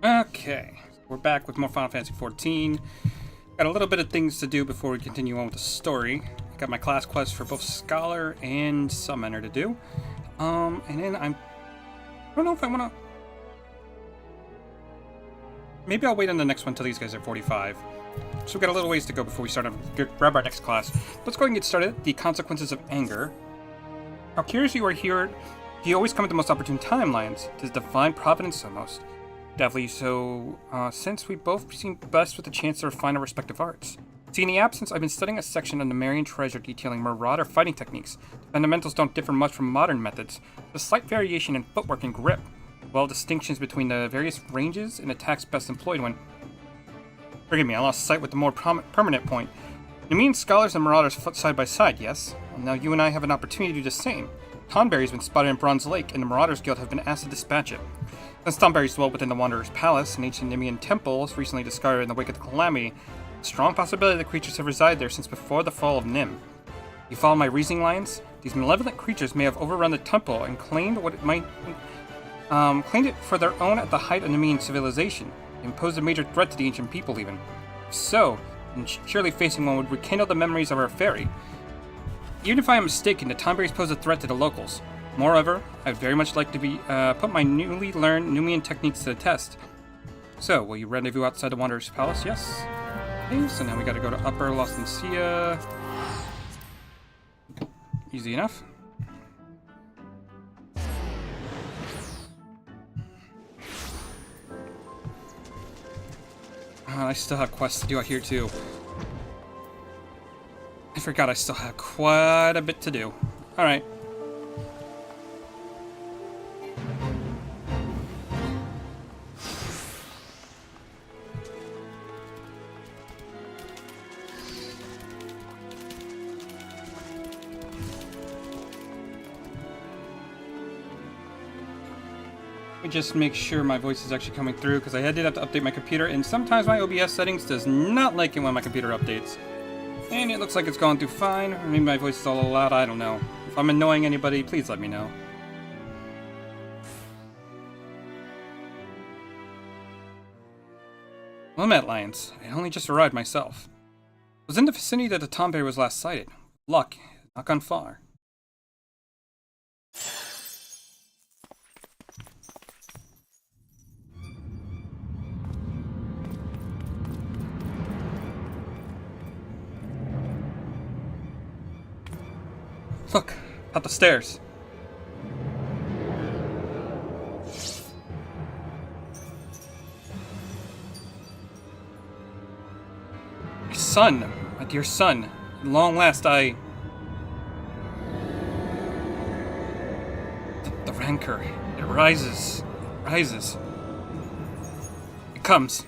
Okay, we're back with more Final Fantasy XIV. Got a little bit of things to do before we continue on with the story. Got my class quest for both Scholar and Summoner to do. And then I don't know if I want to... Maybe I'll wait on the next one till these guys are 45. So we've got a little ways to go before we start to grab our next class. Let's go ahead and get started. The Consequences of Anger. How curious you are here. You always come at the most opportune timelines. 'Tis divine providence almost. Definitely so, since we both seem best with the chance to refine our respective arts. See, in the absence, I've been studying a section on the Marian Treasure detailing marauder fighting techniques. The fundamentals don't differ much from modern methods. There's a slight variation in footwork and grip, while distinctions between the various ranges and attacks best employed when... Forgive me, I lost sight with the more permanent point. You mean scholars and marauders foot side by side, yes? Well, now you and I have an opportunity to do the same. Tonberry's been spotted in Bronze Lake, and the Marauders Guild have been asked to dispatch it. Since Tonberry's dwelt within the Wanderer's Palace, an ancient Nemean temple recently discarded in the wake of the calamity, a strong possibility the creatures have resided there since before the fall of Nim. You follow my reasoning lines? These malevolent creatures may have overrun the temple and claimed claimed it for their own at the height of Nemean civilization, and posed a major threat to the ancient people even. If so, then surely facing one would rekindle the memories of our fairy. Even if I am mistaken, the Tonberries pose a threat to the locals. Moreover, I'd very much like to put my newly learned Nemean techniques to the test. So, will you rendezvous outside the Wanderer's Palace? Yes? Okay, so now we gotta go to Upper Lostancia. Easy enough. I still have quests to do out here too. I forgot I still have quite a bit to do. Alright. Let me just make sure my voice is actually coming through, because I did have to update my computer, and sometimes my OBS settings does not like it when my computer updates. And it looks like it's going through fine. Or maybe my voice is all a little loud, I don't know. If I'm annoying anybody, please let me know. Well, I'm at Lions. I only just arrived myself. I was in the vicinity that the Tonberry was last sighted. Luck has not gone far. Look, up the stairs. My son, my dear son. At long last the rancor, it rises, It comes.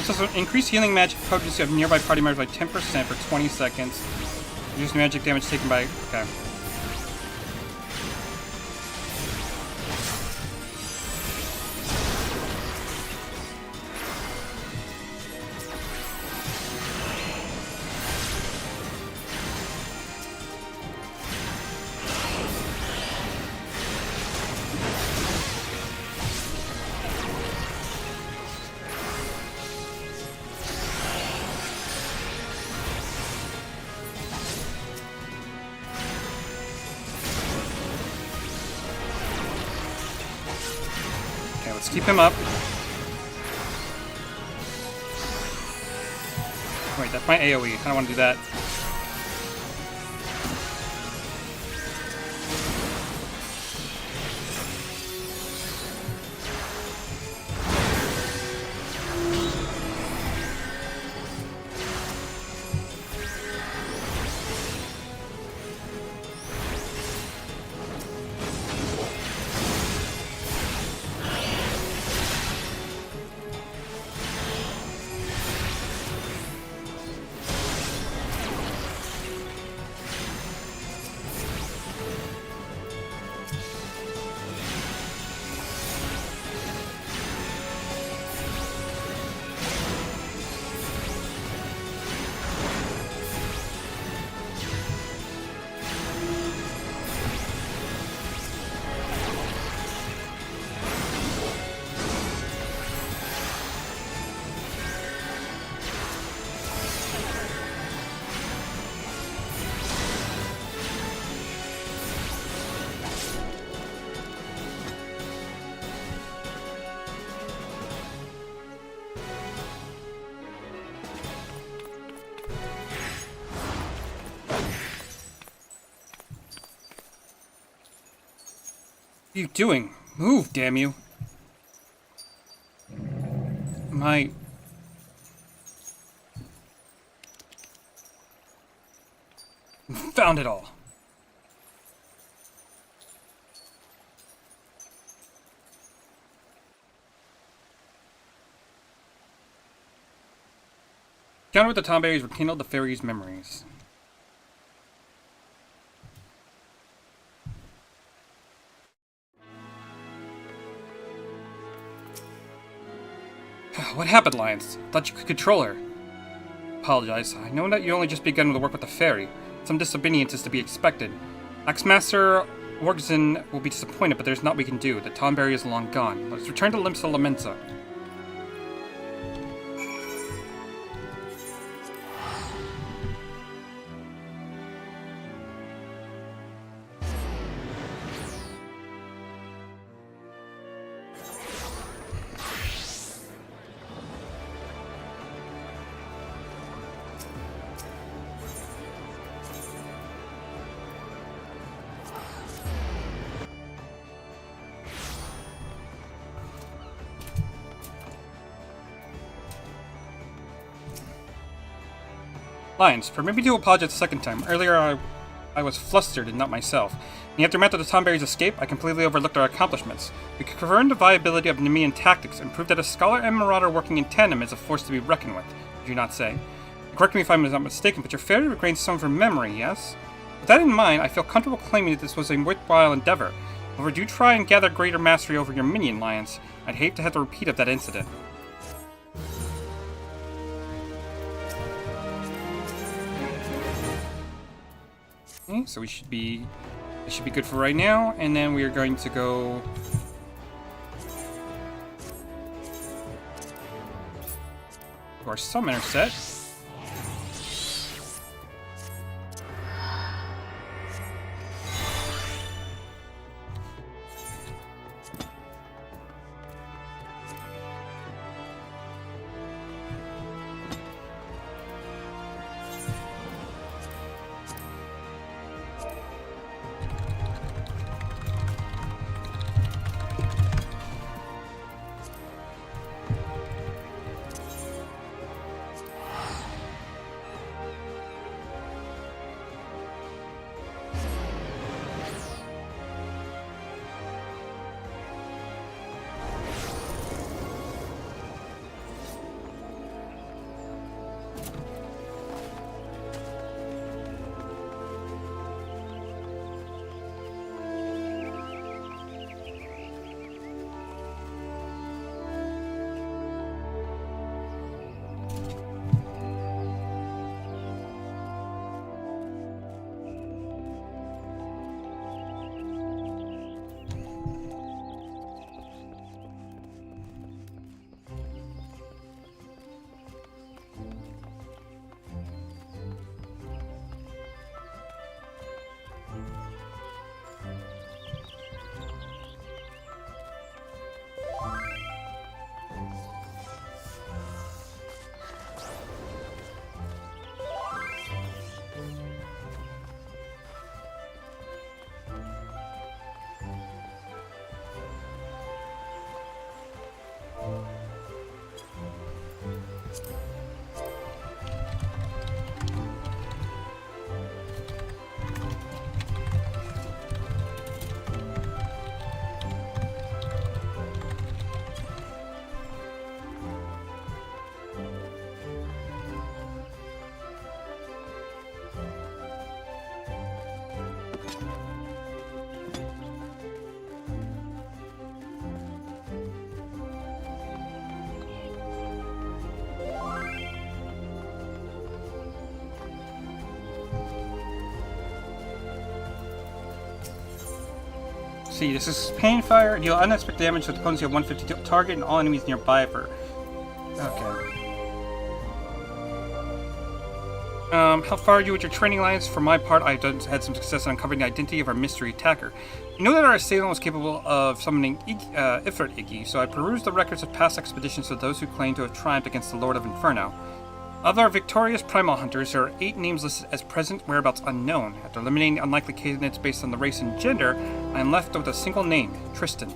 Also, increase healing magic potency of nearby party members by 10% for 20 seconds. Reduce magic damage taken by... Okay. Let's keep him up. Wait, that's my AoE. I don't want to do that. What are you doing? Move, damn you. Found it all. Encounter with the Tomberries rekindled the fairy's memories. What happened, Lions? Thought you could control her. Apologize. I know that you only just begun to work with the fairy. Some disobedience is to be expected. Axmaster Orgzen will be disappointed, but there's naught we can do. The Tomberry is long gone. Let's return to Limsa Lamensa. Lions, permit me to apologize the second time. Earlier I was flustered and not myself. In the aftermath of the Tomberry's escape, I completely overlooked our accomplishments. We confirmed the viability of Nemean tactics and proved that a scholar and marauder working in tandem is a force to be reckoned with, did you not say? Correct me if I'm not mistaken, but your fairy regains some of her memory, yes? With that in mind, I feel comfortable claiming that this was a worthwhile endeavor. However, do try and gather greater mastery over your minion, Lions. I'd hate to have the repeat of that incident. Okay, so this should be good for right now, and then we are going to go to our summoner set. See, this is Pain Fire. Deal unexpected damage to opponents you have 150 target and all enemies nearby for. Okay. How far are you with your training lines? For my part, I've had some success in uncovering the identity of our mystery attacker. You know that our assailant was capable of summoning Ifrit Iggy, so I perused the records of past expeditions of those who claim to have triumphed against the Lord of Inferno. Of our victorious primal hunters, there are 8 names listed as present, whereabouts unknown. After eliminating unlikely candidates based on the race and gender, I am left with a single name, Tristan.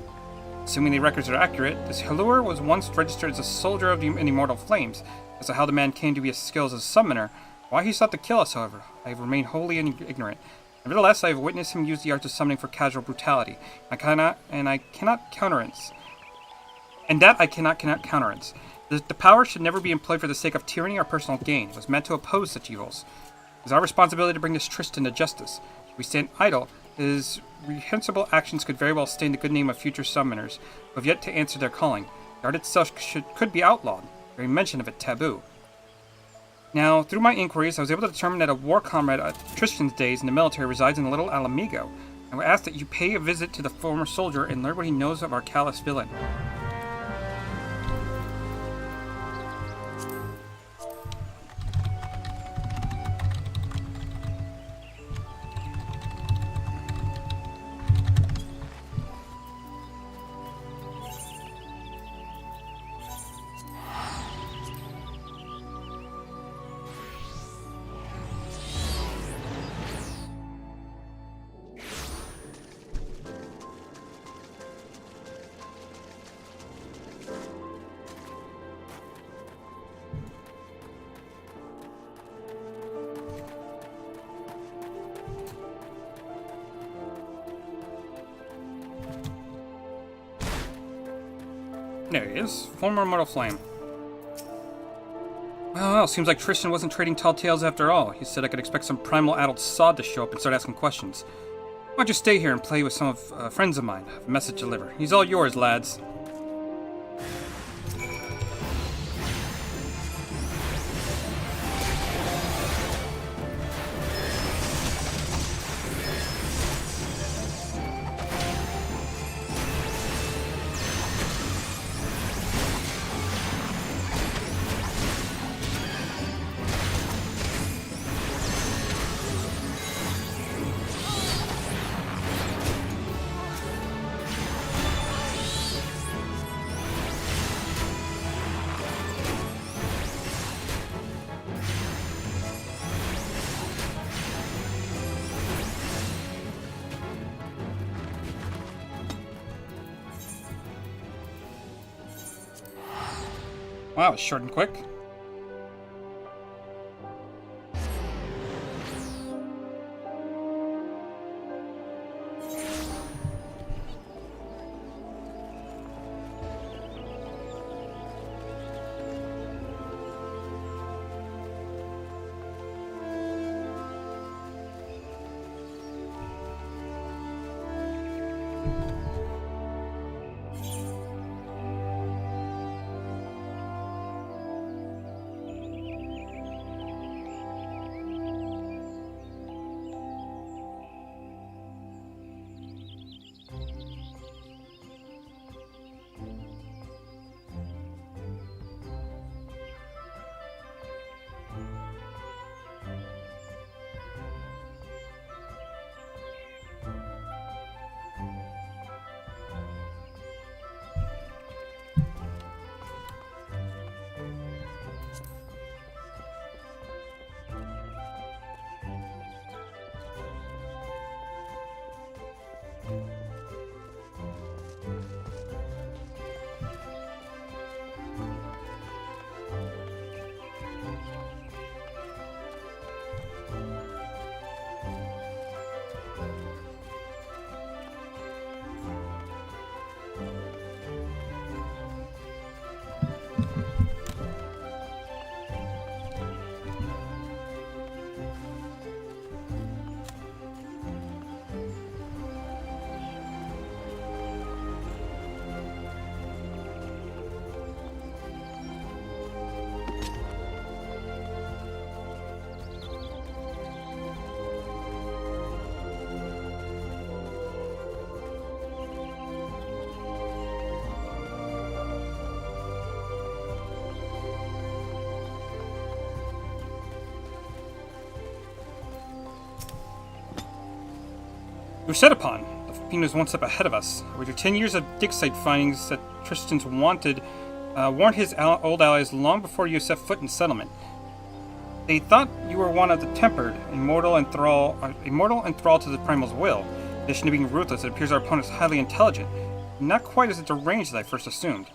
Assuming the records are accurate, this Halur was once registered as a soldier of the Immortal Flames. As to how the man came to be his skills as a summoner, why he sought to kill us, however, I have remained wholly ignorant. Nevertheless, I have witnessed him use the arts of summoning for casual brutality. I cannot countenance. The power should never be employed for the sake of tyranny or personal gain. It was meant to oppose such evils. It is our responsibility to bring this Tristan to justice. If we stand idle, his reprehensible actions could very well stain the good name of future summoners who have yet to answer their calling. The art itself could be outlawed, very mention of it taboo. Now, through my inquiries, I was able to determine that a war comrade at Tristan's days in the military resides in the Little Alamigo. I would ask that you pay a visit to the former soldier and learn what he knows of our callous villain. There he is. Former Immortal Flame. Well, seems like Tristan wasn't trading tall tales after all. He said I could expect some primal adult sod to show up and start asking questions. Why don't you stay here and play with some of friends of mine? I have a message to deliver. He's all yours, lads. Wow, it's short and quick. We were set upon. The fiend was one step ahead of us. With your 10 years of dig site findings that Tristan's warned his old allies long before you set foot in settlement. They thought you were one of the tempered, immortal and thrall to the primal's will. In addition to being ruthless, it appears our opponent is highly intelligent, not quite as deranged as I first assumed.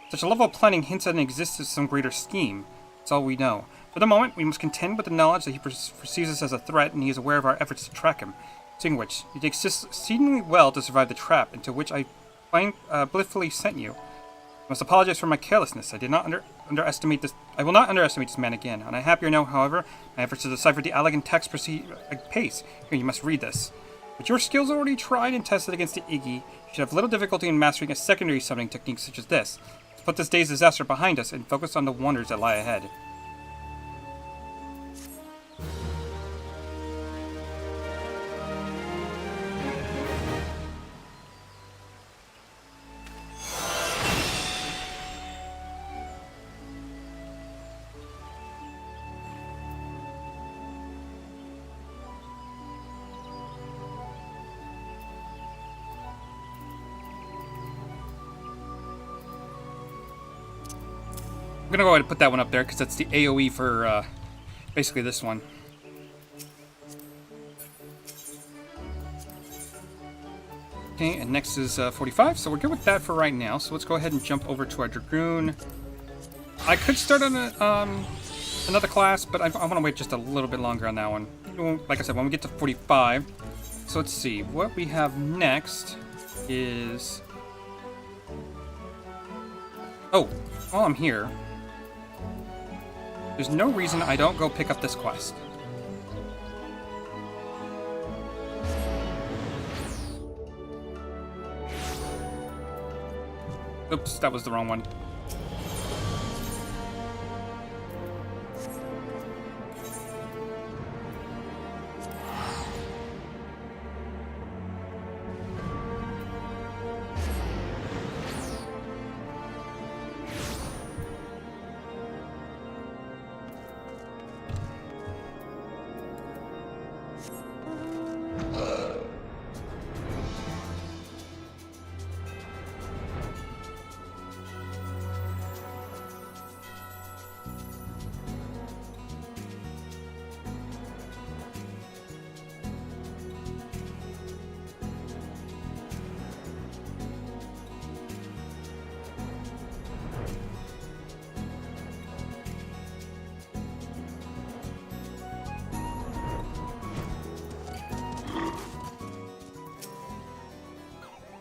Such a level of planning hints at an existence of some greater scheme. That's all we know. For the moment, we must contend with the knowledge that he perceives us as a threat, and he is aware of our efforts to track him. Seeing which, you did exceedingly well to survive the trap into which I blissfully sent you. I must apologize for my carelessness. I did not underestimate this. I will not underestimate this man again. And I happier now, however, my efforts to decipher the elegant text proceed at pace. Here, you must read this. With your skills already tried and tested against the Iggy, you should have little difficulty in mastering a secondary summoning technique such as this. Let's put this day's disaster behind us and focus on the wonders that lie ahead. I'm gonna go ahead and put that one up there because that's the AoE for basically this one. Okay, and next is 45, so we're good with that for right now. So let's go ahead and jump over to our Dragoon. I could start on another class, but I want to wait just a little bit longer on that one. Like I said, when we get to 45. So let's see, what we have next is... Oh, while I'm here, there's no reason I don't go pick up this quest. Oops, that was the wrong one.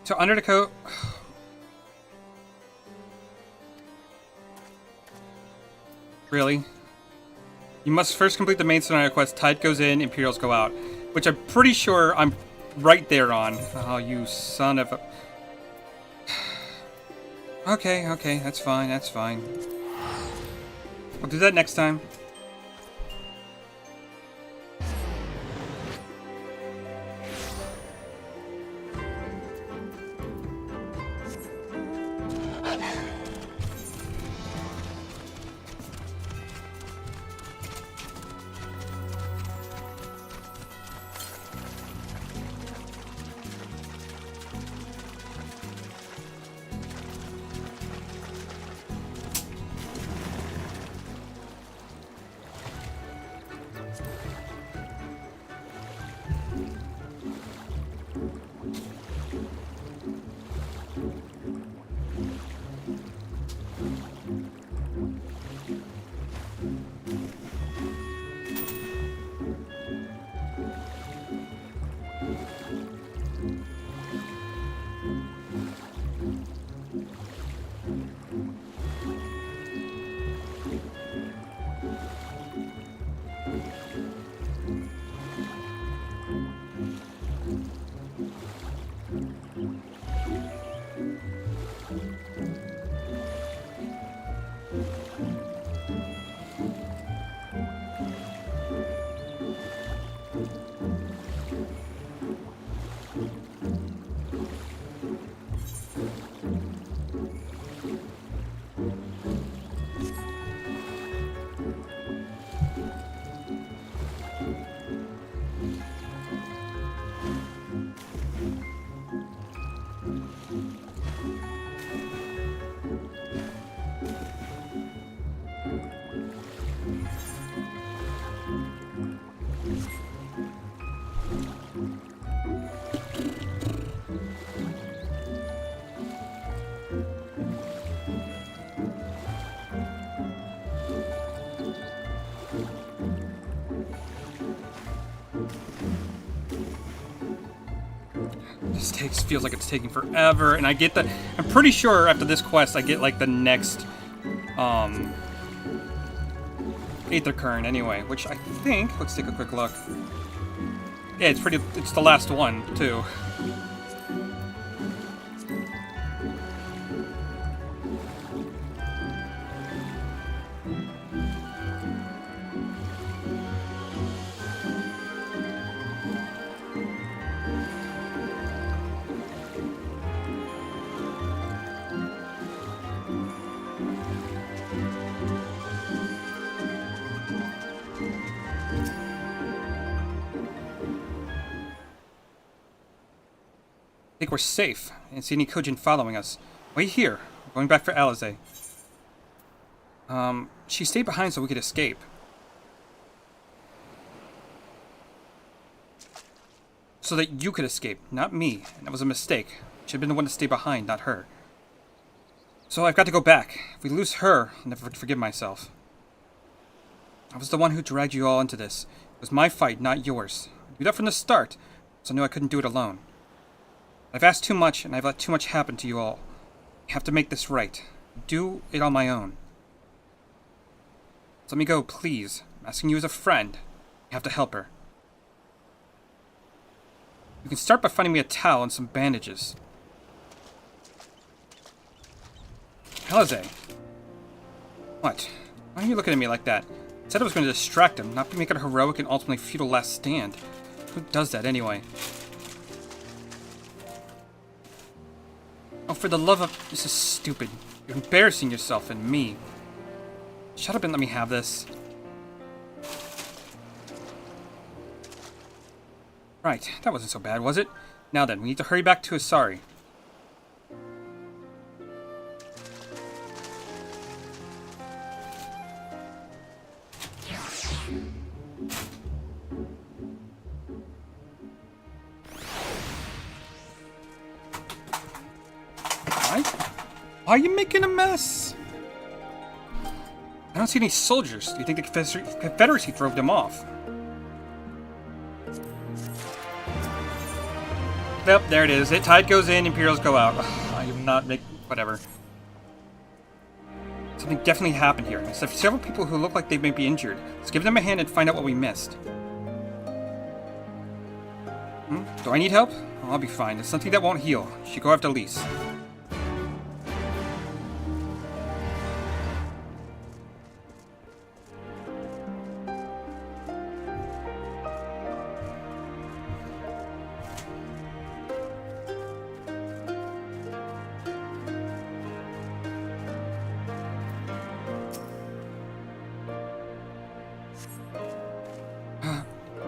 So under the coat. Really? You must first complete the main scenario quest. Tide goes in, Imperials go out. Which I'm pretty sure I'm right there on. Oh, you son of a... Okay, that's fine, that's fine. We'll do that next time. This feels like it's taking forever, and I get the... I'm pretty sure after this quest I get, like, the next, Aether Current anyway, which I think... Let's take a quick look. Yeah, it's the last one, too. I think we're safe. I didn't see any Kujin following us. Wait here. We're going back for Alize. She stayed behind so we could escape. So that you could escape, not me. And that was a mistake. I should have been the one to stay behind, not her. So I've got to go back. If we lose her, I'll never forgive myself. I was the one who dragged you all into this. It was my fight, not yours. I knew that from the start, so I knew I couldn't do it alone. I've asked too much, and I've let too much happen to you all. I have to make this right. Do it on my own. So let me go, please. I'm asking you as a friend. You have to help her. You can start by finding me a towel and some bandages. Alize. What? Why are you looking at me like that? I said I was going to distract him, not make it a heroic and ultimately futile last stand. Who does that anyway? Oh, for the love of... This is stupid. You're embarrassing yourself and me. Shut up and let me have this. Right, that wasn't so bad, was it? Now then, we need to hurry back to Asari. Why are you making a mess? I don't see any soldiers. Do you think the Confederacy drove them off? Yep, there it is. Tide goes in, Imperials go out. Ugh, I am not making... Whatever. Something definitely happened here. There's several people who look like they may be injured. Let's give them a hand and find out what we missed. Do I need help? Oh, I'll be fine. It's something that won't heal. You should go after Lise.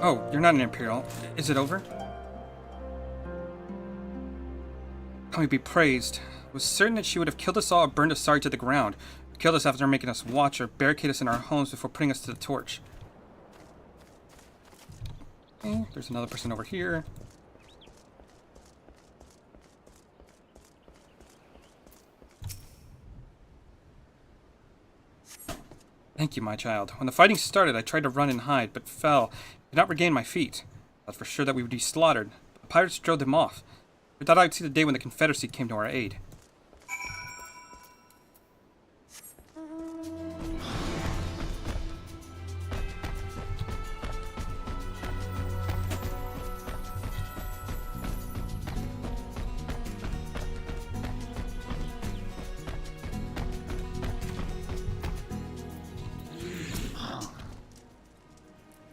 Oh, you're not an Imperial. Is it over? Can we be praised? I was certain that she would have killed us all or burned Asari to the ground. Or killed us after making us watch or barricade us in our homes before putting us to the torch. Okay, there's another person over here. Thank you, my child. When the fighting started, I tried to run and hide, but fell. I could not regain my feet. I thought for sure that we would be slaughtered. But the pirates drove them off. I thought I'd see the day when the Confederacy came to our aid.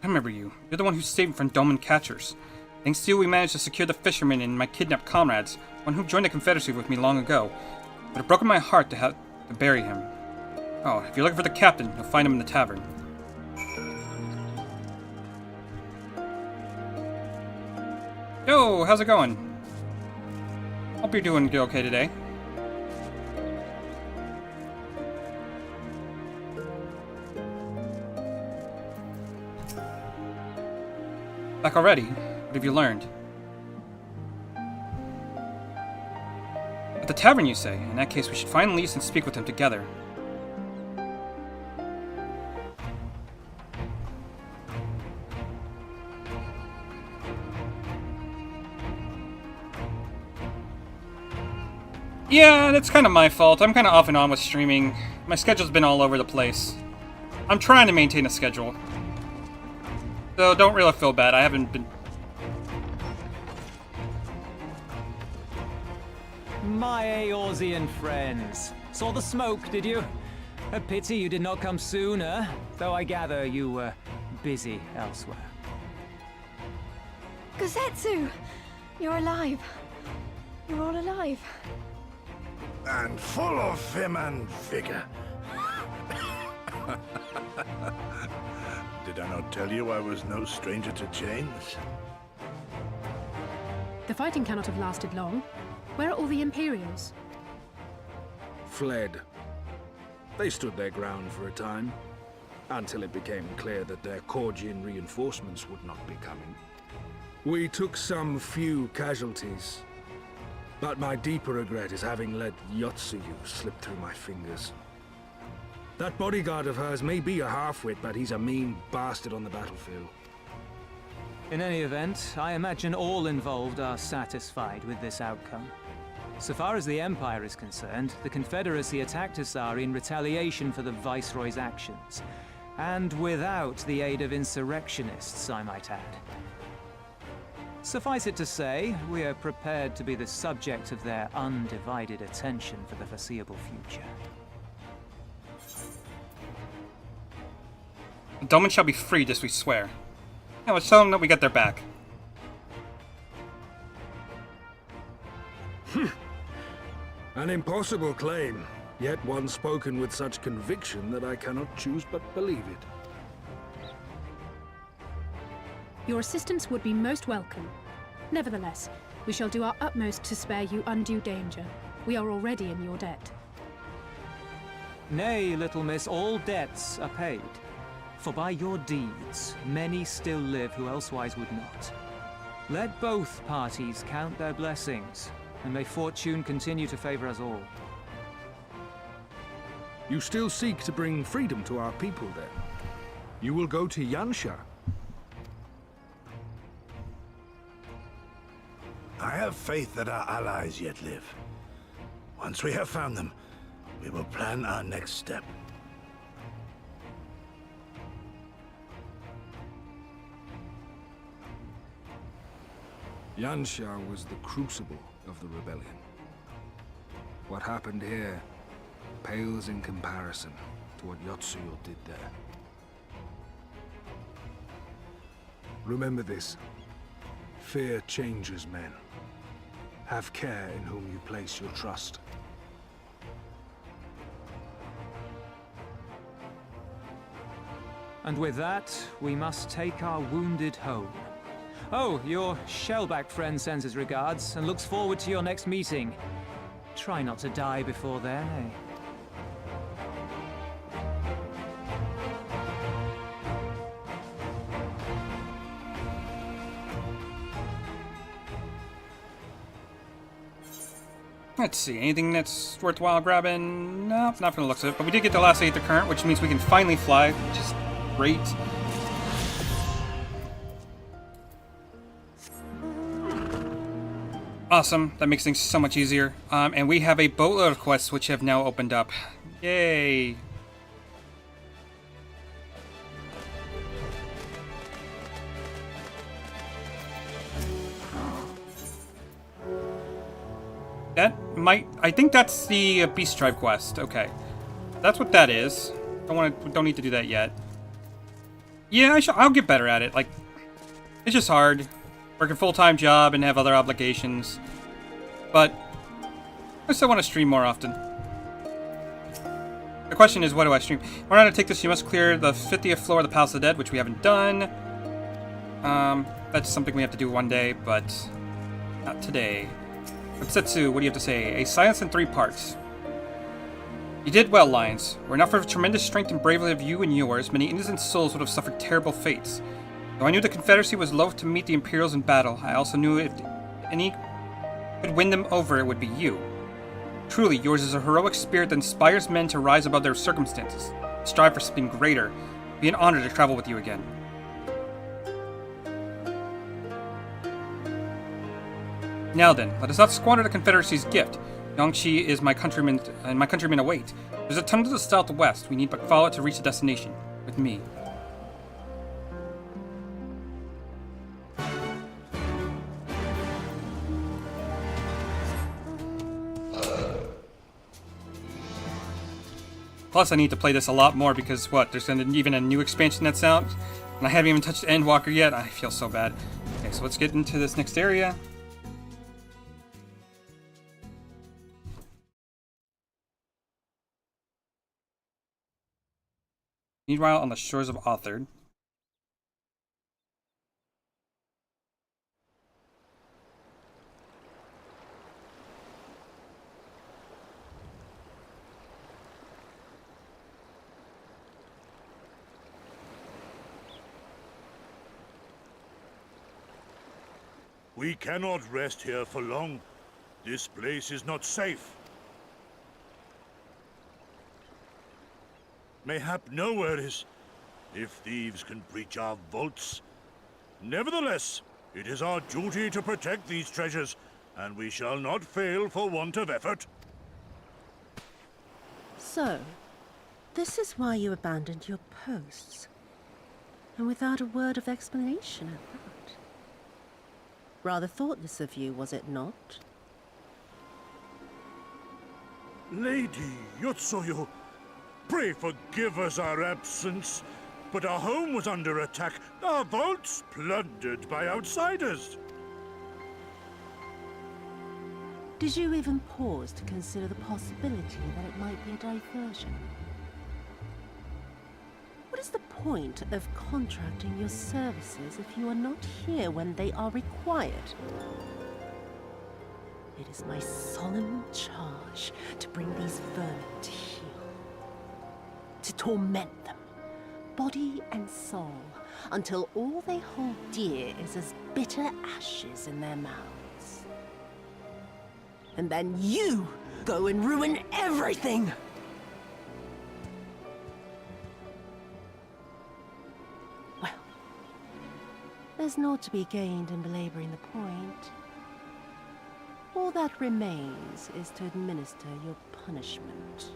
I remember you. You're the one who saved me from Doman catchers. Thanks to you, we managed to secure the fishermen and my kidnapped comrades, one who joined the Confederacy with me long ago. But it broke my heart to have to bury him. Oh, if you're looking for the captain, you'll find him in the tavern. Yo, how's it going? Hope you're doing okay today. Back already? What have you learned? At the tavern, you say? In that case, we should find Lise and speak with him together. Yeah, that's kind of my fault. I'm kind of off and on with streaming. My schedule's been all over the place. I'm trying to maintain a schedule. So don't really feel bad. I haven't been... My Eorzean friends. Saw the smoke, did you? A pity you did not come sooner, though I gather you were busy elsewhere. Gosetsu! You're alive. You're all alive. And full of vim and vigor. Did I not tell you I was no stranger to chains? The fighting cannot have lasted long. Where are all the Imperials? Fled. They stood their ground for a time, until it became clear that their Korgian reinforcements would not be coming. We took some few casualties, but my deeper regret is having let Yotsuyu slip through my fingers. That bodyguard of hers may be a half-wit, but he's a mean bastard on the battlefield. In any event, I imagine all involved are satisfied with this outcome. So far as the Empire is concerned, the Confederacy attacked Asari in retaliation for the Viceroy's actions. And without the aid of insurrectionists, I might add. Suffice it to say, we are prepared to be the subject of their undivided attention for the foreseeable future. The Doman shall be freed as we swear. Yeah, let's tell them that we got their back. An impossible claim, yet one spoken with such conviction that I cannot choose but believe it. Your assistance would be most welcome. Nevertheless, we shall do our utmost to spare you undue danger. We are already in your debt. Nay, little miss, all debts are paid. For by your deeds, many still live who elsewise would not. Let both parties count their blessings, and may fortune continue to favor us all. You still seek to bring freedom to our people, then? You will go to Yansha. I have faith that our allies yet live. Once we have found them, we will plan our next step. Yansha was the crucible of the rebellion. What happened here pales in comparison to what Yotsuyo did there. Remember this. Fear changes men. Have care in whom you place your trust. And with that, we must take our wounded home. Oh, your shellback friend sends his regards and looks forward to your next meeting. Try not to die before then, eh? Let's see, anything that's worthwhile grabbing? No, not from the looks of it. But we did get the last Aether Current, which means we can finally fly, which is great. Awesome, that makes things so much easier. And we have a boatload of quests which have now opened up. Yay! That might... I think that's the Beast Tribe quest. Okay. That's what that is. Don't need to do that yet. Yeah, I'll get better at it. Like, it's just hard. Work a full-time job and have other obligations. But I still want to stream more often. The question is, what do I stream? In order to take this, you must clear the 50th floor of the Palace of the Dead, which we haven't done. That's something we have to do one day, but not today. Setsu, what do you have to say? A silence in 3 parts. You did well, Lions. Were it not for the tremendous strength and bravery of you and yours, many innocent souls would have suffered terrible fates. Though I knew the Confederacy was loath to meet the Imperials in battle, I also knew if any could win them over, it would be you. Truly, yours is a heroic spirit that inspires men to rise above their circumstances, strive for something greater. It'd be an honor to travel with you again. Now then, let us not squander the Confederacy's gift. Yangshi is my countrymen, and my countrymen await. There's a tunnel to the southwest. We need but follow it to reach the destination. With me. Plus, I need to play this a lot more because, what, there's even a new expansion that's out, and I haven't even touched Endwalker yet. I feel so bad. Okay, so let's get into this next area. Meanwhile, on the shores of Authard. We cannot rest here for long. This place is not safe. Mayhap nowhere is, if thieves can breach our vaults. Nevertheless, it is our duty to protect these treasures, and we shall not fail for want of effort. So, this is why you abandoned your posts. And without a word of explanation at that. Rather thoughtless of you, was it not? Lady Yotsuyu, pray forgive us our absence, but our home was under attack, our vaults plundered by outsiders. Did you even pause to consider the possibility that it might be a diversion? What is the point of contracting your services if you are not here when they are required? It is my solemn charge to bring these vermin to heel. To torment them, body and soul, until all they hold dear is as bitter ashes in their mouths. And then you go and ruin everything! Well, there's naught to be gained in belaboring the point. All that remains is to administer your punishment.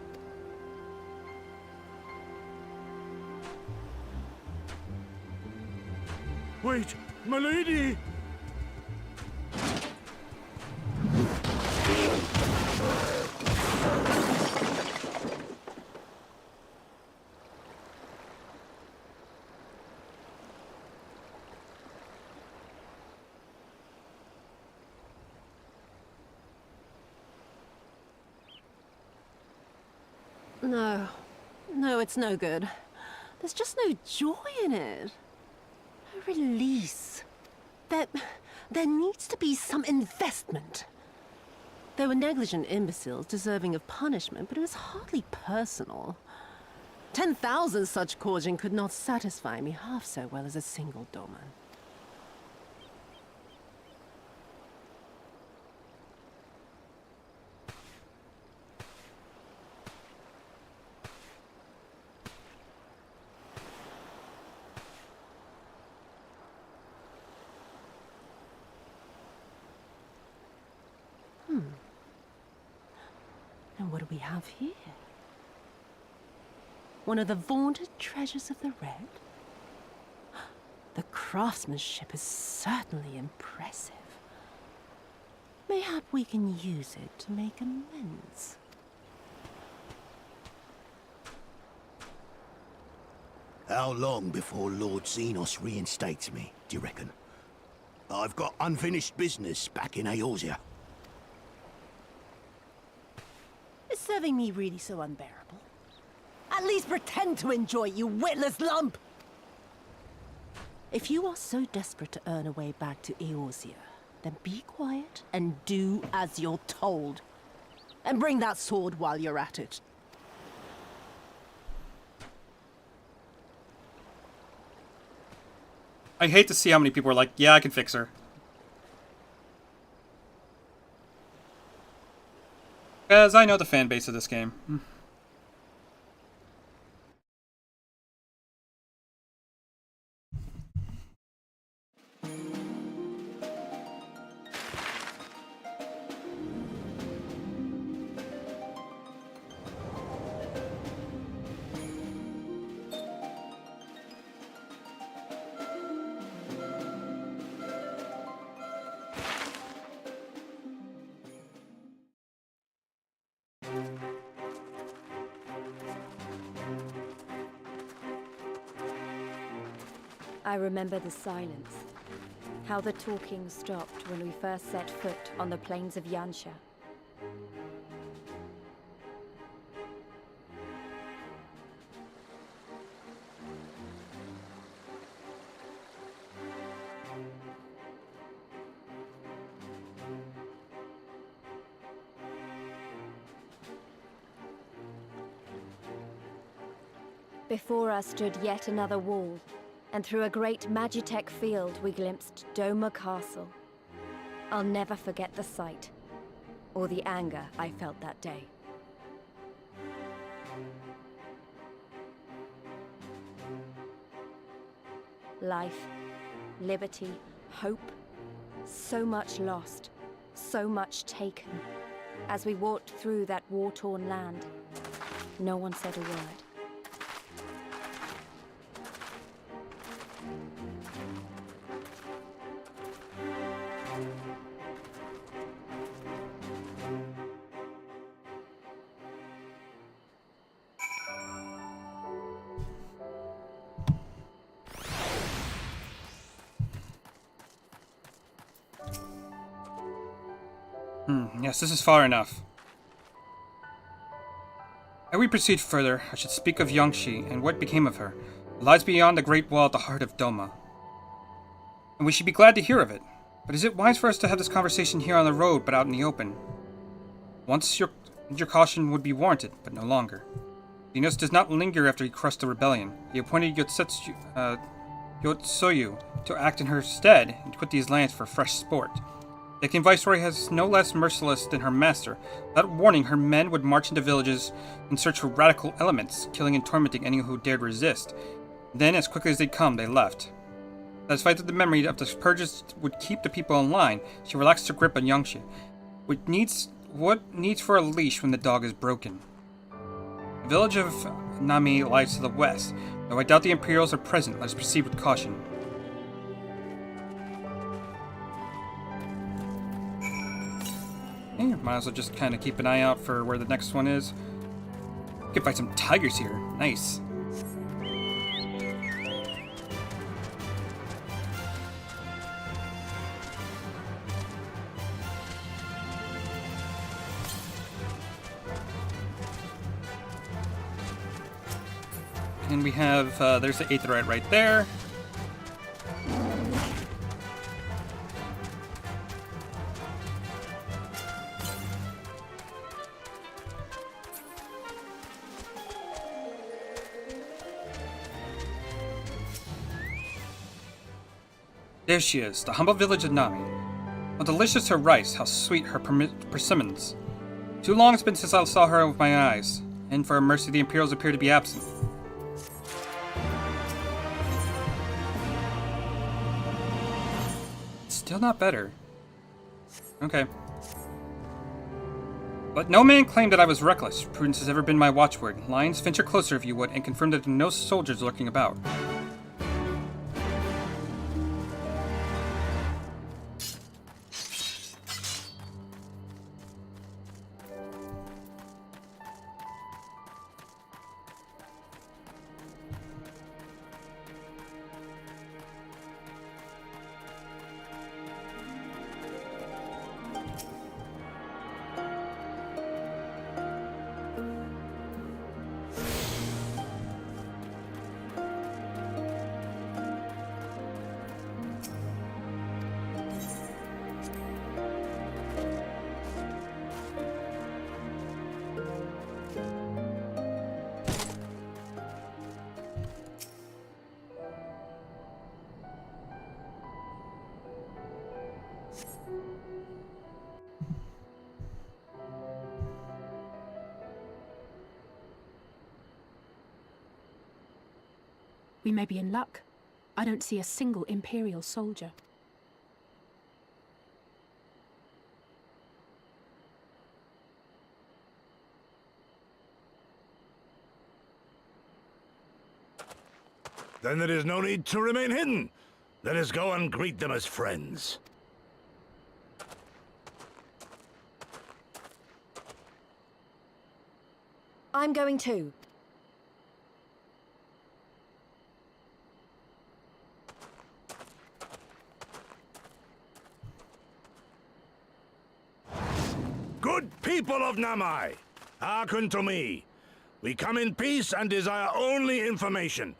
Wait, my lady! No, it's no good. There's just no joy in it. No release. There needs to be some investment. There were negligent imbeciles deserving of punishment, but it was hardly personal. 10,000 such Korjin could not satisfy me half so well as a single doman. And what do we have here? One of the vaunted treasures of the Red? The craftsmanship is certainly impressive. Mayhap we can use it to make amends. How long before Lord Xenos reinstates me, do you reckon? I've got unfinished business back in Eorzea. Is serving me really so unbearable? At least pretend to enjoy, you witless lump! If you are so desperate to earn a way back to Eorzea, then be quiet and do as you're told. And bring that sword while you're at it. I hate to see how many people are like, yeah, I can fix her. Because I know the fan base of this game. I remember the silence. How the talking stopped when we first set foot on the plains of Yansha. Before us stood yet another wall, and through a great Magitech field we glimpsed Doma Castle. I'll never forget the sight, or the anger I felt that day. Life, liberty, hope, so much lost, so much taken. As we walked through that war-torn land, no one said a word. Yes, this is far enough. Ere we proceed further, I should speak of Yangshi and what became of her. It lies beyond the Great Wall at the heart of Doma. And we should be glad to hear of it. But is it wise for us to have this conversation here on the road, but out in the open? Once your caution would be warranted, but no longer. Dinos does not linger after he crushed the rebellion. He appointed Yotsuyu to act in her stead and quit these lands for fresh sport. The King Viceroy has no less merciless than her master. Without warning, her men would march into villages in search for radical elements, killing and tormenting anyone who dared resist. Then, as quickly as they'd come, they left. Satisfied that the memory of the purges would keep the people in line, she relaxed her grip on Yangshi. What needs for a leash when the dog is broken? The village of Nami lies to the west. Though I doubt the Imperials are present, let us proceed with caution. Okay, might as well just kind of keep an eye out for where the next one is. We can find some tigers here. Nice. And we have, there's the Aetheryte right there. There she is, the humble village of Nami. How delicious her rice, how sweet her persimmons. Too long it's been since I saw her with my eyes, and for her mercy the Imperials appear to be absent. Still not better. Okay. But no man claimed that I was reckless. Prudence has ever been my watchword. Lions, venture closer if you would, and confirm that there are no soldiers lurking about. We may be in luck. I don't see a single Imperial soldier. Then there is no need to remain hidden. Let us go and greet them as friends. I'm going too. People of Namai, hearken to me. We come in peace and desire only information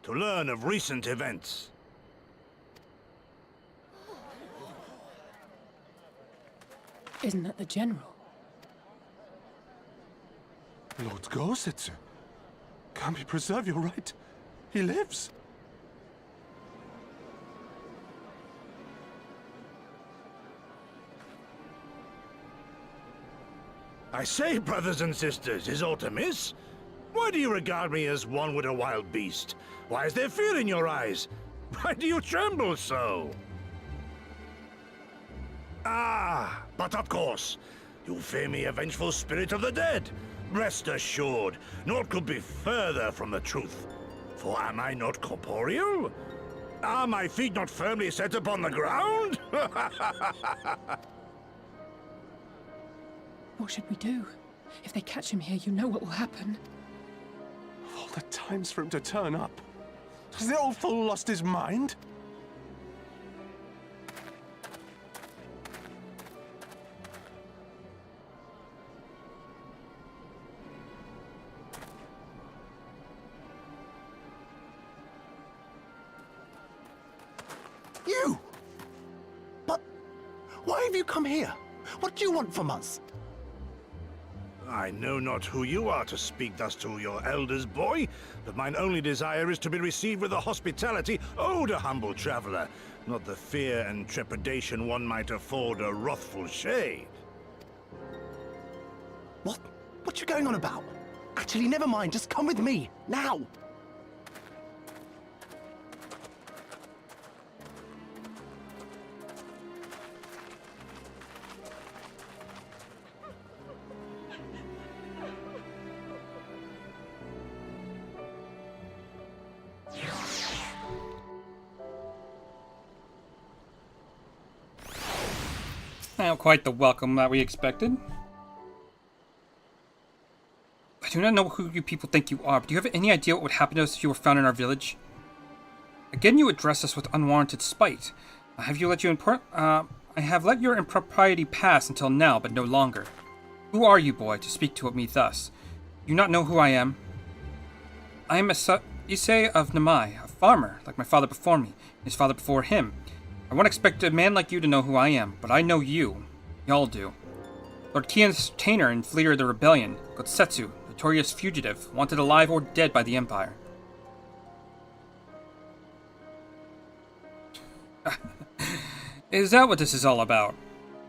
to learn of recent events. Isn't that the general? Lord Gosetsu, Kami, preserve your right. He lives. I say, brothers and sisters, is aught amiss? Why do you regard me as one with a wild beast? Why is there fear in your eyes? Why do you tremble so? Ah, but of course, you fear me a vengeful spirit of the dead. Rest assured, naught could be further from the truth. For am I not corporeal? Are my feet not firmly set upon the ground? What should we do? If they catch him here, you know what will happen. Of all the times for him to turn up, has the old fool lost his mind? You! But why have you come here? What do you want from us? I know not who you are to speak thus to your elders, boy, but mine only desire is to be received with the hospitality owed a humble traveler, not the fear and trepidation one might afford a wrathful shade. What you going on about? Actually, never mind, just come with me, now! Not quite the welcome that we expected. I do not know who you people think you are, but do you have any idea what would happen to us if you were found in our village? Again, you address us with unwarranted spite. I have let your impropriety pass until now, but no longer. Who are you, boy, to speak to me thus? Do you not know who I am? I am Issei of Namai, a farmer, like my father before me, and his father before him. I won't expect a man like you to know who I am, but I know you. Y'all do. Lord Kian's retainer and leader of the rebellion, Gotsetsu, notorious fugitive, wanted alive or dead by the Empire. Is that what this is all about?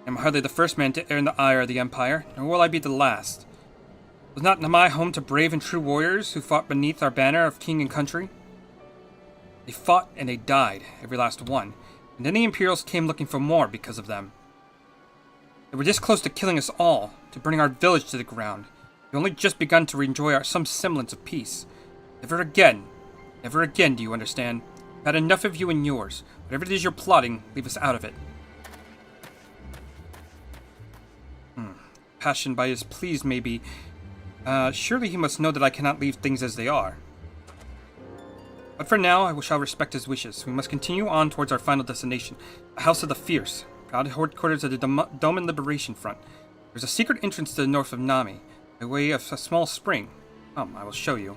I'm hardly the first man to earn the ire of the Empire, nor will I be the last. Was not Namai home to brave and true warriors who fought beneath our banner of king and country? They fought and they died, every last one, and then the Imperials came looking for more because of them. They were this close to killing us all, to burning our village to the ground. We only just begun to enjoy some semblance of peace. Never again, do you understand? I've had enough of you and yours. Whatever it is you're plotting, leave us out of it. Passion by his pleas, maybe. Surely he must know that I cannot leave things as they are. But for now, I shall respect his wishes. We must continue on towards our final destination, the House of the Fierce, proud headquarters of the Doman Liberation Front. There's a secret entrance to the north of Nami, by way of a small spring. Come, I will show you.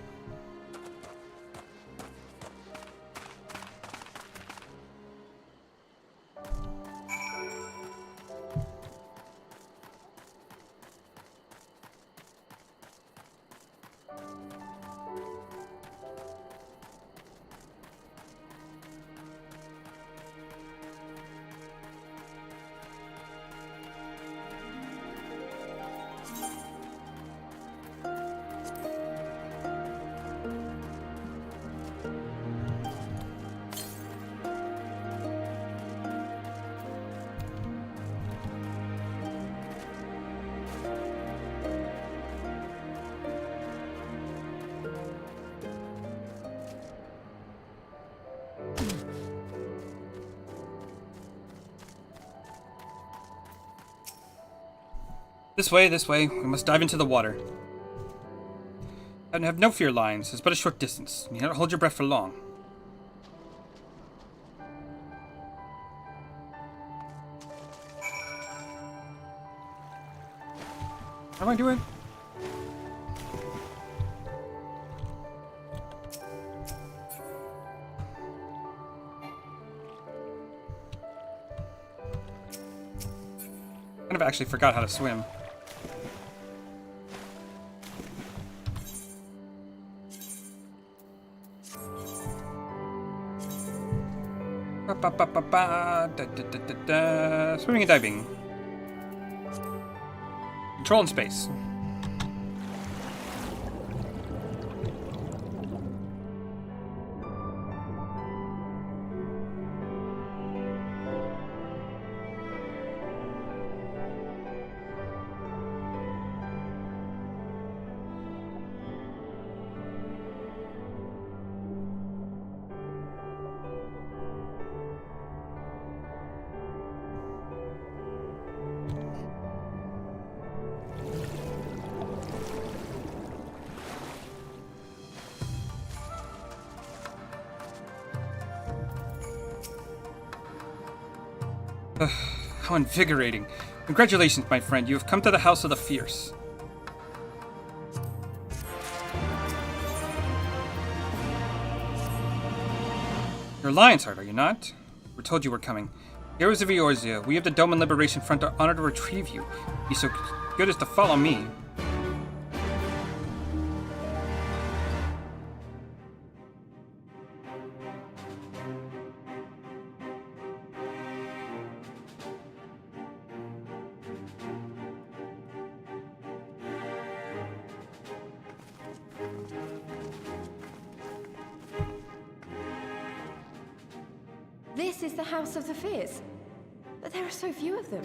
This way. We must dive into the water. And have no fear, lions. It's but a short distance. You cannot hold your breath for long. How am I doing? Kind of actually forgot how to swim. Swimming and diving. Control in space. How invigorating. Congratulations, my friend. You have come to the House of the Fierce. You're Lionheart, are you not? We're told you were coming. Heroes of Eorzea, we of the Dome and Liberation Front are honored to retrieve you. Be so good as to follow me. This is the House of the Fierce. But there are so few of them.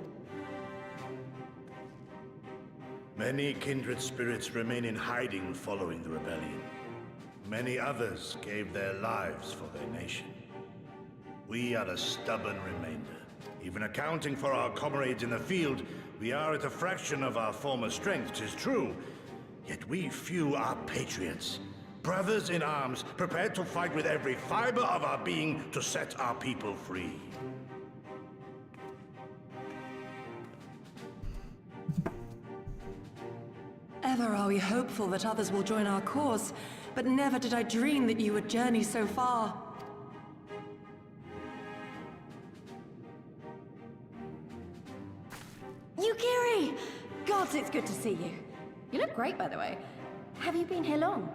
Many kindred spirits remain in hiding following the rebellion. Many others gave their lives for their nation. We are a stubborn remainder. Even accounting for our comrades in the field, we are at a fraction of our former strength, 'tis true. Yet we few are patriots. Brothers in arms, prepared to fight with every fiber of our being to set our people free. Ever are we hopeful that others will join our cause, but never did I dream that you would journey so far. Yugiri! Gods, it's good to see you. You look great, by the way. Have you been here long?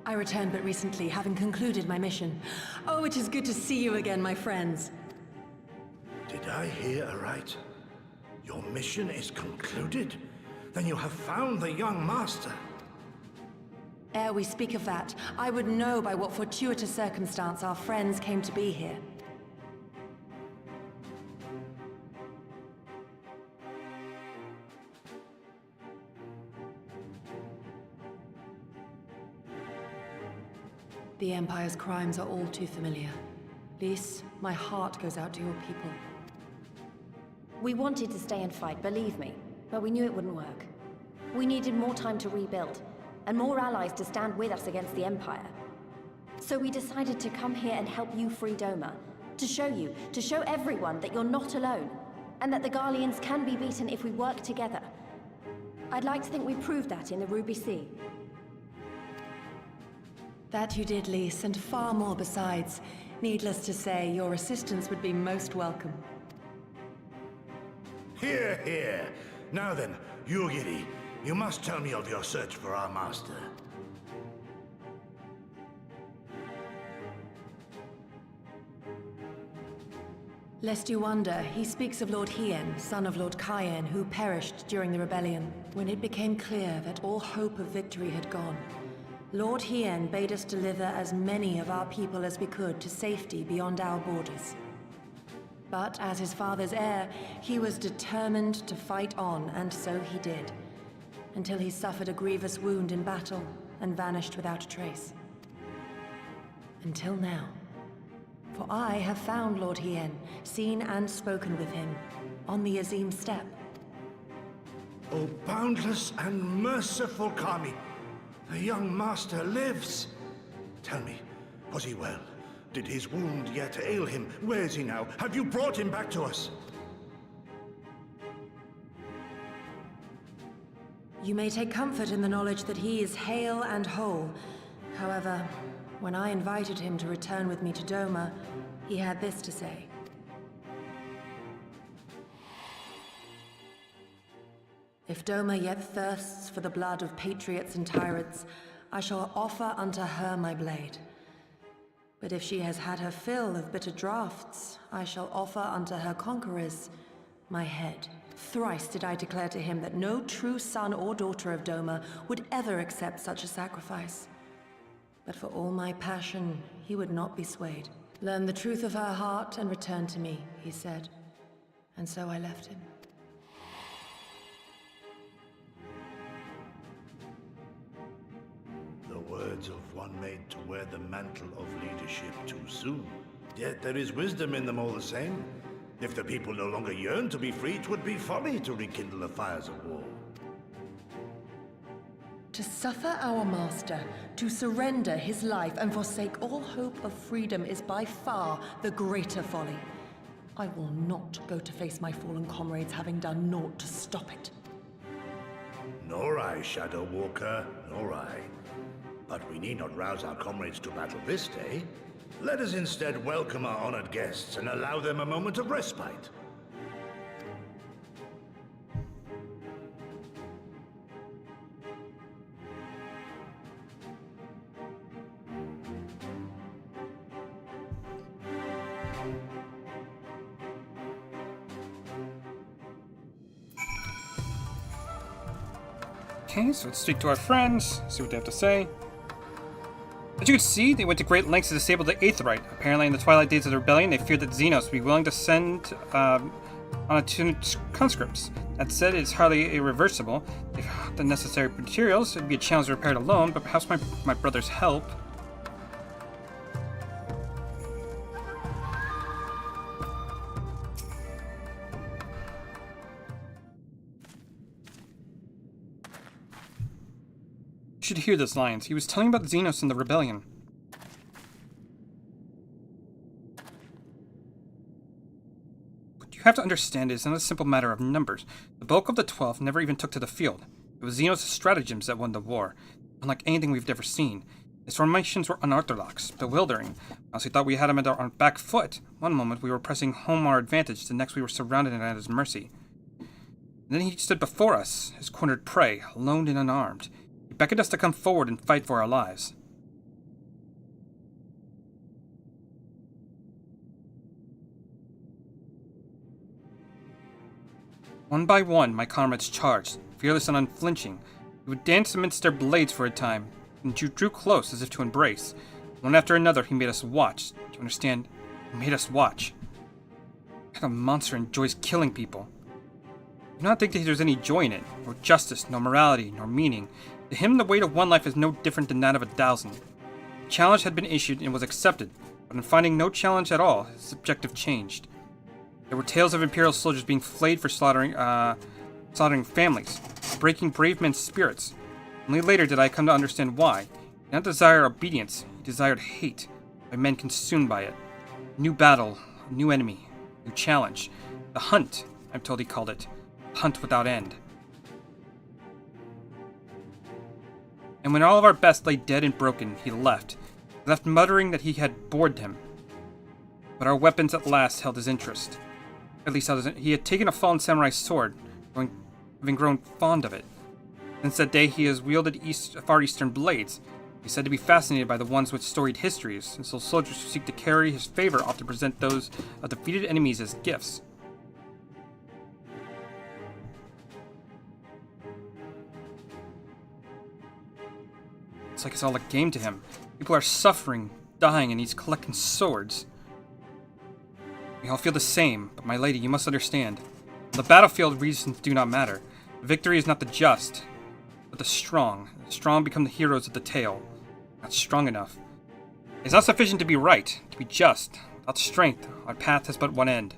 I returned but recently, having concluded my mission. Oh, it is good to see you again, my friends. Did I hear aright? Your mission is concluded? Then you have found the young master. Ere we speak of that, I would know by what fortuitous circumstance our friends came to be here. The Empire's crimes are all too familiar. Lys, my heart goes out to your people. We wanted to stay and fight, believe me, but we knew it wouldn't work. We needed more time to rebuild, and more allies to stand with us against the Empire. So we decided to come here and help you free Doma. To show everyone that you're not alone, and that the Garleans can be beaten if we work together. I'd like to think we proved that in the Ruby Sea. That you did, Lys, and far more besides. Needless to say, your assistance would be most welcome. Hear, hear. Now then, Yugiri, you must tell me of your search for our master. Lest you wonder, he speaks of Lord Hien, son of Lord Cayenne, who perished during the rebellion. When it became clear that all hope of victory had gone, Lord Hien bade us deliver as many of our people as we could to safety beyond our borders. But as his father's heir, he was determined to fight on, and so he did, until he suffered a grievous wound in battle and vanished without a trace. Until now. For I have found Lord Hien, seen and spoken with him, on the Azim steppe. O boundless and merciful Kami, the young master lives. Tell me, was he well? Did his wound yet ail him? Where is he now? Have you brought him back to us? You may take comfort in the knowledge that he is hale and whole. However, when I invited him to return with me to Doma, he had this to say. If Doma yet thirsts for the blood of patriots and tyrants, I shall offer unto her my blade. But if she has had her fill of bitter draughts, I shall offer unto her conquerors my head. Thrice did I declare to him that no true son or daughter of Doma would ever accept such a sacrifice. But for all my passion, he would not be swayed. Learn the truth of her heart and return to me, he said. And so I left him. The words of one made to wear the mantle of leadership too soon. Yet there is wisdom in them all the same. If the people no longer yearn to be free, 'twould be folly to rekindle the fires of war. To suffer our master, to surrender his life and forsake all hope of freedom is by far the greater folly. I will not go to face my fallen comrades having done naught to stop it. Nor I, Shadow Walker, nor I. But we need not rouse our comrades to battle this day. Let us instead welcome our honored guests and allow them a moment of respite. Okay, so let's speak to our friends, see what they have to say. As you can see, they went to great lengths to disable the Aetherite. Apparently, in the twilight days of the rebellion, they feared that Xenos would be willing to send unattuned conscripts. That said, it is hardly irreversible. If the necessary materials, it would be a challenge to repair it alone, but perhaps my brother's help. You should hear this, Lions. He was telling about Xenos and the rebellion. What you have to understand is not a simple matter of numbers. The bulk of the 12 never even took to the field. It was Xenos' stratagems that won the war, unlike anything we've ever seen. His formations were unorthodox, bewildering. Whilst we thought we had him at our back foot, one moment we were pressing home our advantage, the next we were surrounded and at his mercy. And then he stood before us, his cornered prey, alone and unarmed. He beckoned us to come forward and fight for our lives. One by one, my comrades charged, fearless and unflinching. We would dance amidst their blades for a time, and drew close as if to embrace. One after another, he made us watch. Do you understand? He made us watch. What kind of monster enjoys killing people? I do not think that there's any joy in it, nor justice, nor morality, nor meaning. To him, the weight of one life is no different than that of 1,000. A challenge had been issued and was accepted, but in finding no challenge at all, his objective changed. There were tales of Imperial soldiers being flayed for slaughtering families, breaking brave men's spirits. Only later did I come to understand why. He did not desire obedience, he desired hate, by men consumed by it. A new battle, a new enemy, a new challenge. The hunt, I'm told he called it. A hunt without end. And when all of our best lay dead and broken, he left. He left muttering that he had bored him. But our weapons at last held his interest. At least he had taken a fallen samurai sword, having grown fond of it. Since that day he has wielded far eastern blades. He is said to be fascinated by the ones with storied histories, and so soldiers who seek to carry his favor often present those of defeated enemies as gifts. It's like it's all a game to him. People are suffering, dying, and he's collecting swords. We all feel the same, but my lady, you must understand. On the battlefield, reasons do not matter. Victory is not the just, but the strong. The strong become the heroes of the tale. Not strong enough. It's not sufficient to be right, to be just. Without strength, our path has but one end.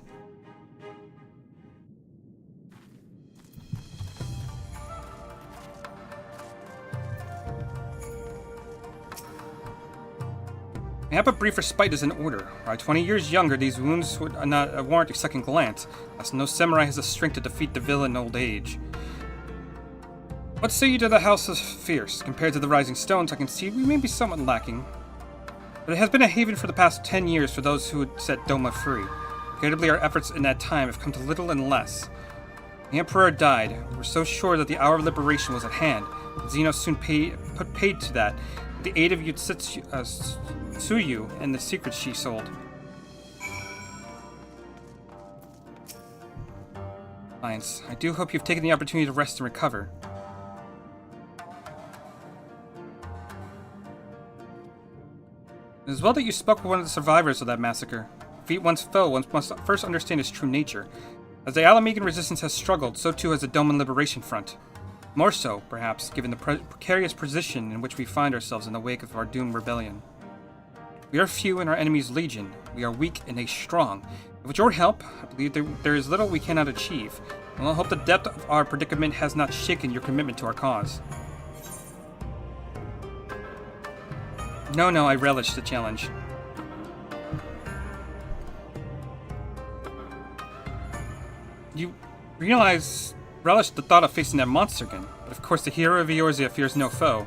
May a brief respite is in order. Were I 20 years younger, these wounds would not warrant a second glance, as no samurai has the strength to defeat the villain in old age. What say you to the House of Fierce? Compared to the Rising Stones, I can see we may be somewhat lacking. But it has been a haven for the past 10 years for those who would set Doma free. Regrettably, our efforts in that time have come to little and less. The Emperor died. We were so sure that the hour of liberation was at hand. Xenos soon put paid to that, with the aid of Suyu and the secrets she sold. Alliance, I do hope you've taken the opportunity to rest and recover. It is well that you spoke with one of the survivors of that massacre. To defeat one's foe, one must first understand his true nature. As the Alamegan resistance has struggled, so too has the Doman Liberation Front. More so, perhaps, given the precarious position in which we find ourselves in the wake of our doomed rebellion. We are few and our enemies legion. We are weak and they strong. And with your help, I believe there is little we cannot achieve. And I hope the depth of our predicament has not shaken your commitment to our cause. No, I relish the challenge. You relish the thought of facing that monster again, but of course the hero of Eorzea fears no foe.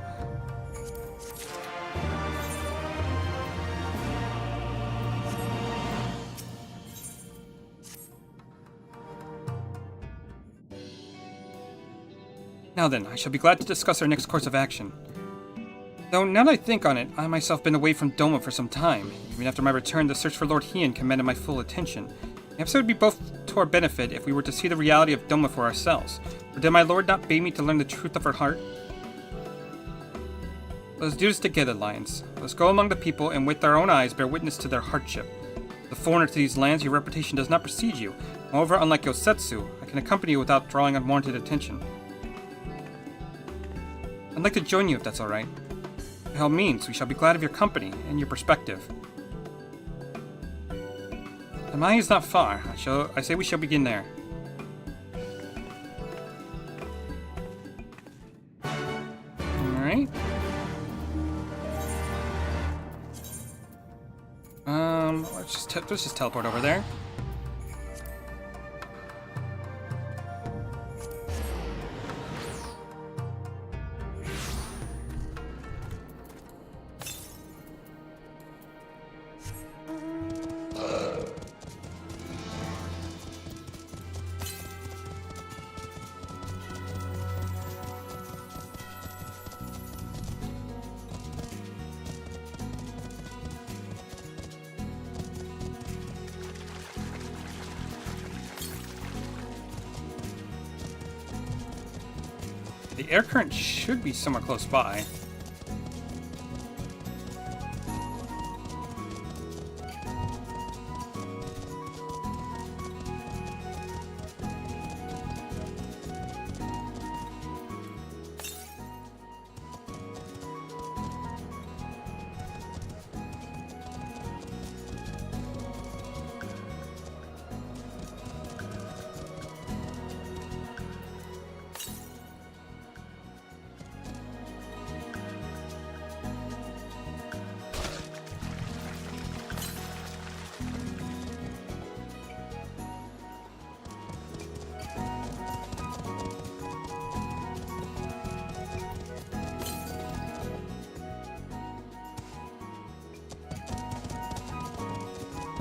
Now then, I shall be glad to discuss our next course of action. Though, now that I think on it, I myself been away from Doma for some time. Even after my return, the search for Lord Hien commanded my full attention. Perhaps it would be both to our benefit if we were to see the reality of Doma for ourselves. Or did my lord not bade me to learn the truth of her heart? Let us do this together, Lions. Let us go among the people and with our own eyes bear witness to their hardship. As a foreigner to these lands, your reputation does not precede you. Moreover, unlike Yosetsu, I can accompany you without drawing unwarranted attention. I'd like to join you if that's alright. By all means, we shall be glad of your company and your perspective. The mine is not far. I say we shall begin there. Alright. Let's just teleport over there. The air current should be somewhere close by.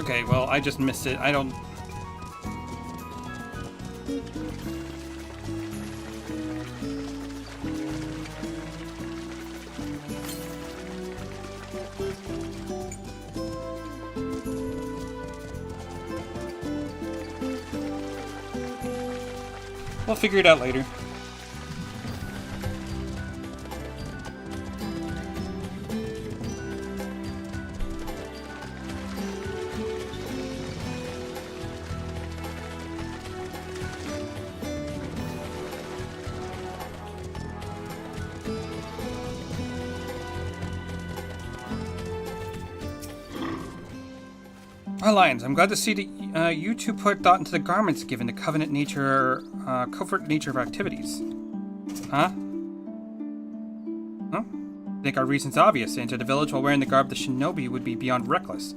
Okay, well, I just missed it. I don't... We'll figure it out later. Lions, I'm glad to see that you two put thought into the garments given the covert nature of our activities. Huh? Huh? I think our reason's obvious. To enter the village while wearing the garb of the shinobi would be beyond reckless.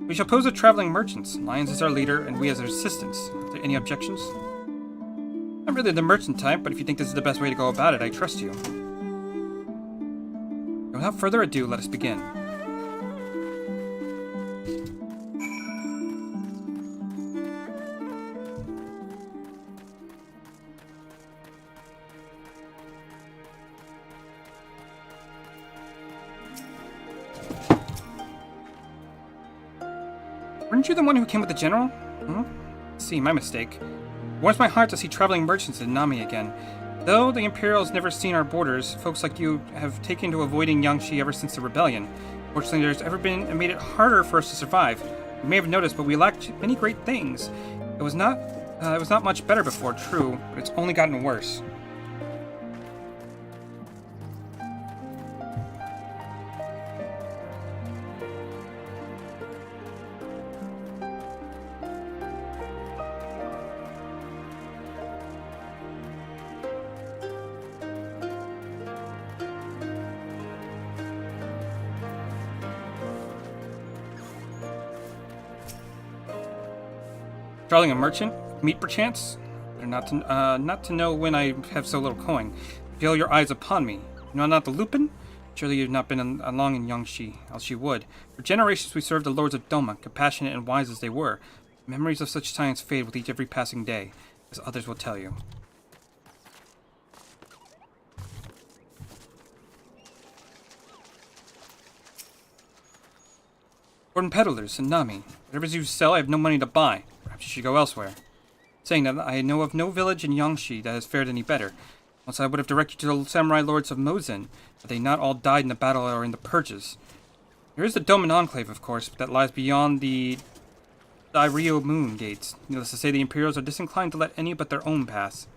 We shall pose as traveling merchants. Lions is our leader, and we as our assistants. Are there any objections? I'm really the merchant type, but if you think this is the best way to go about it, I trust you. Without further ado, let us begin. Weren't you the one who came with the general? See, my mistake. It warms my heart to see traveling merchants in Nami again. Though the Imperial's never seen our borders, folks like you have taken to avoiding Yangshi ever since the rebellion. Fortunately, it made it harder for us to survive. You may have noticed, but we lacked many great things. It was not much better before, true, but it's only gotten worse. Traveling a merchant? Meet perchance? Better not to know when I have so little coin. Feel your eyes upon me. You know not the Lupin? Surely you have not been long in Yangshi, else you would. For generations we served the lords of Doma, compassionate and wise as they were. Memories of such times fade with every passing day, as others will tell you. Foreign peddlers in Nami. Whatever you sell, I have no money to buy. Perhaps you should go elsewhere. Saying that, I know of no village in Yangshi that has fared any better. Once I would have directed you to the samurai lords of Mozen, but they not all died in the battle or in the purges. There is the Doman Enclave, of course, but that lies beyond the Dairio Moon gates. Needless to say, the Imperials are disinclined to let any but their own pass.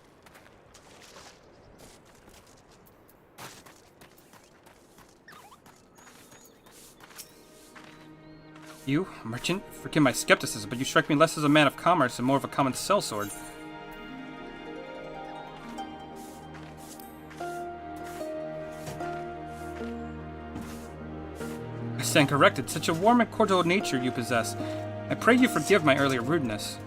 You, a merchant? Forgive my skepticism, but you strike me less as a man of commerce and more of a common sellsword. I stand corrected. Such a warm and cordial nature you possess. I pray you forgive my earlier rudeness.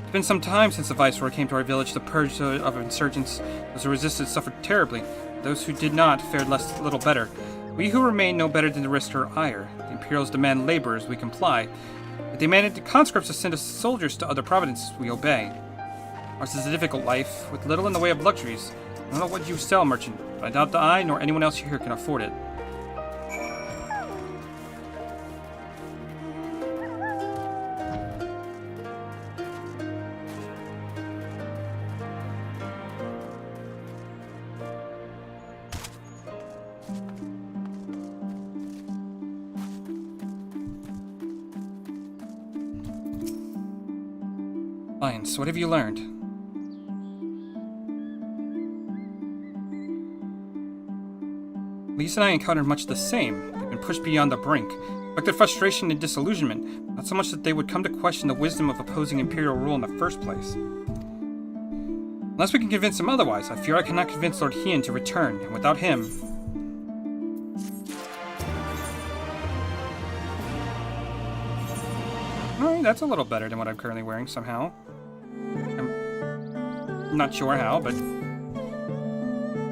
It's been some time since the Viceroy came to our village to purge of insurgents. Those who resisted suffered terribly. Those who did not fared little better. We who remain know better than to risk our ire. The Imperials demand laborers, we comply. If they mandated conscripts to send us soldiers to other provinces, we obey. Ours is a difficult life, with little in the way of luxuries. I don't know what you sell, merchant, but I doubt that I nor anyone else here can afford it. Fine, so what have you learned? Lisa and I encountered much the same. They've been pushed beyond the brink. Affected frustration and disillusionment, not so much that they would come to question the wisdom of opposing Imperial rule in the first place. Unless we can convince him otherwise, I fear I cannot convince Lord Hien to return, and without him... Alright, that's a little better than what I'm currently wearing, somehow. I'm not sure how, but...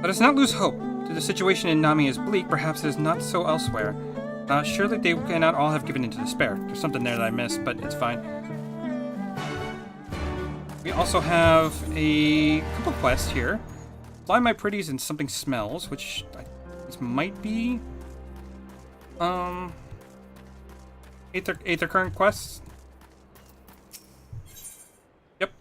Let us not lose hope. Though the situation in Nami is bleak, perhaps it is not so elsewhere. Surely they cannot all have given into despair. There's something there that I missed, but it's fine. We also have a couple quests here. Fly My Pretties and Something Smells, which this might be... Aether Current quests? Yep.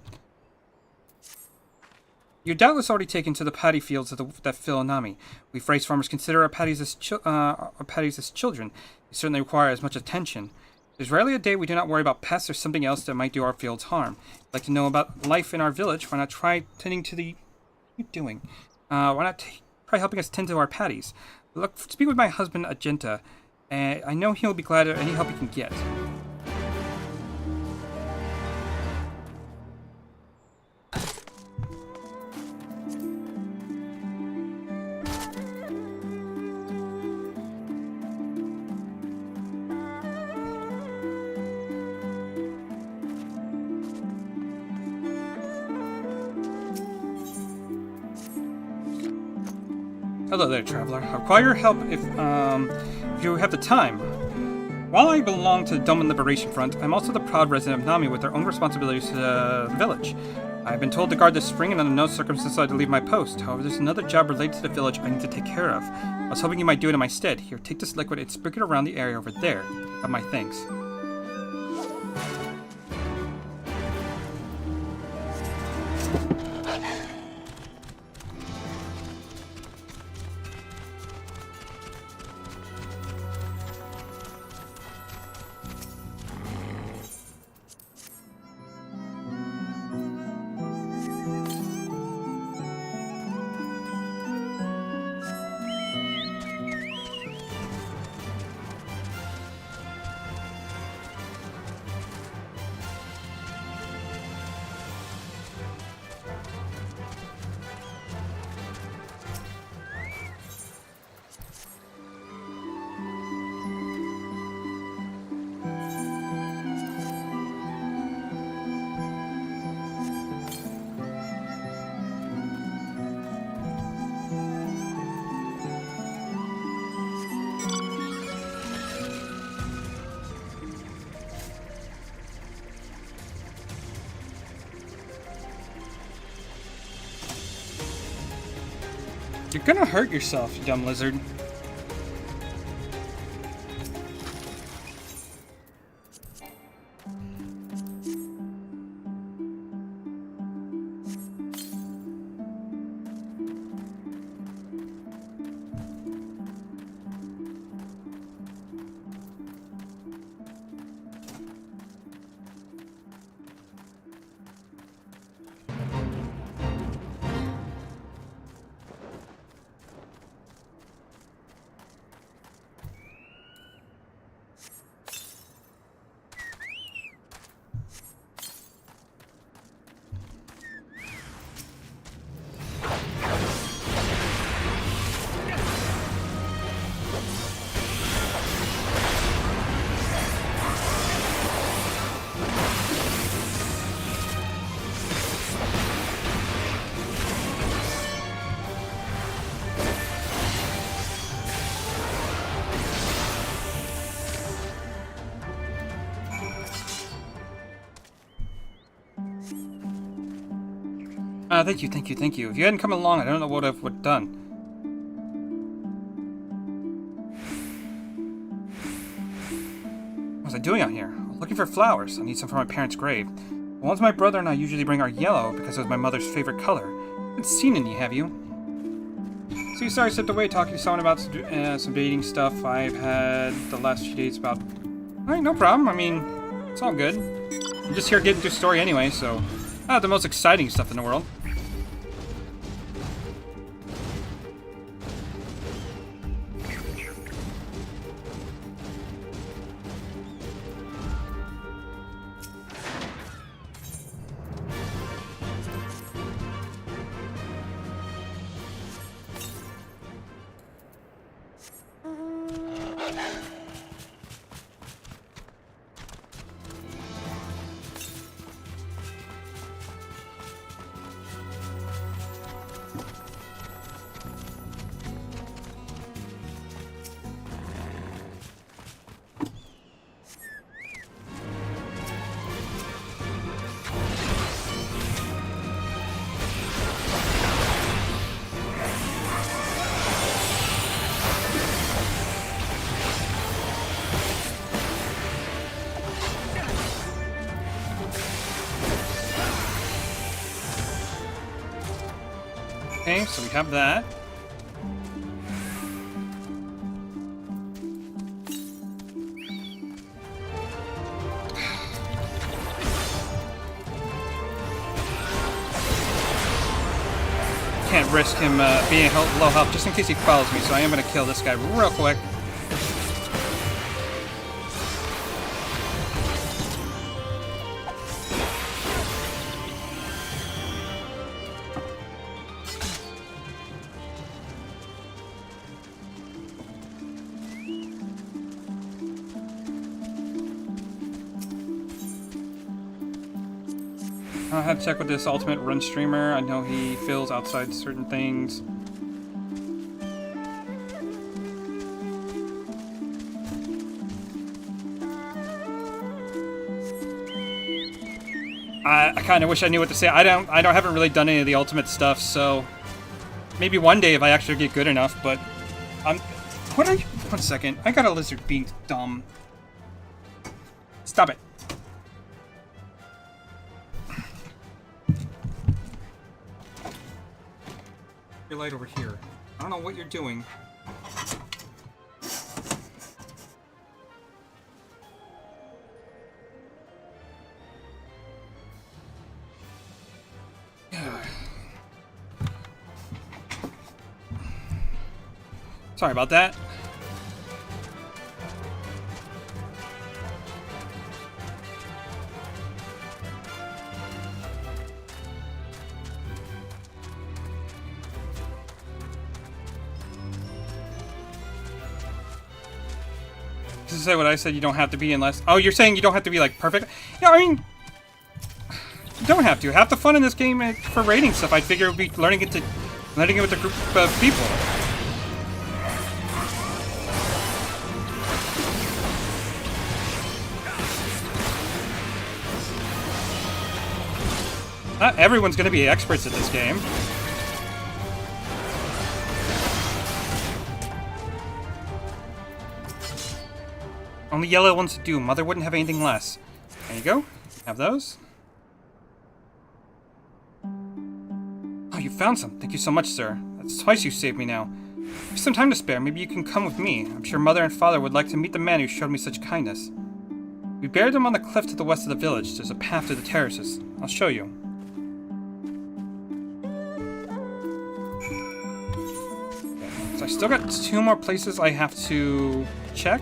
You're doubtless already taken to the paddy fields that fill Nami. We phrase farmers consider our paddies as children. They certainly require as much attention. There's rarely a day we do not worry about pests or something else that might do our fields harm. If you'd like to know about life in our village, why not try tending to the... What are you doing? Why not try helping us tend to our paddies? Look, speak with my husband, Agenta. I know he'll be glad of any help he can get. Hello there, traveler. I require your help if you have the time. While I belong to the Doman Liberation Front, I'm also the proud resident of Nami with their own responsibilities to the village. I've been told to guard this spring and under no circumstances I to leave my post. However, there's another job related to the village I need to take care of. I was hoping you might do it in my stead. Here, take this liquid and sprinkle it around the area over there. Have my thanks. You're gonna hurt yourself, you dumb lizard. Thank you. If you hadn't come along, I don't know what I would have done. What was I doing out here? Looking for flowers. I need some for my parents' grave. The ones my brother and I usually bring are yellow because it was my mother's favorite color. You haven't seen any, have you? So you sorry I stepped away talking to someone about some dating stuff I've had the last few days about... Alright, no problem. I mean, it's all good. I'm just here getting through the story anyway, so... Not the most exciting stuff in the world. Okay, so we have that. Can't risk him being low health just in case he follows me, so I am going to kill this guy real quick. I have to check with this ultimate run streamer. I know he feels outside certain things. I kind of wish I knew what to say. I haven't really done any of the ultimate stuff, so maybe one day if I actually get good enough. But what are you? 1 second. I got a lizard being dumb. Stop it. Your light over here. I don't know what you're doing. Sorry about that. To say what I said, you don't have to be unless... Oh, you're saying you don't have to be, like, perfect? Yeah, I mean... You don't have to. Half the fun in this game for rating stuff, I figure, would be learning it with a group of people. Not everyone's going to be experts at this game. Only yellow ones do. Mother wouldn't have anything less. There you go. Have those. Oh, you found some. Thank you so much, sir. That's twice you saved me now. If you have some time to spare, maybe you can come with me. I'm sure Mother and Father would like to meet the man who showed me such kindness. We buried him on the cliff to the west of the village. There's a path to the terraces. I'll show you. So I still got 2 more places I have to check.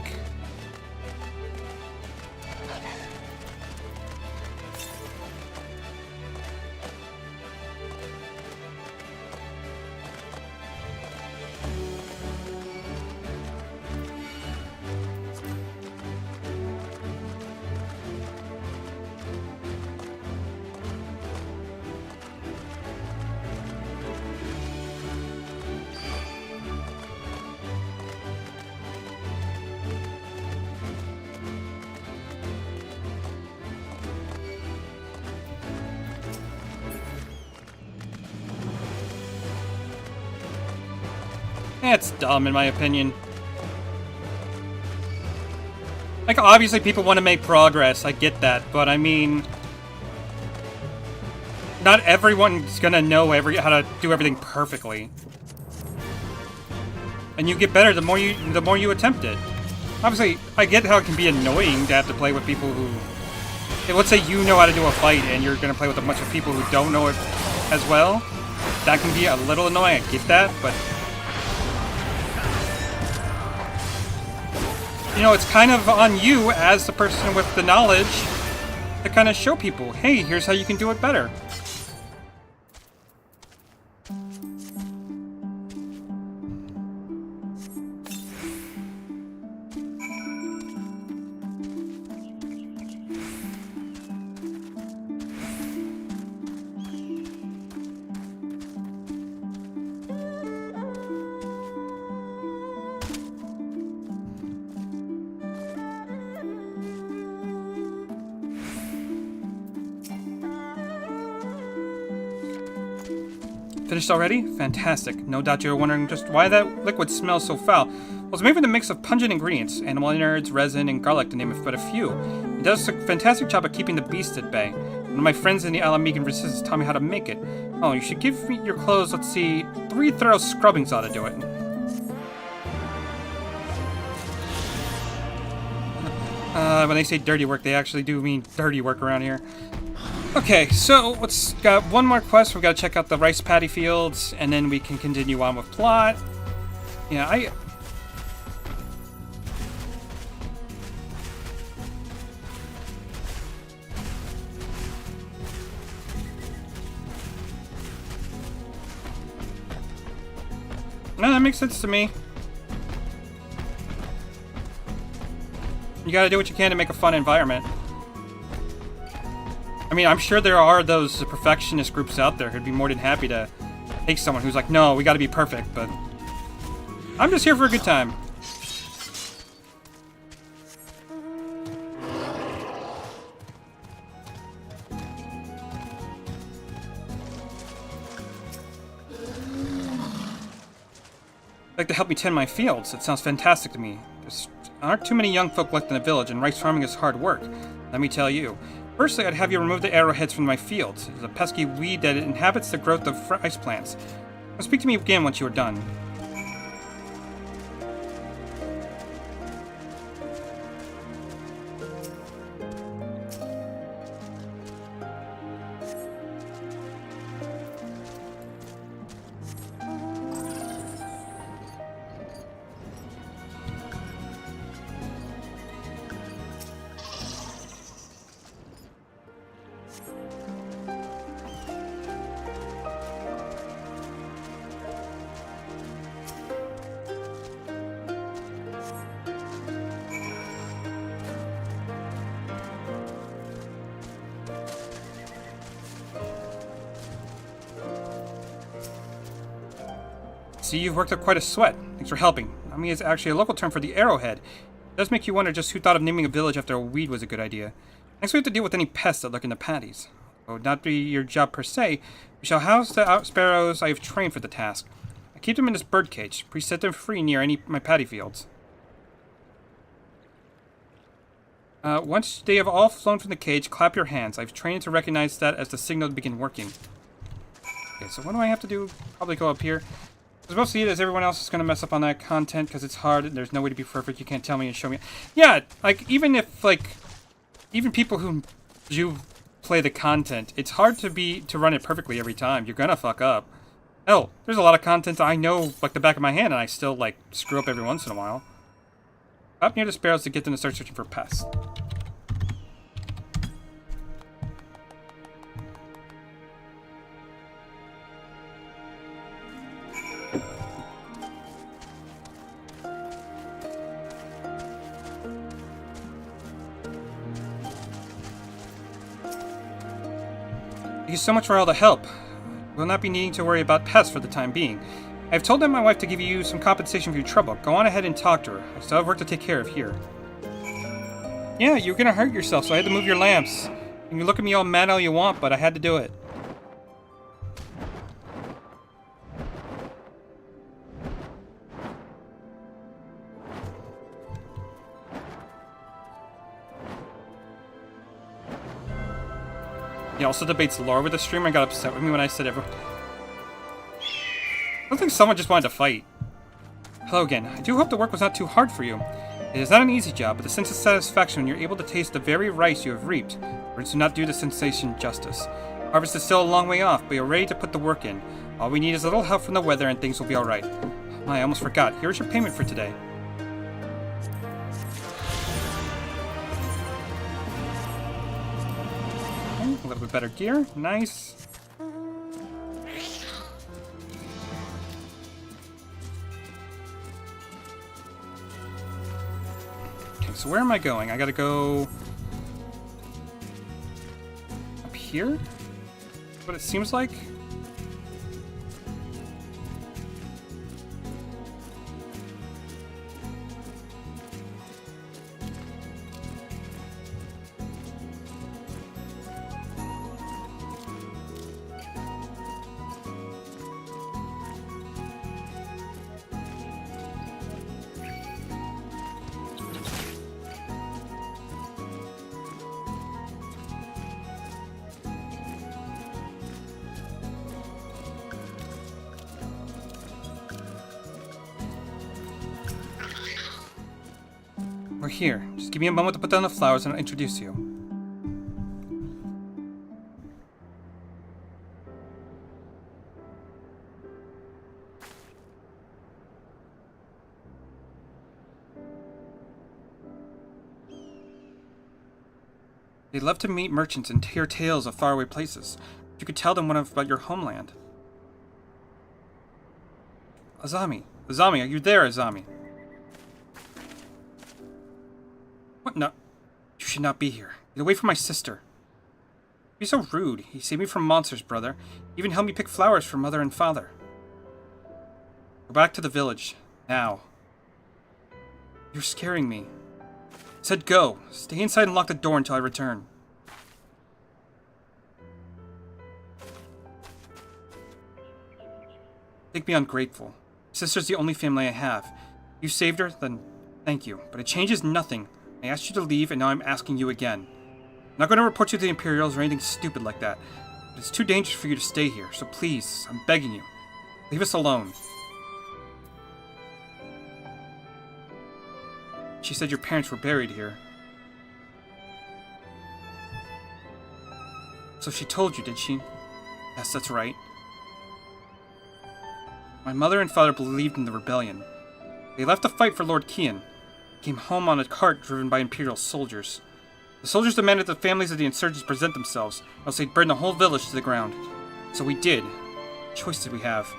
It's dumb, in my opinion. Like, obviously people want to make progress, I get that, but I mean... Not everyone's gonna know how to do everything perfectly. And you get better the more you attempt it. Obviously, I get how it can be annoying to have to play with people who... Hey, let's say you know how to do a fight and you're gonna play with a bunch of people who don't know it as well. That can be a little annoying, I get that, but... You know, it's kind of on you as the person with the knowledge to kind of show people, hey, here's how you can do it better. Finished already? Fantastic. No doubt you're wondering just why that liquid smells so foul. Well, it's made with a mix of pungent ingredients, animal innards, resin, and garlic, to name but a few. It does a fantastic job of keeping the beast at bay. One of my friends in the Alamegan resistance taught me how to make it. Oh, you should give me your clothes, let's see, 3 thorough scrubbings ought to do it. When they say dirty work, they actually do mean dirty work around here. Okay, so let's got one more quest. We've got to check out the rice paddy fields, and then we can continue on with plot. Yeah, no, that makes sense to me. You gotta do what you can to make a fun environment. I mean, I'm sure there are those perfectionist groups out there who'd be more than happy to take someone who's like, no, we gotta be perfect, but I'm just here for a good time. like to help me tend my fields. It sounds fantastic to me. There aren't too many young folk left in the village, and rice farming is hard work. Let me tell you. Firstly, I'd have you remove the arrowheads from my fields. It's a pesky weed that inhabits the growth of ice plants. Now speak to me again once you are done. See, you've worked up quite a sweat. Thanks for helping. I mean, it's actually a local term for the arrowhead. It does make you wonder just who thought of naming a village after a weed was a good idea. Next we have to deal with any pests that lurk in the patties. Though it would not be your job per se, we shall house the sparrows I have trained for the task. I keep them in this birdcage. Please set them free near any of my paddy fields. Once they have all flown from the cage, clap your hands. I've trained to recognize that as the signal to begin working. Okay, so what do I have to do? Probably go up here. I was supposed to see it as everyone else is going to mess up on that content because it's hard. There's no way to be perfect. You can't tell me and show me. Yeah, like, even if, like, even people who do play the content, it's hard to run it perfectly every time. You're going to fuck up. Hell, there's a lot of content I know, like, the back of my hand, and I still, like, screw up every once in a while. Up near the sparrows to get them to start searching for pests. Thank you so much for all the help. We'll not be needing to worry about pests for the time being. I've told my wife to give you some compensation for your trouble. Go on ahead and talk to her. I still have work to take care of here. Yeah, you're gonna hurt yourself, so I had to move your lamps. You can look at me all mad all you want, but I had to do it. He also debates lore with the streamer and got upset with me when I said everyone. I don't think someone just wanted to fight. Hello again. I do hope the work was not too hard for you. It is not an easy job, but the sense of satisfaction when you're able to taste the very rice you have reaped, words do not do the sensation justice. Harvest is still a long way off, but you're ready to put the work in. All we need is a little help from the weather and things will be alright. I almost forgot. Here's your payment for today. A little bit better gear. Nice. Okay, so where am I going? I gotta go up here? What it seems like? We're here. Just give me a moment to put down the flowers and I'll introduce you. They love to meet merchants and hear tales of faraway places. You could tell them about your homeland. Azami. Azami, are you there, Azami? What? No. You should not be here. Get away from my sister. Be so rude. He saved me from monsters, brother. He even helped me pick flowers for mother and father. Go back to the village. Now. You're scaring me. I said go. Stay inside and lock the door until I return. Think me ungrateful. sister's the only family I have. You saved her, then thank you. But it changes nothing. I asked you to leave, and now I'm asking you again. I'm not going to report you to the Imperials or anything stupid like that. But it's too dangerous for you to stay here, so please, I'm begging you. Leave us alone. She said your parents were buried here. So she told you, did she? Yes, that's right. My mother and father believed in the rebellion. They left to fight for Lord Kian. Came home on a cart driven by Imperial soldiers. The soldiers demanded that the families of the insurgents present themselves, or else they'd burn the whole village to the ground. So we did. What choice did we have?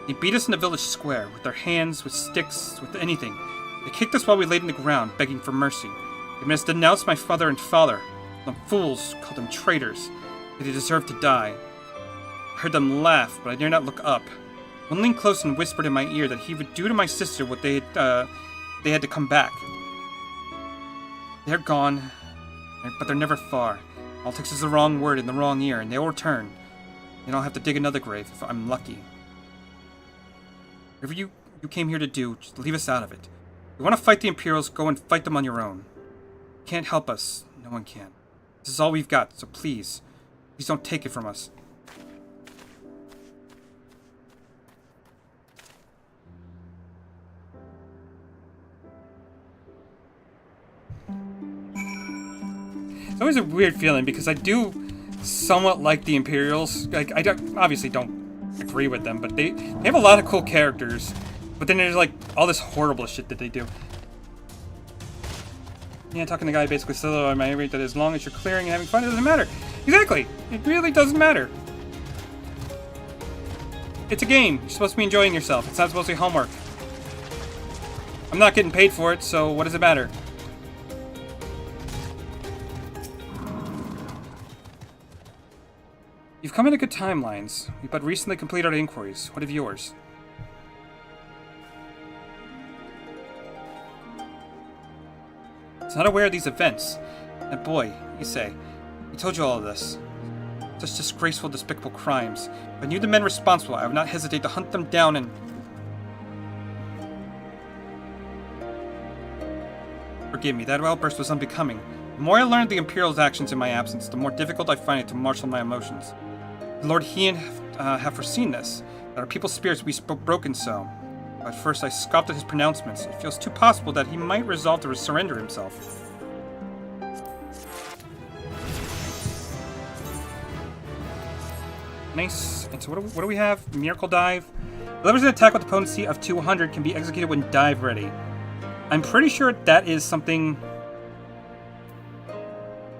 They beat us in the village square, with their hands, with sticks, with anything. They kicked us while we laid in the ground, begging for mercy. They made us denounce my mother and father. Called them fools, called them traitors. That they deserved to die. I heard them laugh, but I dared not look up. One leaned close and whispered in my ear that he would do to my sister what they had to come back. They're gone, but they're never far. Politics is the wrong word in the wrong ear, and they will return. And I'll have to dig another grave if I'm lucky. Whatever you came here to do, just leave us out of it. If you want to fight the Imperials, go and fight them on your own. You can't help us. No one can. This is all we've got, so please don't take it from us. It's always a weird feeling because I do somewhat like the Imperials. Like, obviously don't agree with them, but they have a lot of cool characters. But then there's like all this horrible shit that they do. Yeah, talking to the guy basically said, "Oh, I'm irate that as long as you're clearing and having fun, it doesn't matter." Exactly! It really doesn't matter. It's a game. You're supposed to be enjoying yourself. It's not supposed to be homework. I'm not getting paid for it, so what does it matter? You've come into good timelines. We but recently completed our inquiries. What of yours? He's not aware of these events. That boy, you say, he told you all of this. Such disgraceful, despicable crimes. If I knew the men responsible, I would not hesitate to hunt them down and... Forgive me, that outburst was unbecoming. The more I learned the Imperial's actions in my absence, the more difficult I find it to marshal my emotions. Lord Hien have foreseen this, that our people's spirits be broken so. At first I scoffed at his pronouncements. It feels too possible that he might resolve to surrender himself. Nice. And so what do we have? Miracle Dive. Delivers an attack with a potency of 200 can be executed when dive ready. I'm pretty sure that is something...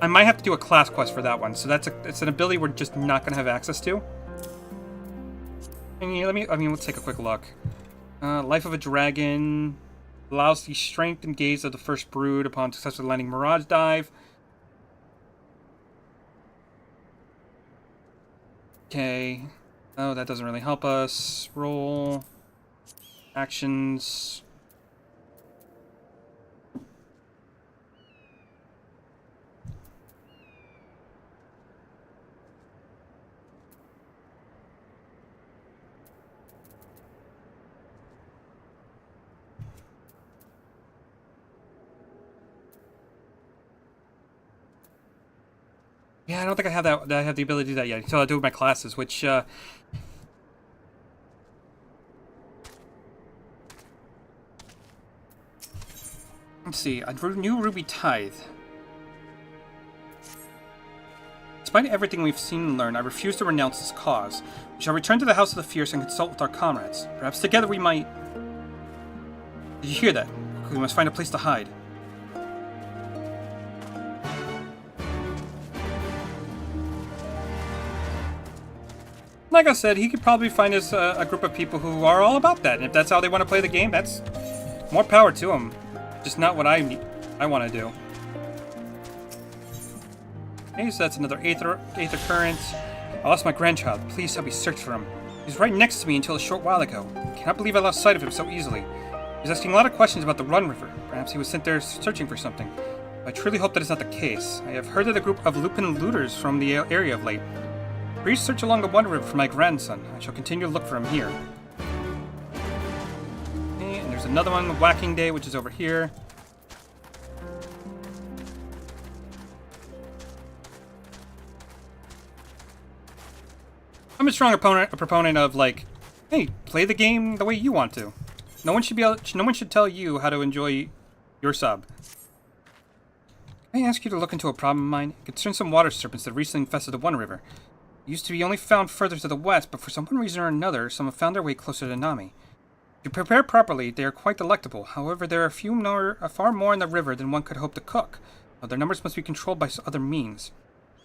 I might have to do a class quest for that one. So it's an ability we're just not going to have access to. Let's take a quick look. Life of a Dragon allows the strength and gaze of the first brood upon successfully landing Mirage Dive. Okay. Oh, that doesn't really help us. Roll. Actions. Yeah, I don't think I have that. I have the ability to do that yet until I do my classes, which let's see. A new Ruby Tithe. Despite everything we've seen and learned, I refuse to renounce this cause. We shall return to the House of the Fierce and consult with our comrades. Perhaps together we might... Did you hear that? We must find a place to hide. Like I said, he could probably find us a group of people who are all about that. And if that's how they want to play the game, that's more power to them. Just not what I want to do. Okay, so that's another Aether Current. I lost my grandchild. Please help me search for him. He was right next to me until a short while ago. I cannot believe I lost sight of him so easily. He was asking a lot of questions about the Run River. Perhaps he was sent there searching for something. I truly hope that is not the case. I have heard of a group of Lupin looters from the area of late. Please search along the Run River for my grandson. I shall continue to look for him here. another one, Whacking Day, which is over here. I'm a strong proponent of, like, hey, play the game the way you want to. No one should tell you how to enjoy your sub. Can I ask you to look into a problem of mine? It concerns some water serpents that recently infested the One River. They used to be only found further to the west, but for some reason or another, some have found their way closer to Nami. If you prepare properly, they are quite delectable. However, there are far more in the river than one could hope to cook. Their numbers must be controlled by other means.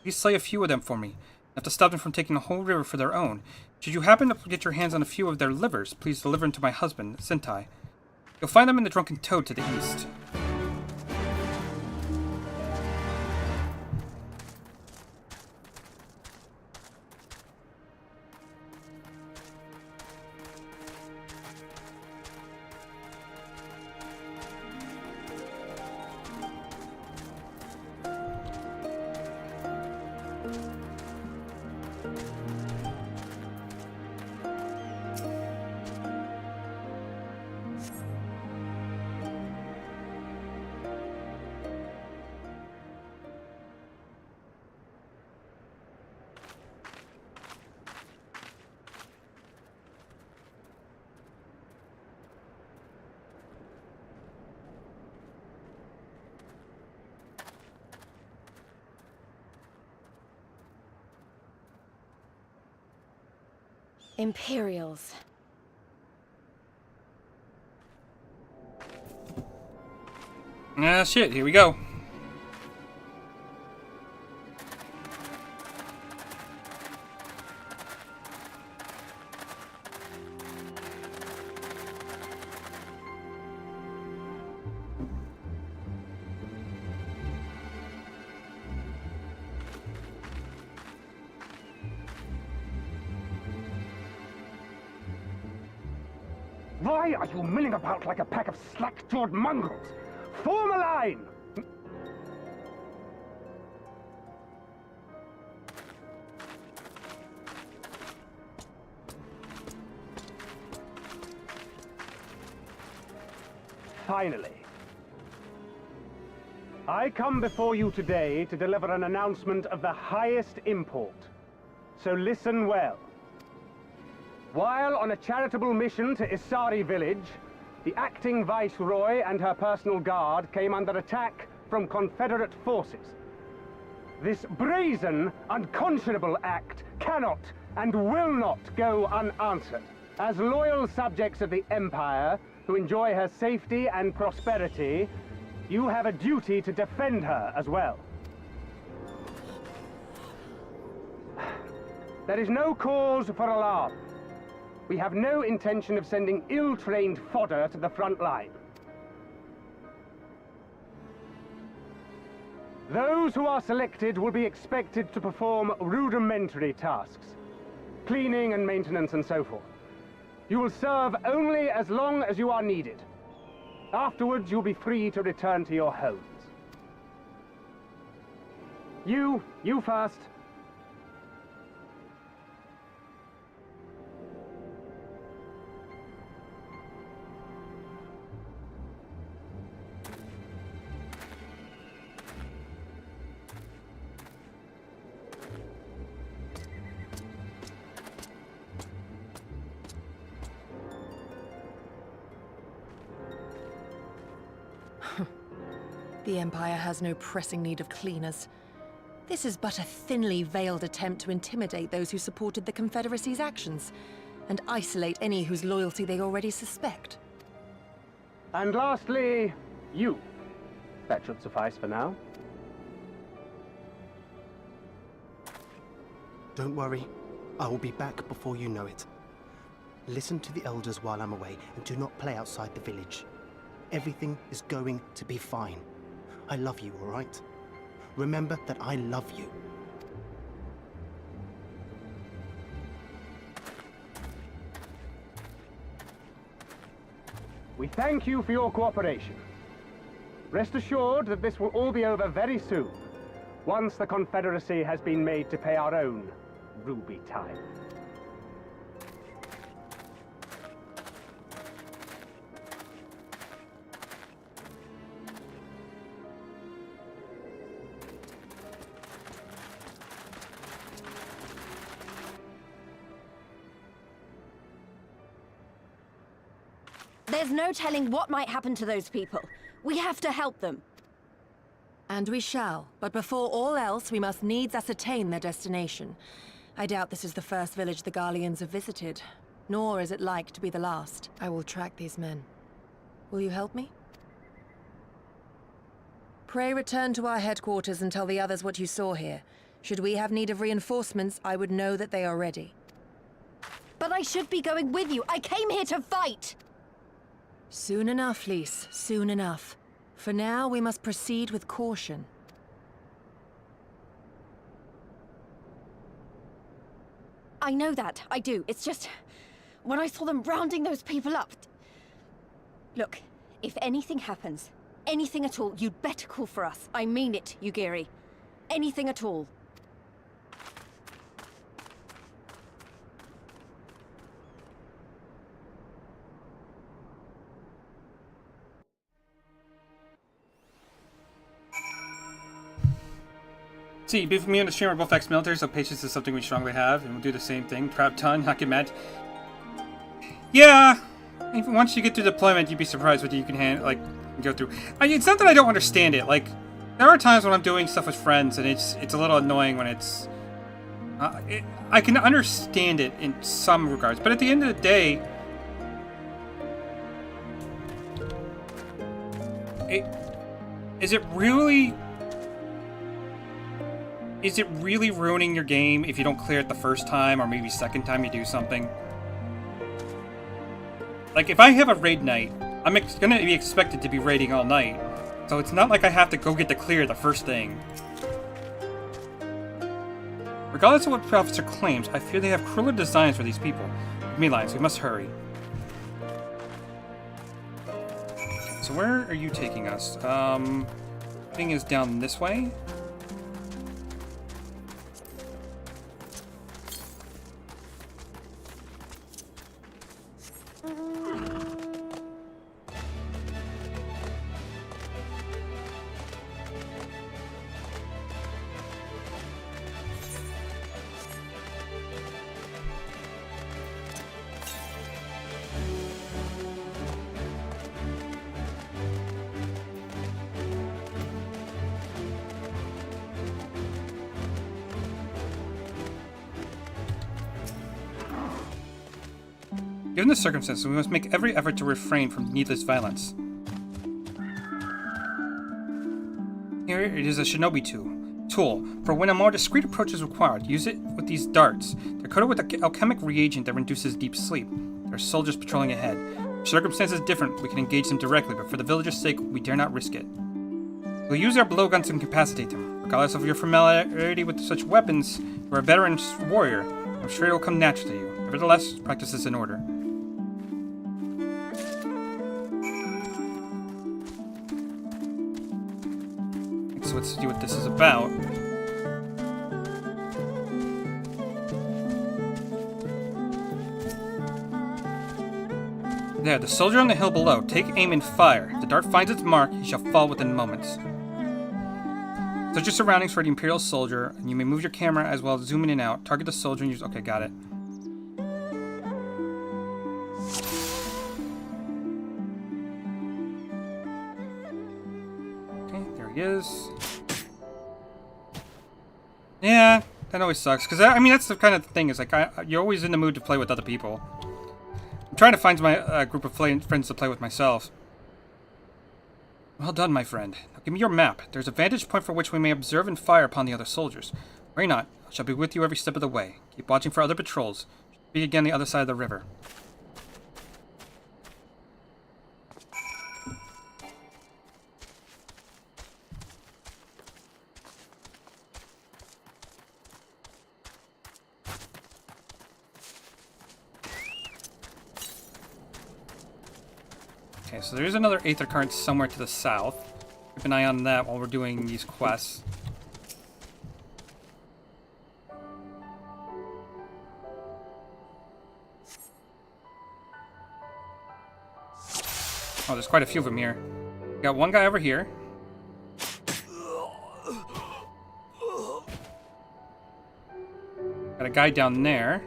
Please slay a few of them for me. You have to stop them from taking the whole river for their own. Should you happen to get your hands on a few of their livers, please deliver them to my husband, Sentai. You'll find them in the Drunken Toad to the east. Imperials. Ah, shit, here we go. Why are you milling about like a pack of slack-jawed mongrels? Form a line! Finally. I come before you today to deliver an announcement of the highest import. So listen well. While on a charitable mission to Isari village, the acting viceroy and her personal guard came under attack from Confederate forces. This brazen, unconscionable act cannot and will not go unanswered. As loyal subjects of the Empire, who enjoy her safety and prosperity, you have a duty to defend her as well. There is no cause for alarm. We have no intention of sending ill-trained fodder to the front line. Those who are selected will be expected to perform rudimentary tasks, cleaning and maintenance and so forth. You will serve only as long as you are needed. Afterwards, you'll be free to return to your homes. You first. The Empire has no pressing need of cleaners. This is but a thinly veiled attempt to intimidate those who supported the Confederacy's actions, and isolate any whose loyalty they already suspect. And lastly, you. That should suffice for now. Don't worry. I will be back before you know it. Listen to the elders while I'm away, and do not play outside the village. Everything is going to be fine. I love you, all right? Remember that I love you. We thank you for your cooperation. Rest assured that this will all be over very soon, once the Confederacy has been made to pay our own ruby tithe. There's no telling what might happen to those people. We have to help them. And we shall. But before all else, we must needs ascertain their destination. I doubt this is the first village the Garleans have visited. Nor is it like to be the last. I will track these men. Will you help me? Pray return to our headquarters and tell the others what you saw here. Should we have need of reinforcements, I would know that they are ready. But I should be going with you. I came here to fight! Soon enough, Lys. Soon enough. For now, we must proceed with caution. I know that. I do. It's just... when I saw them rounding those people up... Look, if anything happens, anything at all, you'd better call for us. I mean it, Yugiri. Anything at all. See, both me and the streamer are both ex-military, so patience is something we strongly have, and we'll do the same thing. Trap ton, not get mad. Yeah, even once you get through deployment, you'd be surprised what you can go through. It's not that I don't understand it. Like, there are times when I'm doing stuff with friends, and it's a little annoying when it's. I can understand it in some regards, but at the end of the day, is it really ruining your game if you don't clear it the first time, or maybe second time you do something? Like, if I have a raid night, I'm gonna be expected to be raiding all night, so it's not like I have to go get the clear the first thing. Regardless of what the officer claims, I fear they have crueler designs for these people. Give me lines, we must hurry. So where are you taking us? Thing is down this way. Given the circumstances, we must make every effort to refrain from needless violence. Here it is a shinobi tool. For when a more discreet approach is required, use it with these darts. They're coated with an alchemic reagent that reduces deep sleep. There are soldiers patrolling ahead. If circumstances different, we can engage them directly, but for the village's sake, we dare not risk it. We'll use our blowguns to incapacitate them. Regardless of your familiarity with such weapons, you are a veteran warrior. I'm sure it will come natural to you. Nevertheless, practice is in order. So let's see what this is about. There, the soldier on the hill below. Take aim and fire. If the dart finds its mark, he shall fall within moments. Search your surroundings for the Imperial soldier, and you may move your camera as well as zoom in and out. Target the soldier and use... Okay, got it. Okay, there he is. Yeah, that always sucks. Because, I mean, that's the kind of thing. Is like, you're always in the mood to play with other people. I'm trying to find my group of friends to play with myself. Well done, my friend. Now give me your map. There's a vantage point for which we may observe and fire upon the other soldiers. Worry not. I shall be with you every step of the way. Keep watching for other patrols. Be again the other side of the river. Okay, so there is another Aether Current somewhere to the south. Keep an eye on that while we're doing these quests. Oh, there's quite a few of them here. Got one guy over here. Got a guy down there.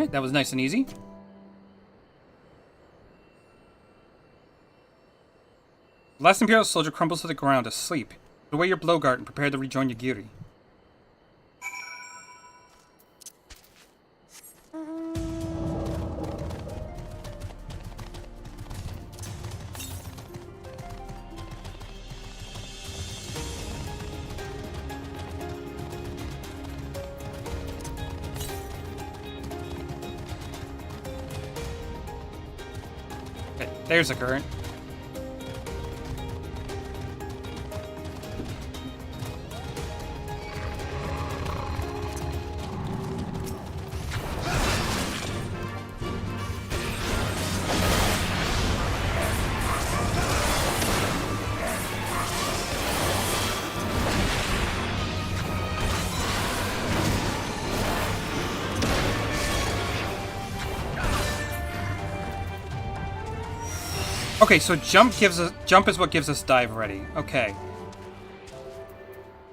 Alright, that was nice and easy. The last Imperial soldier crumbles to the ground, asleep. Put away your blowguard and prepare to rejoin Yugiri. Okay, there's a current. Okay, so jump is what gives us dive ready. Okay.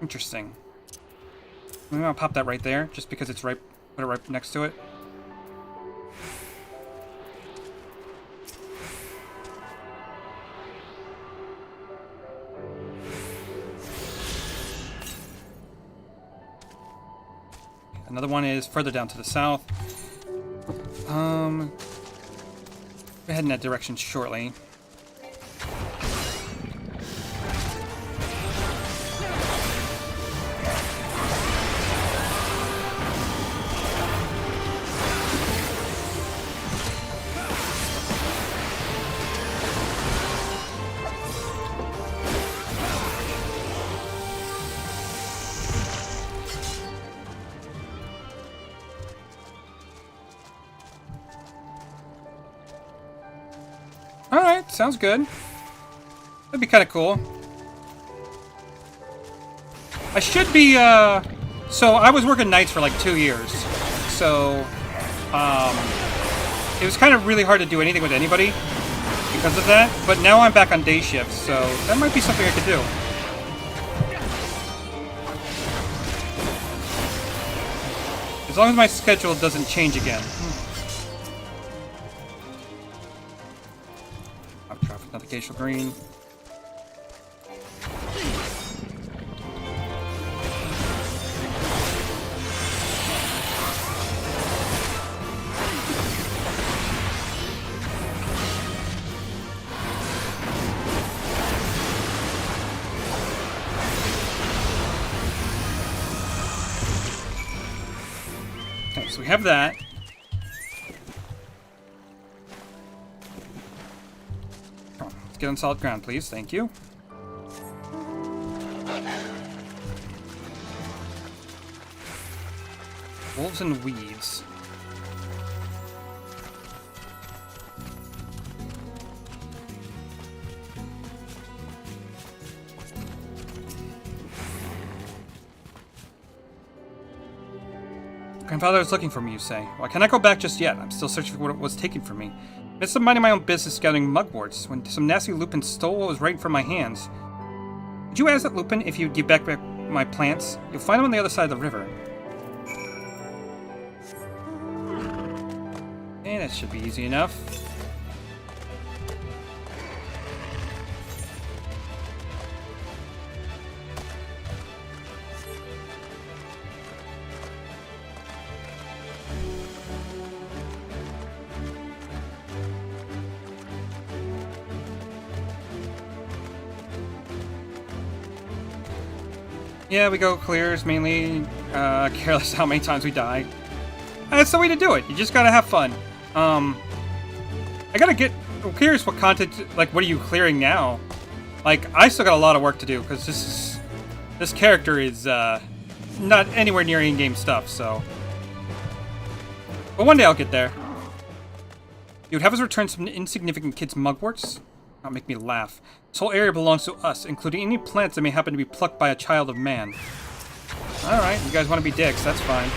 Interesting. Maybe I'll pop that right there, just because it's right. Put it right next to it. Another one is further down to the south. We're heading that direction shortly. Alright, sounds good. That'd be kind of cool. I should be, so I was working nights for like 2 years. So, it was kind of really hard to do anything with anybody because of that. But now I'm back on day shifts, so that might be something I could do. As long as my schedule doesn't change again. Navigational green. Okay, so we have that. Get on solid ground, please. Thank you. Wolves and weeds. Grandfather is looking for me, you say. Well, I cannot go back just yet. I'm still searching for what was taken from me. Midst of minding my own business scouting mugworts, when some nasty Lupin stole what was right from my hands. Would you ask that Lupin if you'd give back my plants? You'll find them on the other side of the river. Okay, that should be easy enough. Yeah, we go clears, mainly careless how many times we die. That's the way to do it. You just gotta have fun. I'm curious what content, like, what are you clearing now? Like, I still got a lot of work to do, because this character is, not anywhere near in-game stuff, so. But one day I'll get there. You would have us return some insignificant kids' mugworts? Not make me laugh. This whole area belongs to us, including any plants that may happen to be plucked by a child of man. Alright, you guys want to be dicks, that's fine.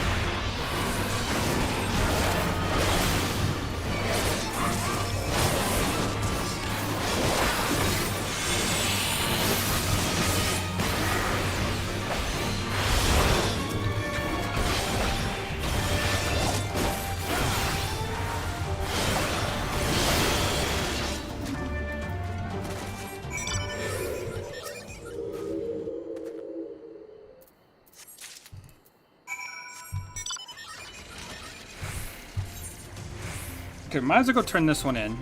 Okay, might as well go turn this one in.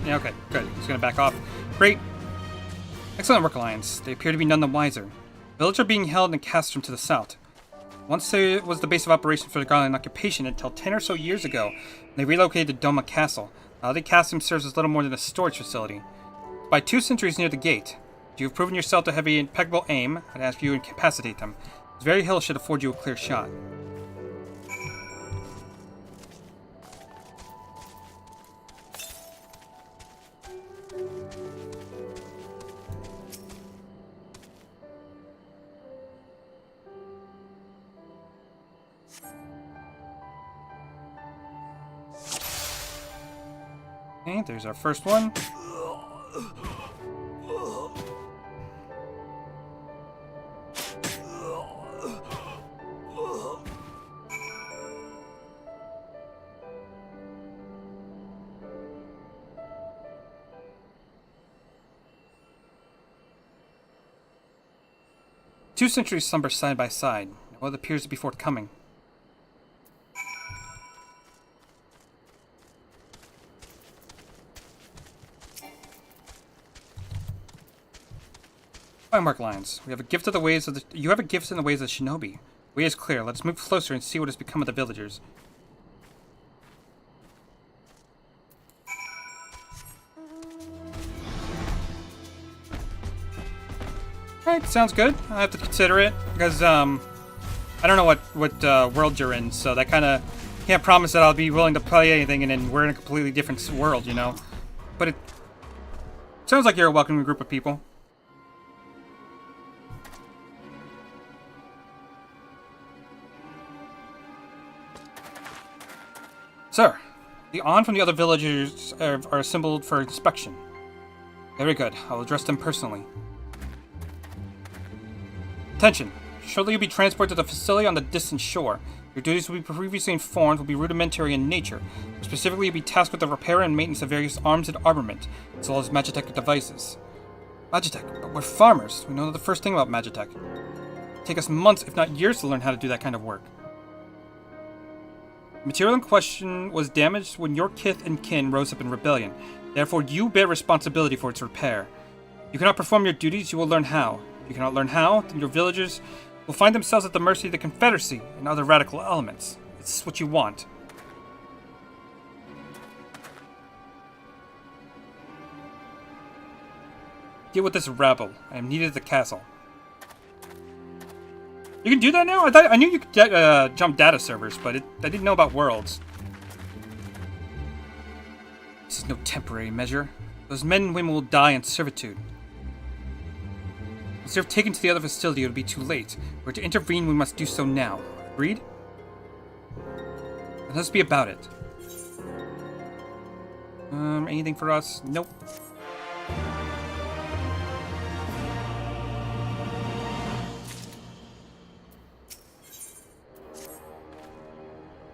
Yeah, okay, good. He's gonna back off. Great. Excellent work, Alliance. They appear to be none the wiser. Village are being held in a castrum to the south. Once it was the base of operations for the Garland occupation until 10 or so years ago, they relocated to Doma Castle. Now the castrum serves as little more than a storage facility. By 2 centuries near the gate, if you have proven yourself to have an impeccable aim, I'd ask you to incapacitate them. This very hill should afford you a clear shot. Okay, there's our first one. Two centuries slumber side by side. What appears to be forthcoming. Fine work, Lions. We have a gift of the ways of the. You have a gift in the ways of shinobi. Way is clear. Let's move closer and see what has become of the villagers. Alright, sounds good. I have to consider it because I don't know what world you're in, so that kind of can't promise that I'll be willing to play anything, and then we're in a completely different world, you know. But it sounds like you're a welcoming group of people. Sir, the on from the other villagers are assembled for inspection. Very good. I will address them personally. Attention! Shortly you'll be transported to the facility on the distant shore. Your duties will be previously informed will be rudimentary in nature. Specifically, you'll be tasked with the repair and maintenance of various arms and armament, as well as Magitech devices. Magitech? But we're farmers. We know the first thing about Magitech. It'll take us months, if not years, to learn how to do that kind of work. The material in question was damaged when your kith and kin rose up in rebellion. Therefore, you bear responsibility for its repair. You cannot perform your duties, you will learn how. If you cannot learn how, then your villagers will find themselves at the mercy of the Confederacy and other radical elements. It's what you want. Deal with this rabble. I am needed at the castle. You can do that now? I knew you could jump data servers, but I didn't know about worlds. This is no temporary measure. Those men and women will die in servitude. Once they're taken to the other facility, it'll be too late. We're to intervene, we must do so now. Agreed? And let's be about it. Anything for us? Nope.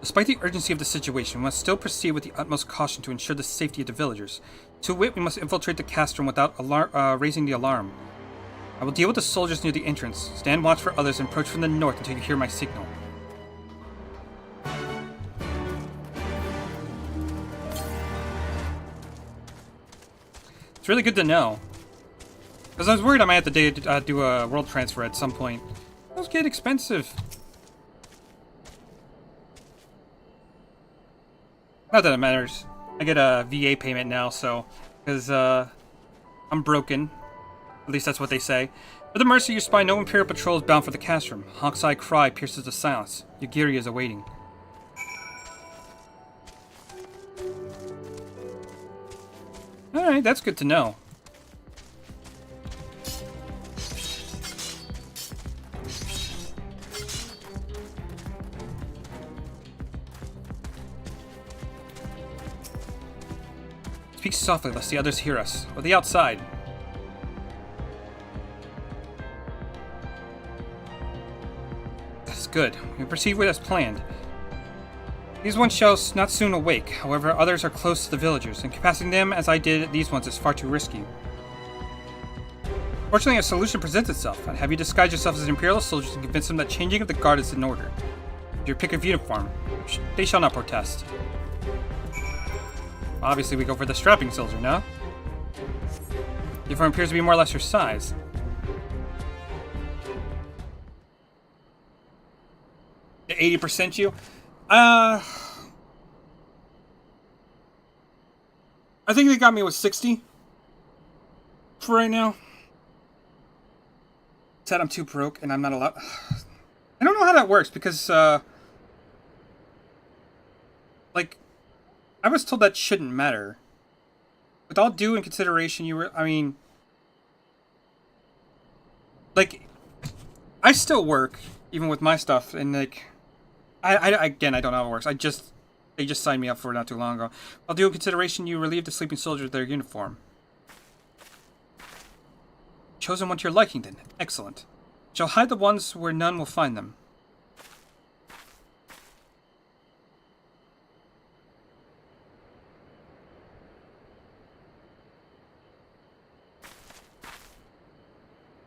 Despite the urgency of the situation, we must still proceed with the utmost caution to ensure the safety of the villagers. To wit, we must infiltrate the castrum without raising the alarm. I will deal with the soldiers near the entrance. Stand watch for others and approach from the north until you hear my signal. It's really good to know. Because I was worried I might have to do a world transfer at some point. Those get expensive. Not that it matters. I get a VA payment now, so... Because, I'm broken. At least that's what they say. For the mercy of your spy, no Imperial patrol is bound for the castrum. Hawk's eye cry pierces the silence. Yugiri is awaiting. Alright, that's good to know. Speak softly lest the others hear us. Or the outside. That's good. We proceed with as planned. These ones shall not soon awake. However, others are close to the villagers. Incapacitating them, as I did these ones, is far too risky. Fortunately, a solution presents itself. I'd have you disguise yourself as an Imperial soldier and convince them that changing of the guard is in order. Your pick of uniform. They shall not protest. Obviously, we go for the strapping soldier, no? Uniform appears to be more or less your size. The 80% you? I think they got me with 60 for right now. Said I'm too broke and I'm not allowed. I don't know how that works because, like, I was told that shouldn't matter. With all due in consideration, I mean, like, I still work even with my stuff, and like, again, I don't know how it works. They just signed me up for it not too long ago. All due in consideration, you relieve the sleeping soldiers of their uniform. Chosen one to your liking, then. Excellent. Shall hide the ones where none will find them.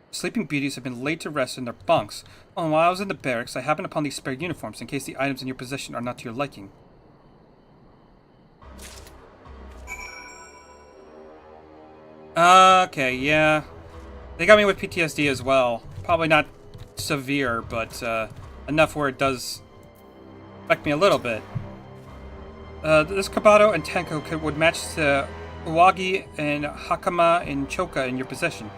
Sleeping beauties have been laid to rest in their bunks. And while I was in the barracks, I happened upon these spare uniforms in case the items in your possession are not to your liking. Okay, yeah. They got me with PTSD as well. Probably not severe, but enough where it does affect me a little bit. This Kabato and Tenko would match the Uwagi and Hakama and Choka in your possession.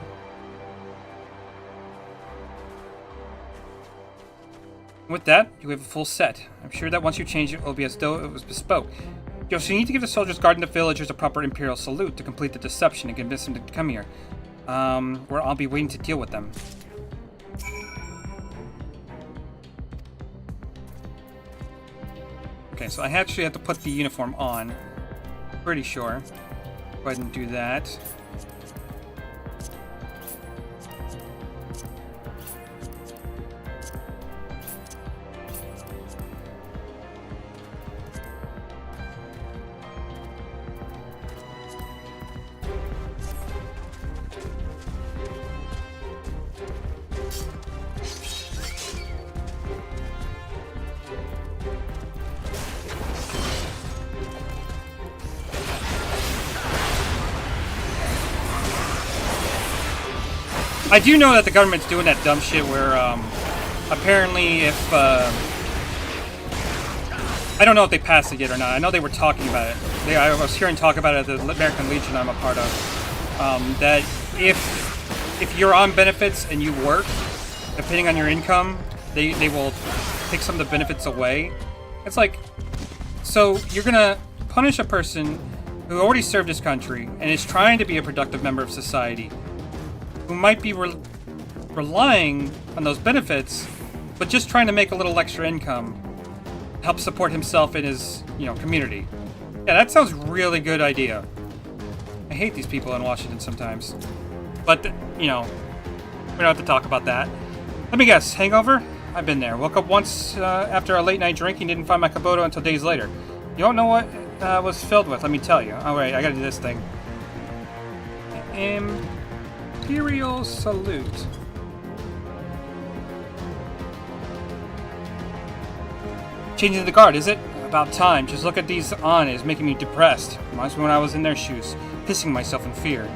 With that, you have a full set. I'm sure that once you change it, it will be as though it was bespoke. You also need to give the soldiers guarding the villagers a proper Imperial salute to complete the deception and convince them to come here. Where I'll be waiting to deal with them. Okay, so I actually have to put the uniform on. Pretty sure. Go ahead and do that. I do know that the government's doing that dumb shit where, apparently if, I don't know if they passed it yet or not. I know they were talking about it. I was hearing talk about it at the American Legion I'm a part of. That if you're on benefits and you work, depending on your income, they will take some of the benefits away. It's like, so you're gonna punish a person who already served his country and is trying to be a productive member of society, who might be relying on those benefits, but just trying to make a little extra income, help support himself and his, community. Yeah, that sounds really good idea. I hate these people in Washington sometimes. But, we don't have to talk about that. Let me guess, hangover? I've been there. Woke up once after a late night drinking, didn't find my Kabuto until days later. You don't know what was filled with, let me tell you. Alright, I gotta do this thing. Imperial salute. Changing the guard, is it? About time. Just look at these on. It's making me depressed. Reminds me when I was in their shoes, pissing myself in fear.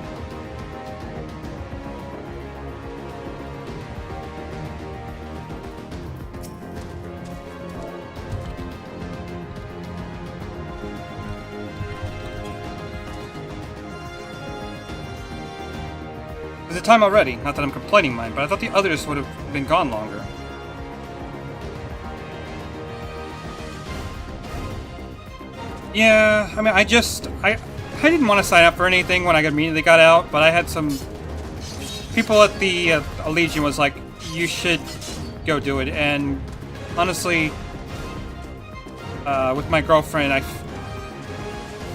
There's a time already. Not that I'm complaining mine, but I thought the others would have been gone longer. Yeah, I mean, I didn't want to sign up for anything when I immediately got out, but I had some people at the Legion was like, you should go do it, and honestly, with my girlfriend,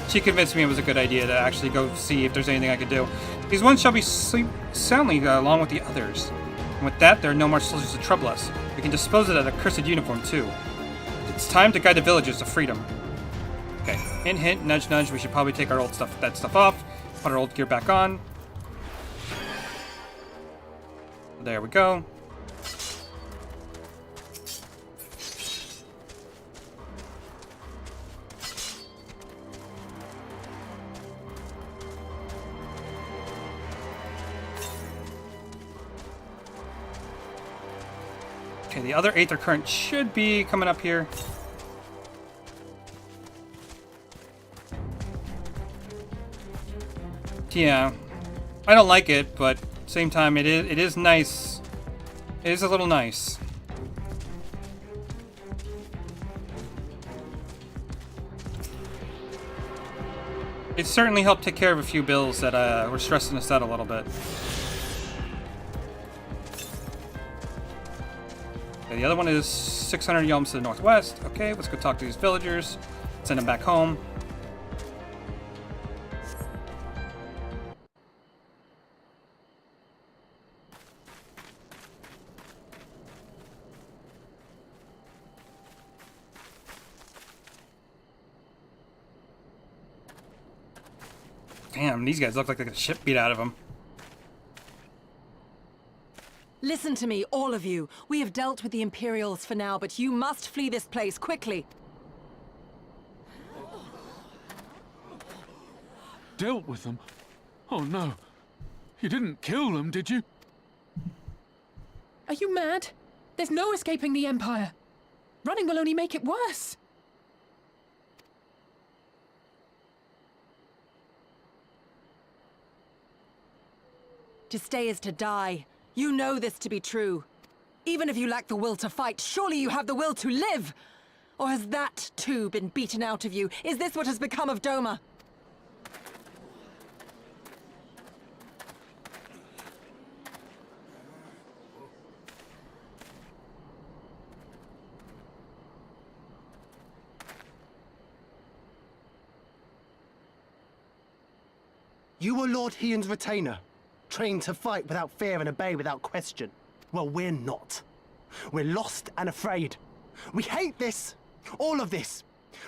she convinced me it was a good idea to actually go see if there's anything I could do. These ones shall be sleep soundly along with the others. And with that, there are no more soldiers to trouble us. We can dispose of that accursed uniform, too. It's time to guide the villagers to freedom. Okay, hint, hint, nudge, nudge. We should probably take our old stuff, that stuff off. Put our old gear back on. There we go. Okay, the other Aether Current should be coming up here. Yeah, I don't like it, but same time it is nice. It is a little nice. It certainly helped take care of a few bills that were stressing us out a little bit. Okay, the other one is 600 yalms to the northwest. Okay, let's go talk to these villagers. Send them back home. Damn, these guys look like they got the shit beat out of them. Listen to me, all of you. We have dealt with the Imperials for now, but you must flee this place quickly. Dealt with them? Oh no. You didn't kill them, did you? Are you mad? There's no escaping the Empire. Running will only make it worse. To stay is to die. You know this to be true. Even if you lack the will to fight, surely you have the will to live! Or has that, too, been beaten out of you? Is this what has become of Doma? You were Lord Hien's retainer, trained to fight without fear and obey without question. Well, we're not. We're lost and afraid. We hate this, all of this,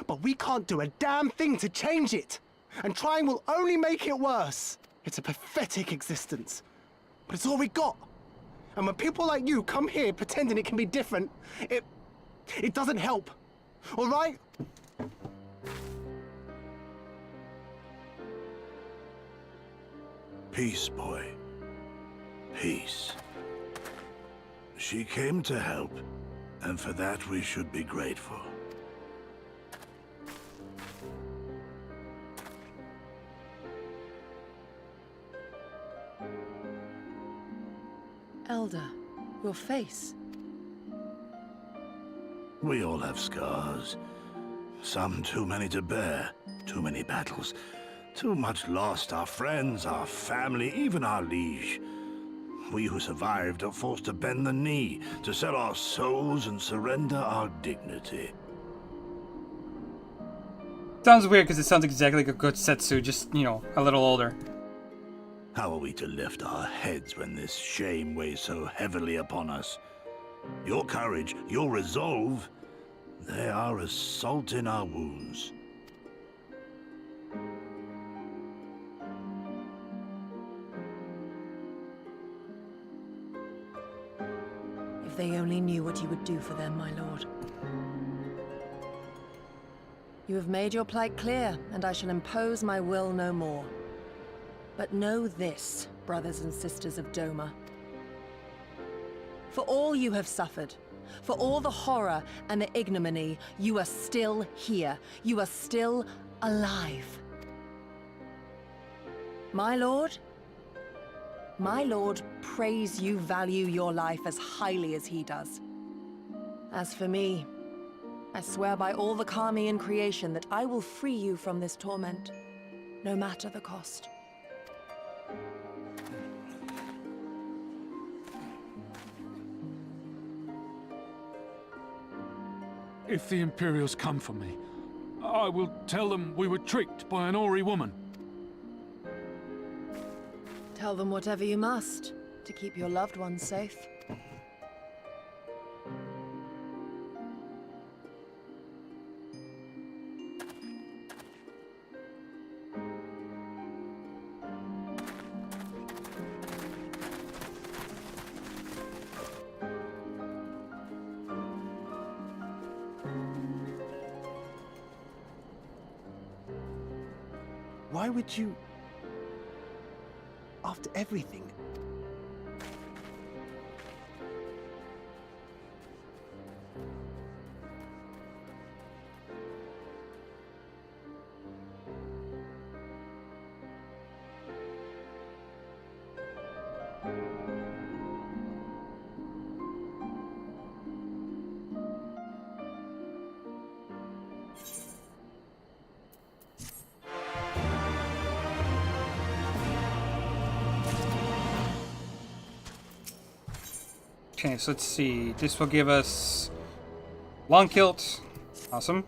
but we can't do a damn thing to change it. And trying will only make it worse. It's a pathetic existence, but it's all we got. And when people like you come here pretending it can be different, it doesn't help. All right? Peace, boy. Peace. She came to help, and for that we should be grateful. Elder, your face. We all have scars. Some too many to bear. Too many battles. Too much lost, our friends, our family, even our liege. We who survived are forced to bend the knee, to sell our souls and surrender our dignity. Sounds weird because it sounds exactly like a good Setsu, just, you know, a little older. How are we to lift our heads when this shame weighs so heavily upon us? Your courage, your resolve, they are as salt in our wounds. If they only knew what you would do for them, my lord. You have made your plight clear, and I shall impose my will no more. But know this, brothers and sisters of Doma. For all you have suffered, for all the horror and the ignominy, you are still here. You are still alive. My lord prays you value your life as highly as he does. As for me, I swear by all the Kami in creation that I will free you from this torment, no matter the cost. If the Imperials come for me, I will tell them we were tricked by an Ori woman. Tell them whatever you must, to keep your loved ones safe. Why would you... After everything? Okay, so let's see. This will give us long kilt. Awesome.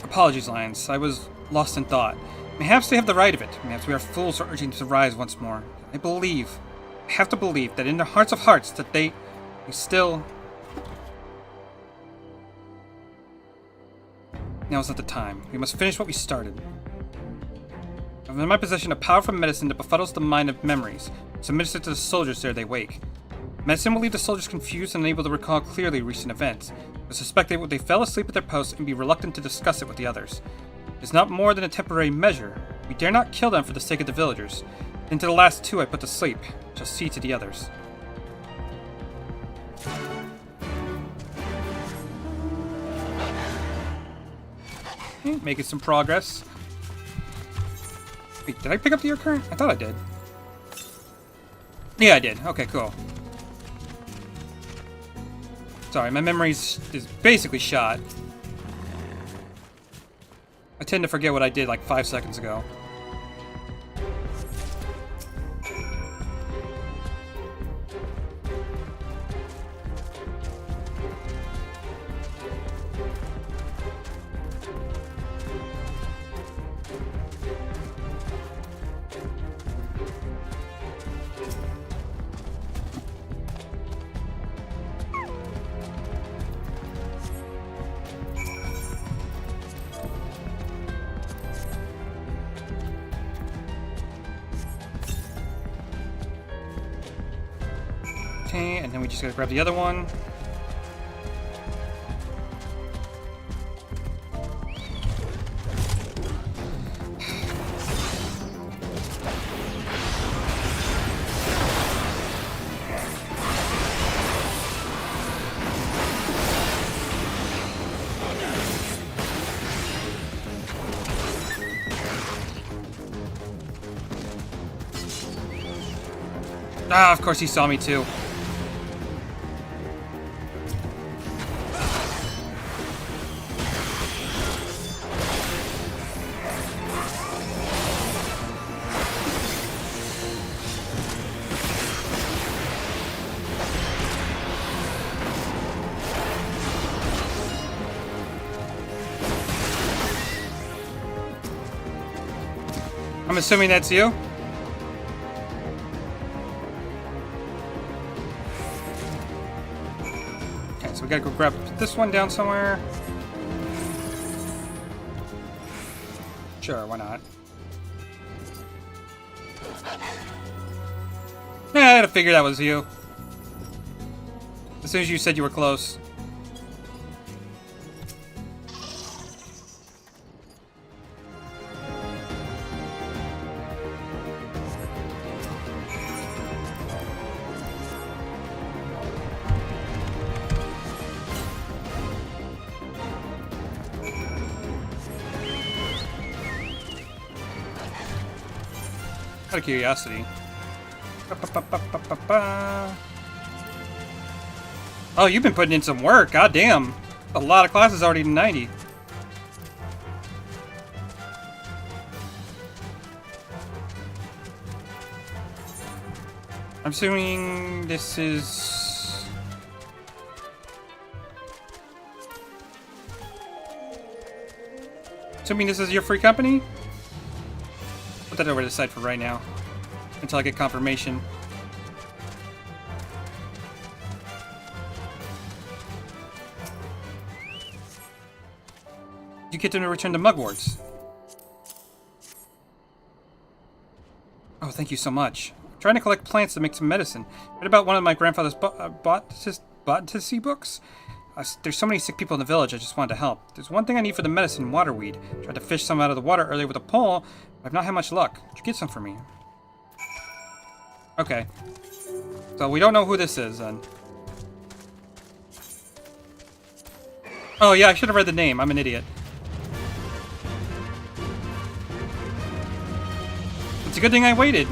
Apologies, Lions. I was lost in thought. Perhaps they have the right of it. Perhaps we are fools for urging to rise once more. I have to believe that in their hearts of hearts that we still... Now is not the time. We must finish what we started. I have in my possession a powerful medicine that befuddles the mind of memories. It's administered to the soldiers ere they wake. Medicine will leave the soldiers confused and unable to recall clearly recent events. I suspect they fell asleep at their posts and be reluctant to discuss it with the others. It is not more than a temporary measure. We dare not kill them for the sake of the villagers. Into the last two I put to sleep. I shall see to the others. Okay, making some progress. Wait, did I pick up the current? I thought I did. Yeah, I did. Okay, cool. Sorry, my memory is basically shot. I tend to forget what I did like 5 seconds ago. Okay, and then we just gotta grab the other one. Ah, of course he saw me too. I'm assuming that's you? Okay, so we gotta go grab this one down somewhere. Sure, why not? Yeah, I had to figure that was you. As soon as you said you were close. Out of curiosity. Oh, you've been putting in some work. God damn. A lot of classes already in 90. I'm assuming this is... Assuming this is your free company? Put that over to the side for right now, until I get confirmation. You get to return to Mugwarts. Oh, thank you so much. I'm trying to collect plants to make some medicine. Read about one of my grandfather's botancy books. There's so many sick people in the village, I just wanted to help. There's one thing I need for the medicine, waterweed. Tried to fish some out of the water earlier with a pole, but I've not had much luck. Could you get some for me? Okay. So we don't know who this is, then. Oh yeah, I should have read the name. I'm an idiot. It's a good thing I waited.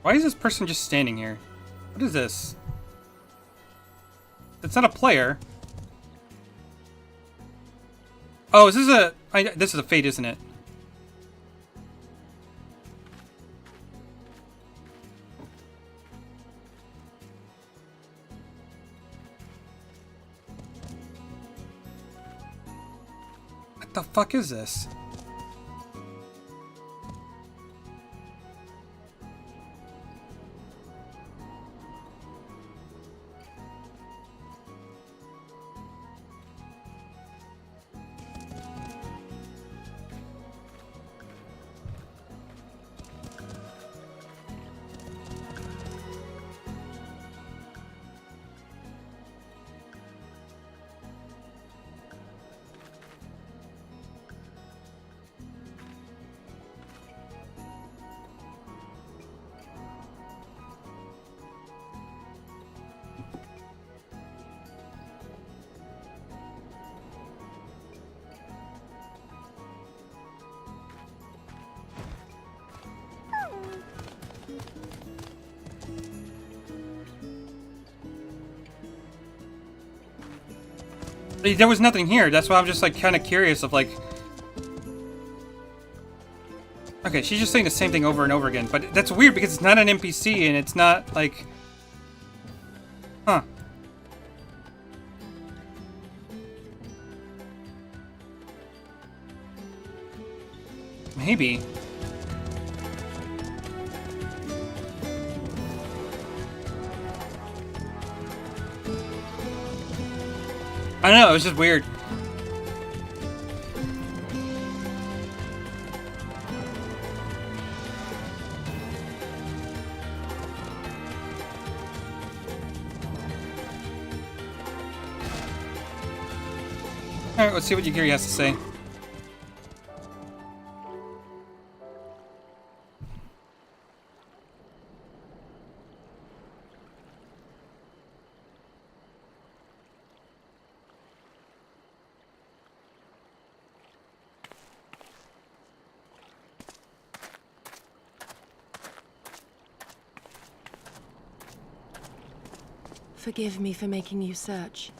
Why is this person just standing here? What is this? It's not a player. Oh, is this a... this is a fate, isn't it? What the fuck is this? There was nothing here. That's why I'm just like kind of curious of like... Okay, she's just saying the same thing over and over again, but that's weird because it's not an NPC and it's not like... Huh. Maybe. I don't know, it was just weird. Alright, let's see what Yugiri has to say. Forgive me for making you search.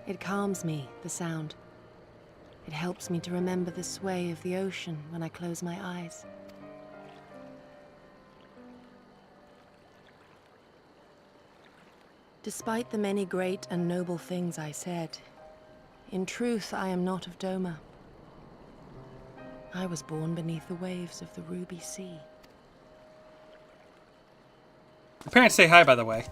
It calms me, the sound. It helps me to remember the sway of the ocean when I close my eyes. Despite the many great and noble things I said, in truth I am not of Doma. I was born beneath the waves of the Ruby Sea. Your parents say hi, by the way.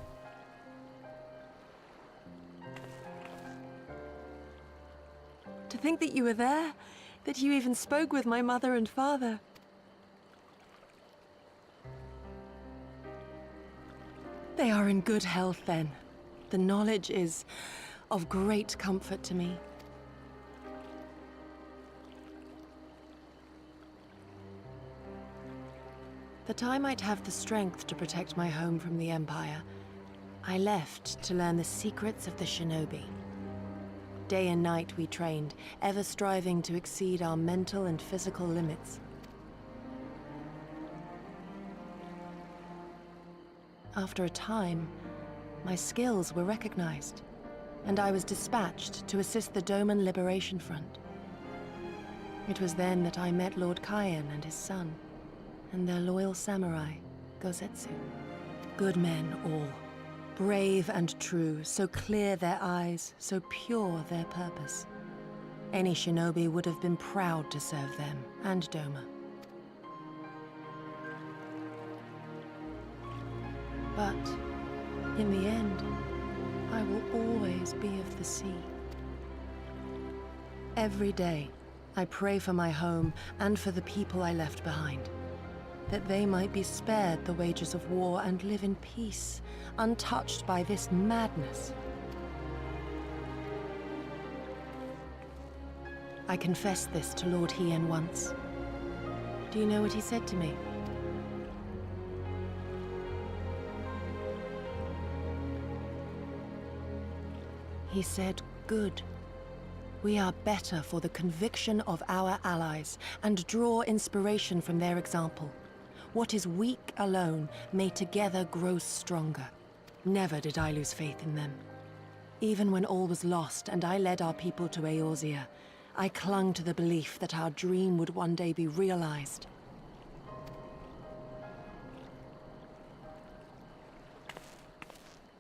To think that you were there, that you even spoke with my mother and father. They are in good health then. The knowledge is of great comfort to me. That I might have the strength to protect my home from the Empire, I left to learn the secrets of the shinobi. Day and night we trained, ever striving to exceed our mental and physical limits. After a time, my skills were recognized, and I was dispatched to assist the Doman Liberation Front. It was then that I met Lord Kayan and his son, and their loyal samurai, Gosetsu. Good men all, Brave and true, so clear their eyes, so pure their purpose. Any shinobi would have been proud to serve them and Doma. But in the end, I will always be of the sea. Every day, I pray for my home and for the people I left behind, that they might be spared the wages of war and live in peace, untouched by this madness. I confessed this to Lord Hien once. Do you know what he said to me? He said, "Good. We are better for the conviction of our allies, and draw inspiration from their example. What is weak alone may together grow stronger." Never did I lose faith in them. Even when all was lost and I led our people to Eorzea, I clung to the belief that our dream would one day be realized.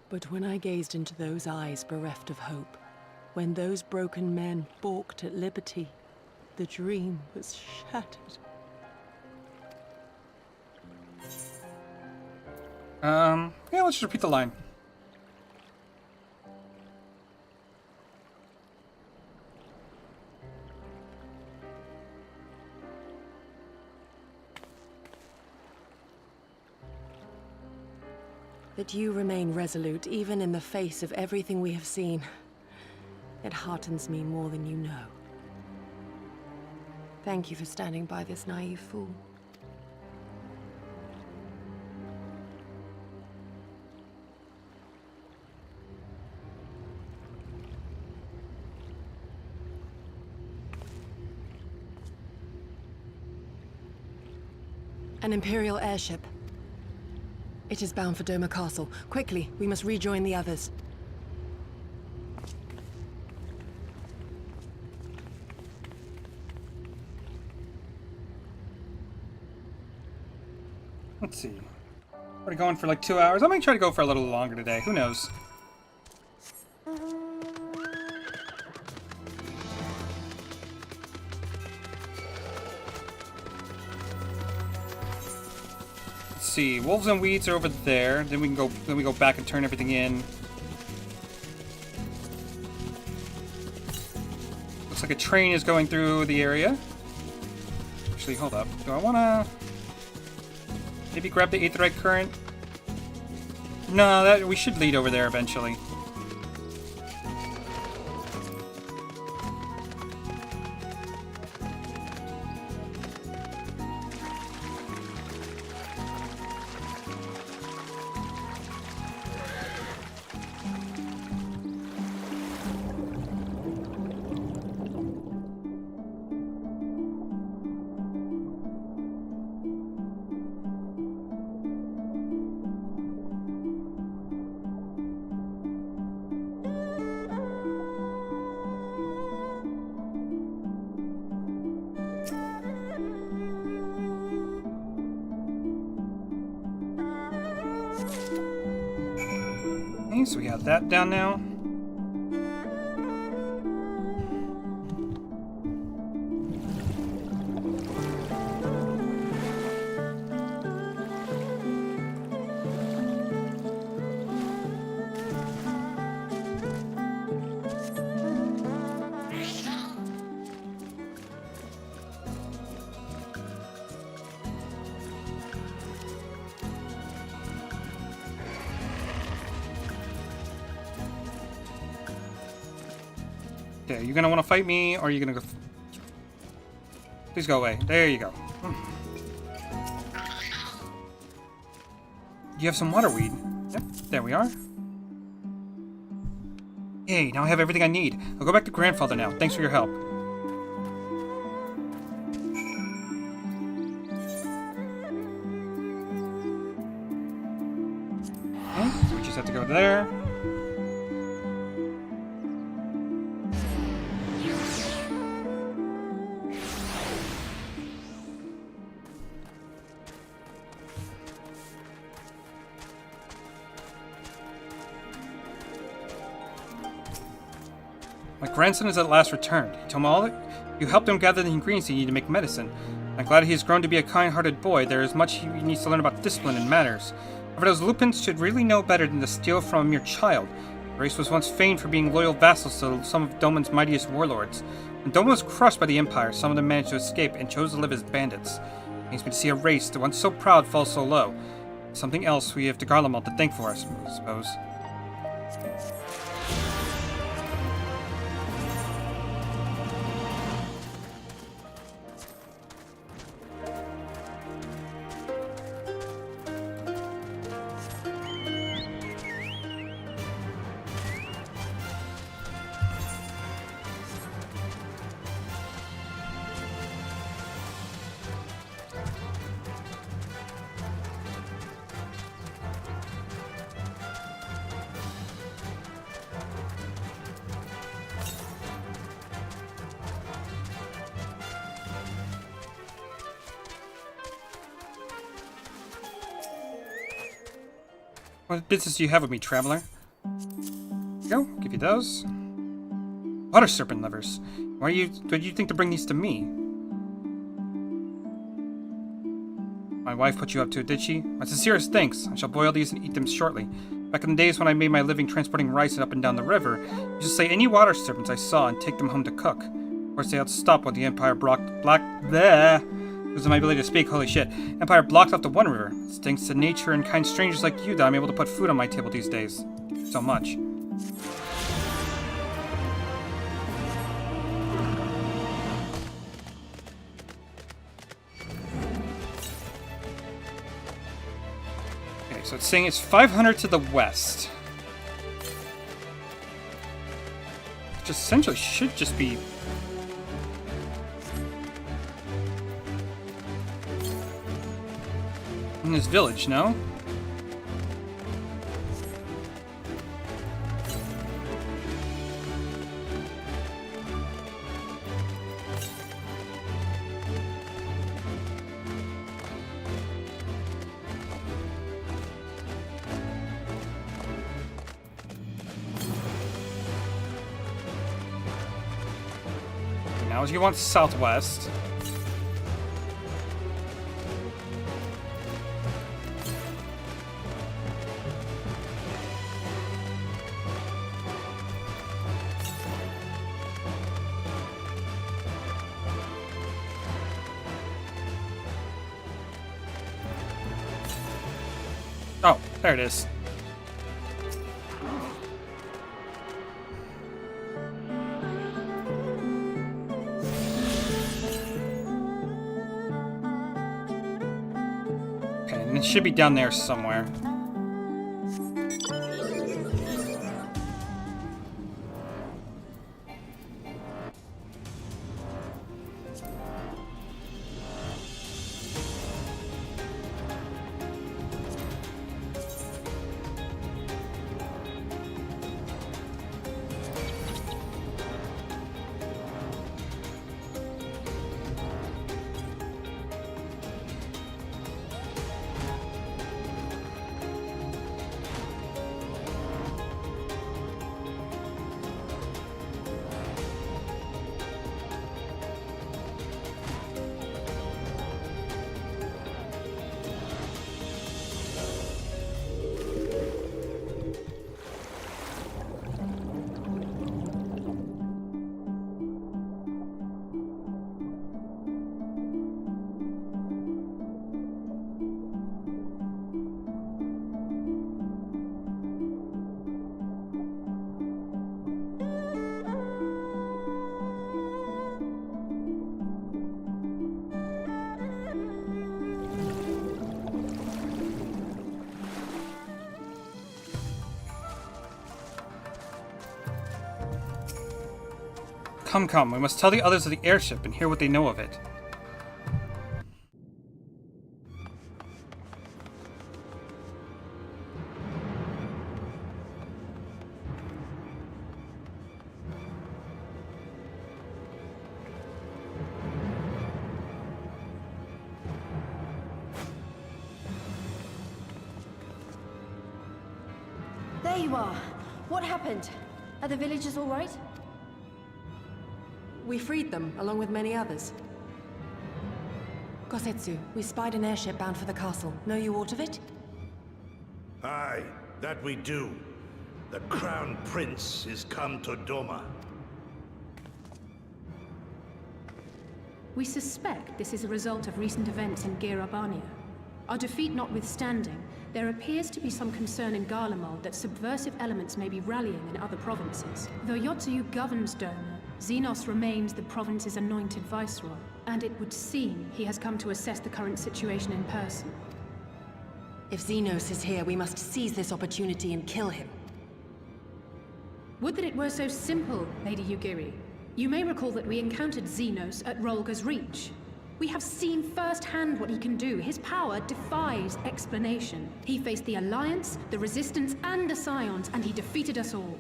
But when I gazed into those eyes bereft of hope, when those broken men balked at liberty, the dream was shattered. Yeah, let's just repeat the line. That you remain resolute even in the face of everything we have seen. It heartens me more than you know. Thank you for standing by this naive fool. An Imperial airship. It is bound for Doma Castle. Quickly, we must rejoin the others. Let's see. We're going for like 2 hours. I might try to go for a little longer today. Who knows? Let's see. Wolves and weeds are over there. Then we can go. Then we go back and turn everything in. Looks like a train is going through the area. Actually, hold up. Do I want to maybe grab the aetheryte current? No, that we should lead over there eventually. Okay, so we got that down now. Okay, you gonna want to fight me, or are you gonna go? Please go away. There you go. You have some waterweed. Yep, there we are. Hey, now I have everything I need. I'll go back to Grandfather now. Thanks for your help. Okay, so we just have to go there. My grandson has at last returned. He told me all that you helped him gather the ingredients he needed to make medicine. I'm glad he has grown to be a kind-hearted boy. There is much he needs to learn about discipline and manners. However, those Lupins should really know better than to steal from a mere child. The race was once famed for being loyal vassals to some of Doman's mightiest warlords. When Doman was crushed by the Empire, some of them managed to escape and chose to live as bandits. It makes me to see a race that once so proud fall so low. Something else we have to Garlemald to thank for, I suppose. What business do you have with me, traveler? Go, give you those. Water serpent livers. Why do you think to bring these to me? My wife put you up to it, did she? My sincerest thanks. I shall boil these and eat them shortly. Back in the days when I made my living transporting rice up and down the river, I used to slay any water serpents I saw and take them home to cook. Of course, they had to stop when the Empire losing my ability to speak, holy shit. Empire blocked off the One River. It's thanks to nature and kind strangers like you that I'm able to put food on my table these days. Thank you so much. Okay, so it's saying it's 500 to the west. Which essentially should just be... in this village, no? Now as you want southwest. Oh, there it is. Okay, and it should be down there somewhere. Come, come, we must tell the others of the airship and hear what they know of it. There you are. What happened? Are the villagers all right? We freed them, along with many others. Gosetsu, we spied an airship bound for the castle. Know you aught of it? Aye, that we do. The Crown Prince is come to Doma. We suspect this is a result of recent events in Girabania. Our defeat notwithstanding, there appears to be some concern in Garlemald that subversive elements may be rallying in other provinces. Though Yotsuyu governs Doma, Xenos remains the province's anointed viceroy, and it would seem he has come to assess the current situation in person. If Xenos is here, we must seize this opportunity and kill him. Would that it were so simple, Lady Yugiri. You may recall that we encountered Xenos at Rolga's Reach. We have seen firsthand what he can do. His power defies explanation. He faced the Alliance, the Resistance, and the Scions, and he defeated us all.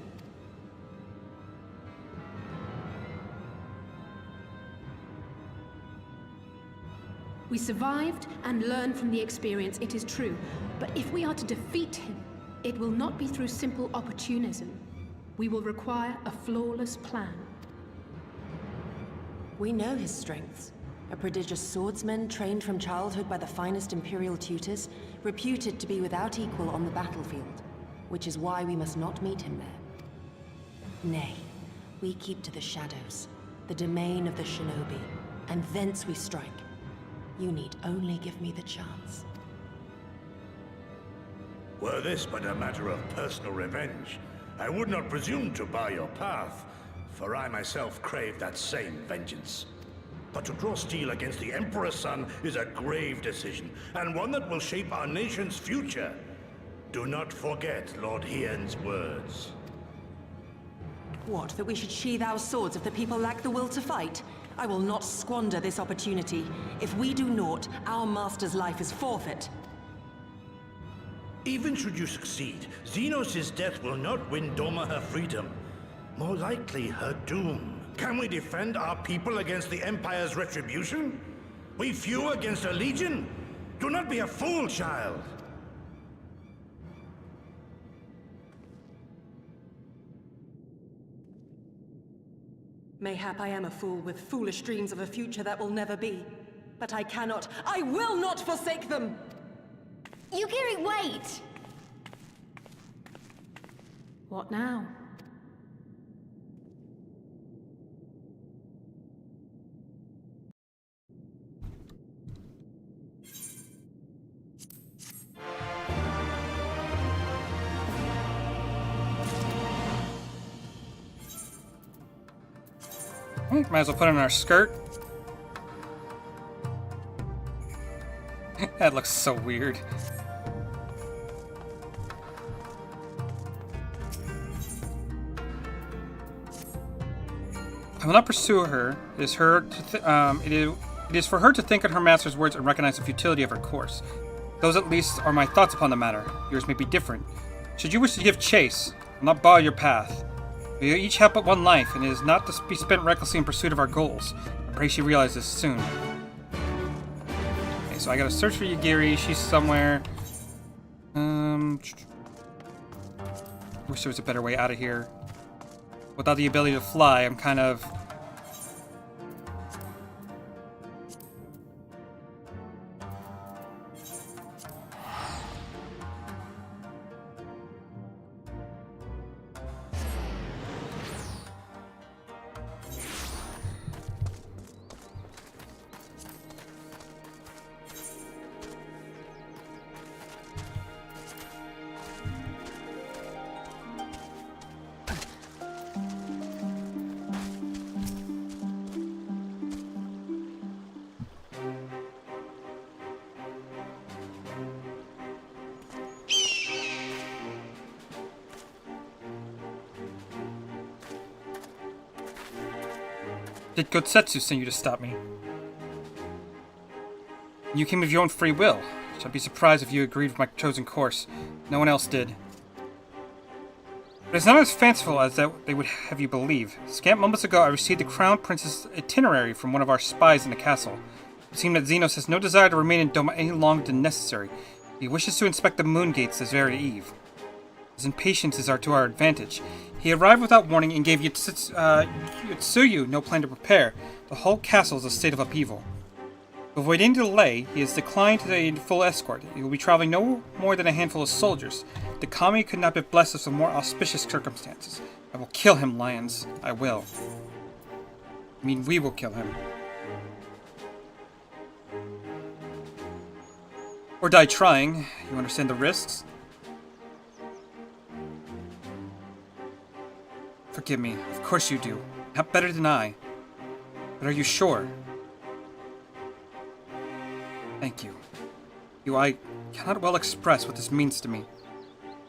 We survived and learned from the experience, it is true. But if we are to defeat him, it will not be through simple opportunism. We will require a flawless plan. We know his strengths. A prodigious swordsman trained from childhood by the finest Imperial tutors, reputed to be without equal on the battlefield, which is why we must not meet him there. Nay, we keep to the shadows, the domain of the shinobi, and thence we strike. You need only give me the chance. Were this but a matter of personal revenge, I would not presume to bar your path, for I myself crave that same vengeance. But to draw steel against the Emperor's son is a grave decision, and one that will shape our nation's future. Do not forget Lord Hien's words. What, that we should sheathe our swords if the people lack the will to fight? I will not squander this opportunity. If we do naught, our master's life is forfeit. Even should you succeed, Xenos' death will not win Doma her freedom. More likely, her doom. Can we defend our people against the Empire's retribution? We few against a legion? Do not be a fool, child! Mayhap I am a fool with foolish dreams of a future that will never be. But I will not forsake them! Yugiri, wait! What now? Might as well put on our skirt. That looks so weird. I will not pursue her. It is for her to think on her master's words and recognize the futility of her course. Those, at least, are my thoughts upon the matter. Yours may be different. Should you wish to give chase, I will not bar your path. We each have but one life, and it is not to be spent recklessly in pursuit of our goals. I pray she realizes this soon. Okay, so I gotta search for Yugiri. She's somewhere. Wish there was a better way out of here. Without the ability to fly, I'm kind of... Did Gosetsu send you to stop me? You came of your own free will. I'd be surprised if you agreed with my chosen course. No one else did. But it's not as fanciful as that they would have you believe. Scant moments ago, I received the Crown Prince's itinerary from one of our spies in the castle. It seemed that Xenos has no desire to remain in Doma any longer than necessary. He wishes to inspect the moon gates this very eve. His impatience is to our advantage. He arrived without warning and gave Yutsuyu no plan to prepare. The whole castle is a state of upheaval. To avoid any delay, he has declined to a full escort. He will be traveling no more than a handful of soldiers. The kami could not have blessed us with more auspicious circumstances. I will kill him, lions. I will. I mean, we will kill him. Or die trying. You understand the risks? Forgive me. Of course you do. Not better than I. But are you sure? Thank you. I cannot well express what this means to me.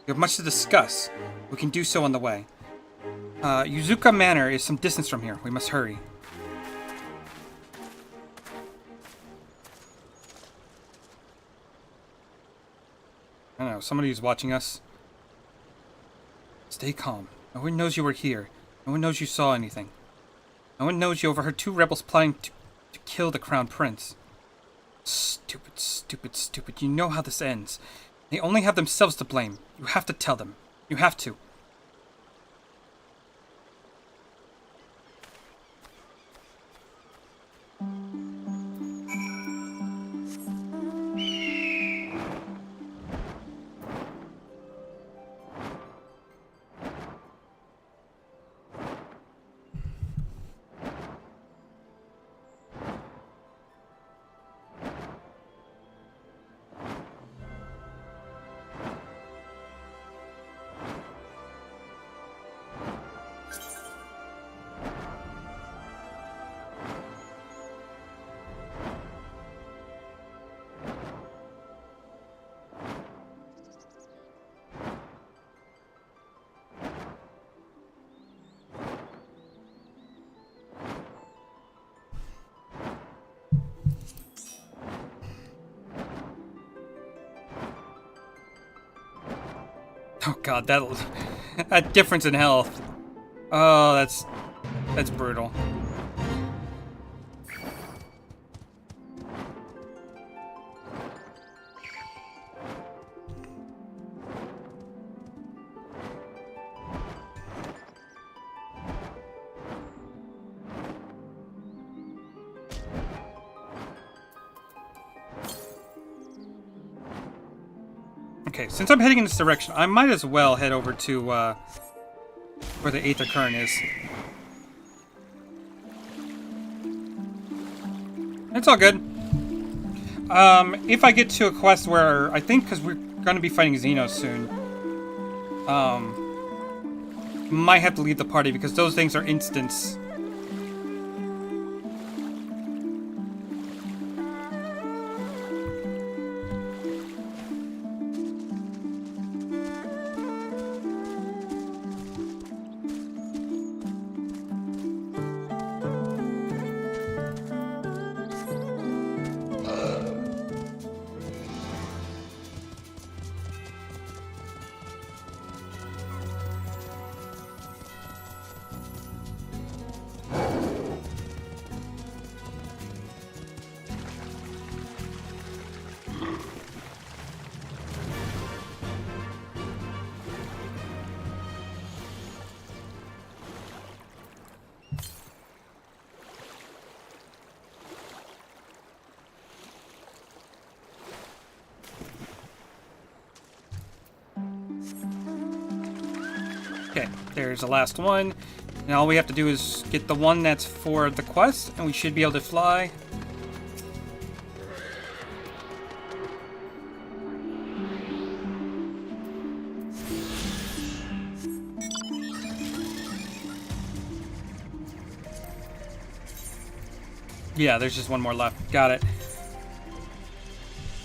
We have much to discuss. We can do so on the way. Yuzuka Manor is some distance from here. We must hurry. I don't know, somebody who's watching us. Stay calm. No one knows you were here. No one knows you saw anything. No one knows you overheard 2 rebels plotting to kill the Crown Prince. Stupid, stupid, stupid. You know how this ends. They only have themselves to blame. You have to tell them. You have to. Oh god, that difference in health. Oh, that's brutal. Okay, since I'm heading in this direction, I might as well head over to where the Aether Current is. It's all good. If I get to a quest where, I think because we're going to be fighting Xenos soon, might have to leave the party because those things are instants. Okay, there's the last one. And all we have to do is get the one that's for the quest, and we should be able to fly. Yeah, there's just one more left. Got it.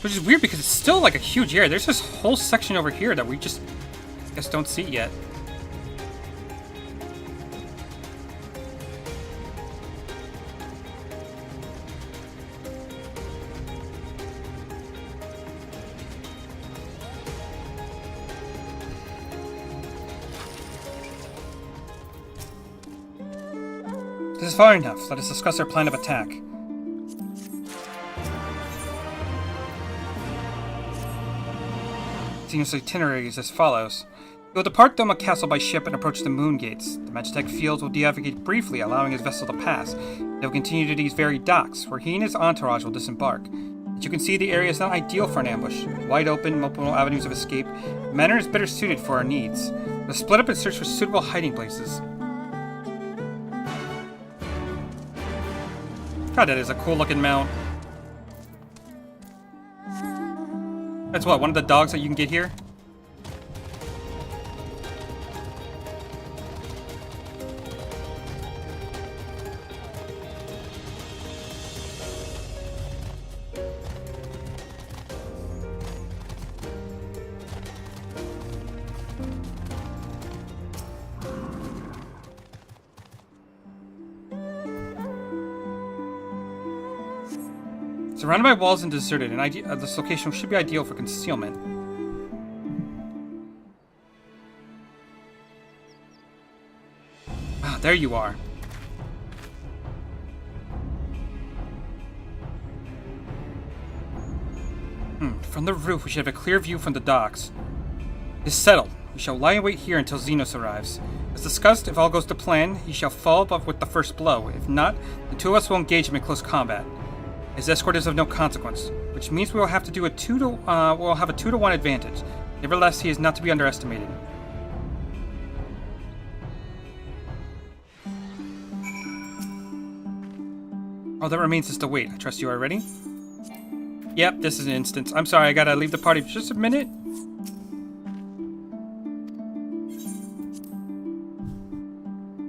Which is weird because it's still like a huge area. There's this whole section over here that we just, I guess, don't see yet. This is far enough. Let us discuss our plan of attack. Xenos' itinerary is as follows. He will depart Doma Castle by ship and approach the Moon Gates. The Magitech fields will deactivate briefly, allowing his vessel to pass. He will continue to these very docks, where he and his entourage will disembark. As you can see, the area is not ideal for an ambush. Wide open, multiple avenues of escape. The manor is better suited for our needs. We'll split up and search for suitable hiding places. God, that is a cool looking mount. That's what, one of the dogs that you can get here? Surrounded by walls and deserted, this location should be ideal for concealment. Ah, there you are. From the roof, we should have a clear view from the docks. It's settled. We shall lie in wait here until Xenos arrives. As discussed, if all goes to plan, he shall fall above with the first blow. If not, the two of us will engage him in close combat. His escort is of no consequence, which means we will have to do a 2-to-1 advantage. Nevertheless, he is not to be underestimated. All that remains is to wait. I trust you are ready? Yep, this is an instance. I'm sorry, I gotta leave the party for just a minute.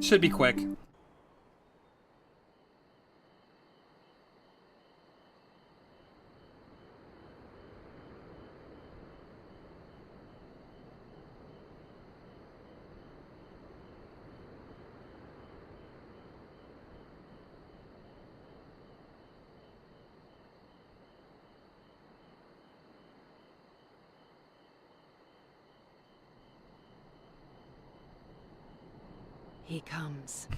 Should be quick. He comes.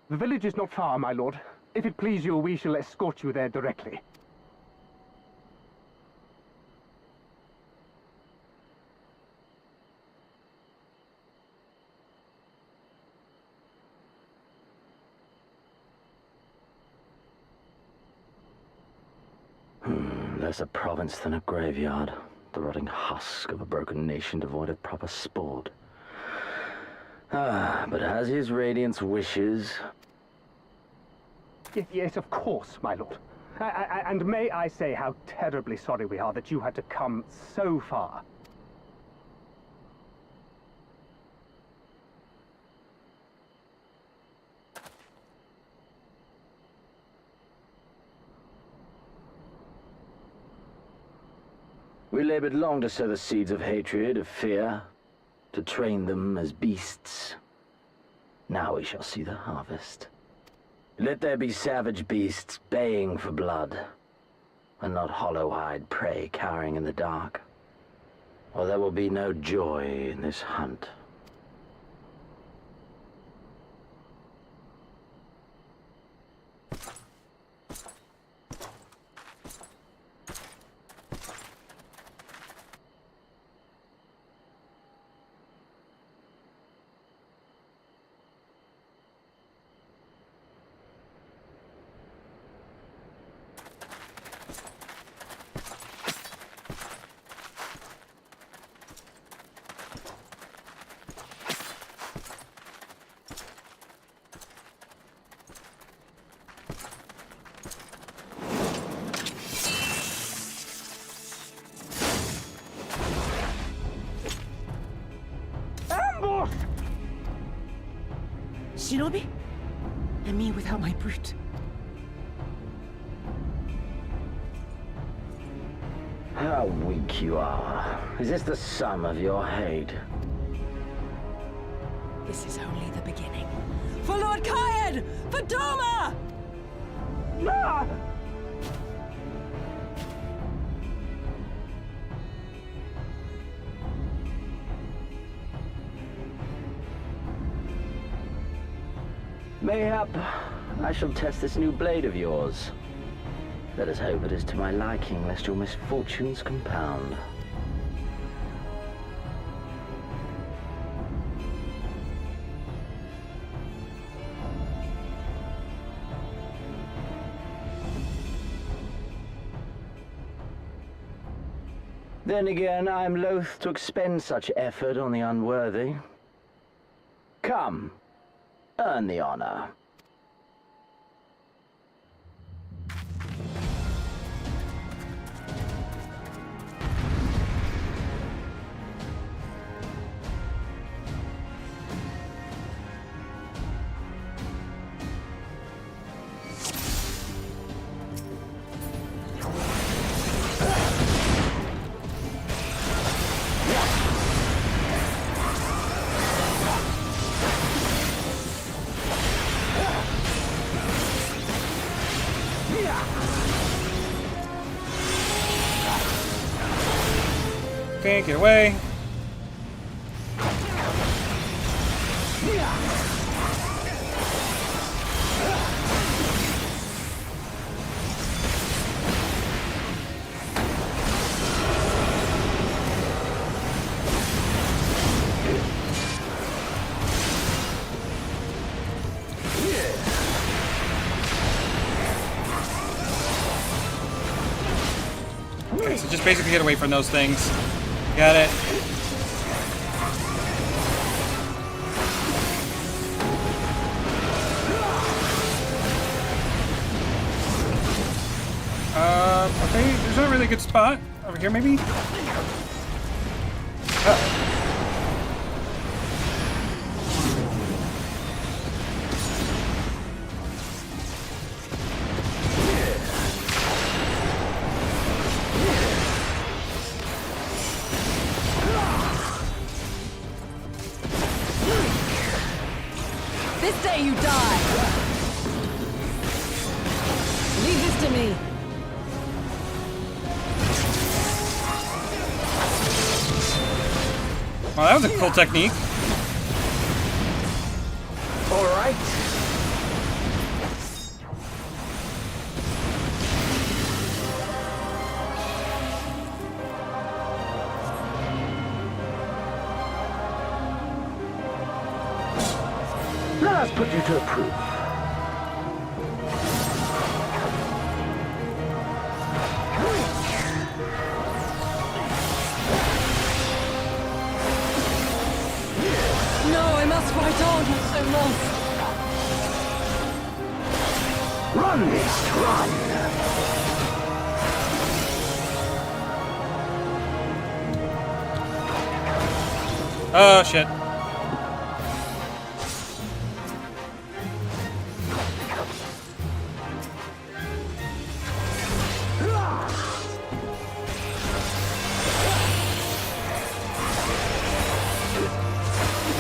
The village is not far, my lord. If it please you, we shall escort you there directly. Less a province than a graveyard. The rotting husk of a broken nation devoid of proper sport. But as his radiance wishes... Yes, of course, my lord. And may I say how terribly sorry we are that you had to come so far. We labored long to sow the seeds of hatred, of fear, to train them as beasts. Now we shall see the harvest. Let there be savage beasts baying for blood, and not hollow-eyed prey cowering in the dark. Or there will be no joy in this hunt. Shinobi? And me without my brute. How weak you are. Is this the sum of your hate? This is only the beginning. For Lord Kyan! For Doma! Ah! Mayhap I shall test this new blade of yours. Let us hope it is to my liking, lest your misfortunes compound. Then again, I am loath to expend such effort on the unworthy. Come, earn the honor. Okay, get away. Okay, so just basically get away from those things. Got it. Okay, there's not really a good spot. Over here, maybe? This day you die! Leave this to me. Well, that was a cool technique. All right. Let us put you to a proof. No, I must fight on. I'm lost. Run, beast, run! Oh, shit.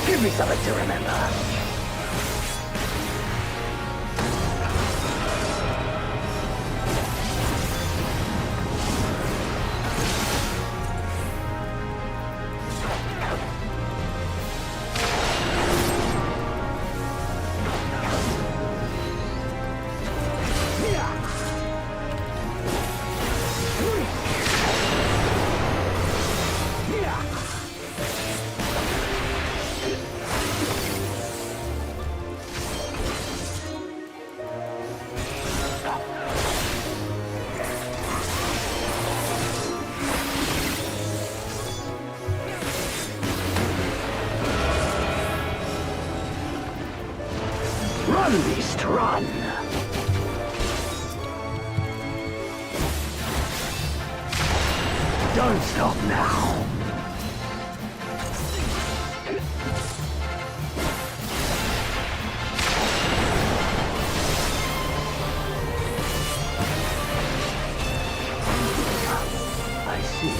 Give me something to remember. Run, beast, run! Don't stop now. I see.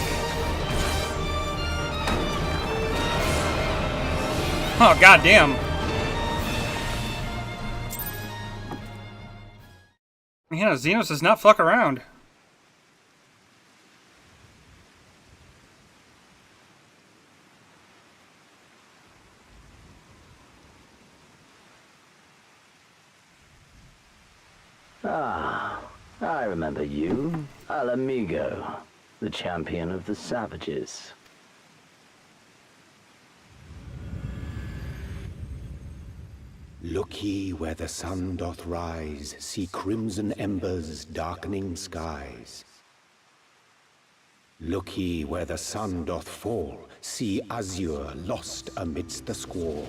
Oh, goddamn. Yeah, Xenos does not fuck around. Ah, I remember you. Al Amigo, the champion of the savages. Look ye where the sun doth rise, see crimson embers darkening skies. Look ye where the sun doth fall, see azure lost amidst the squall.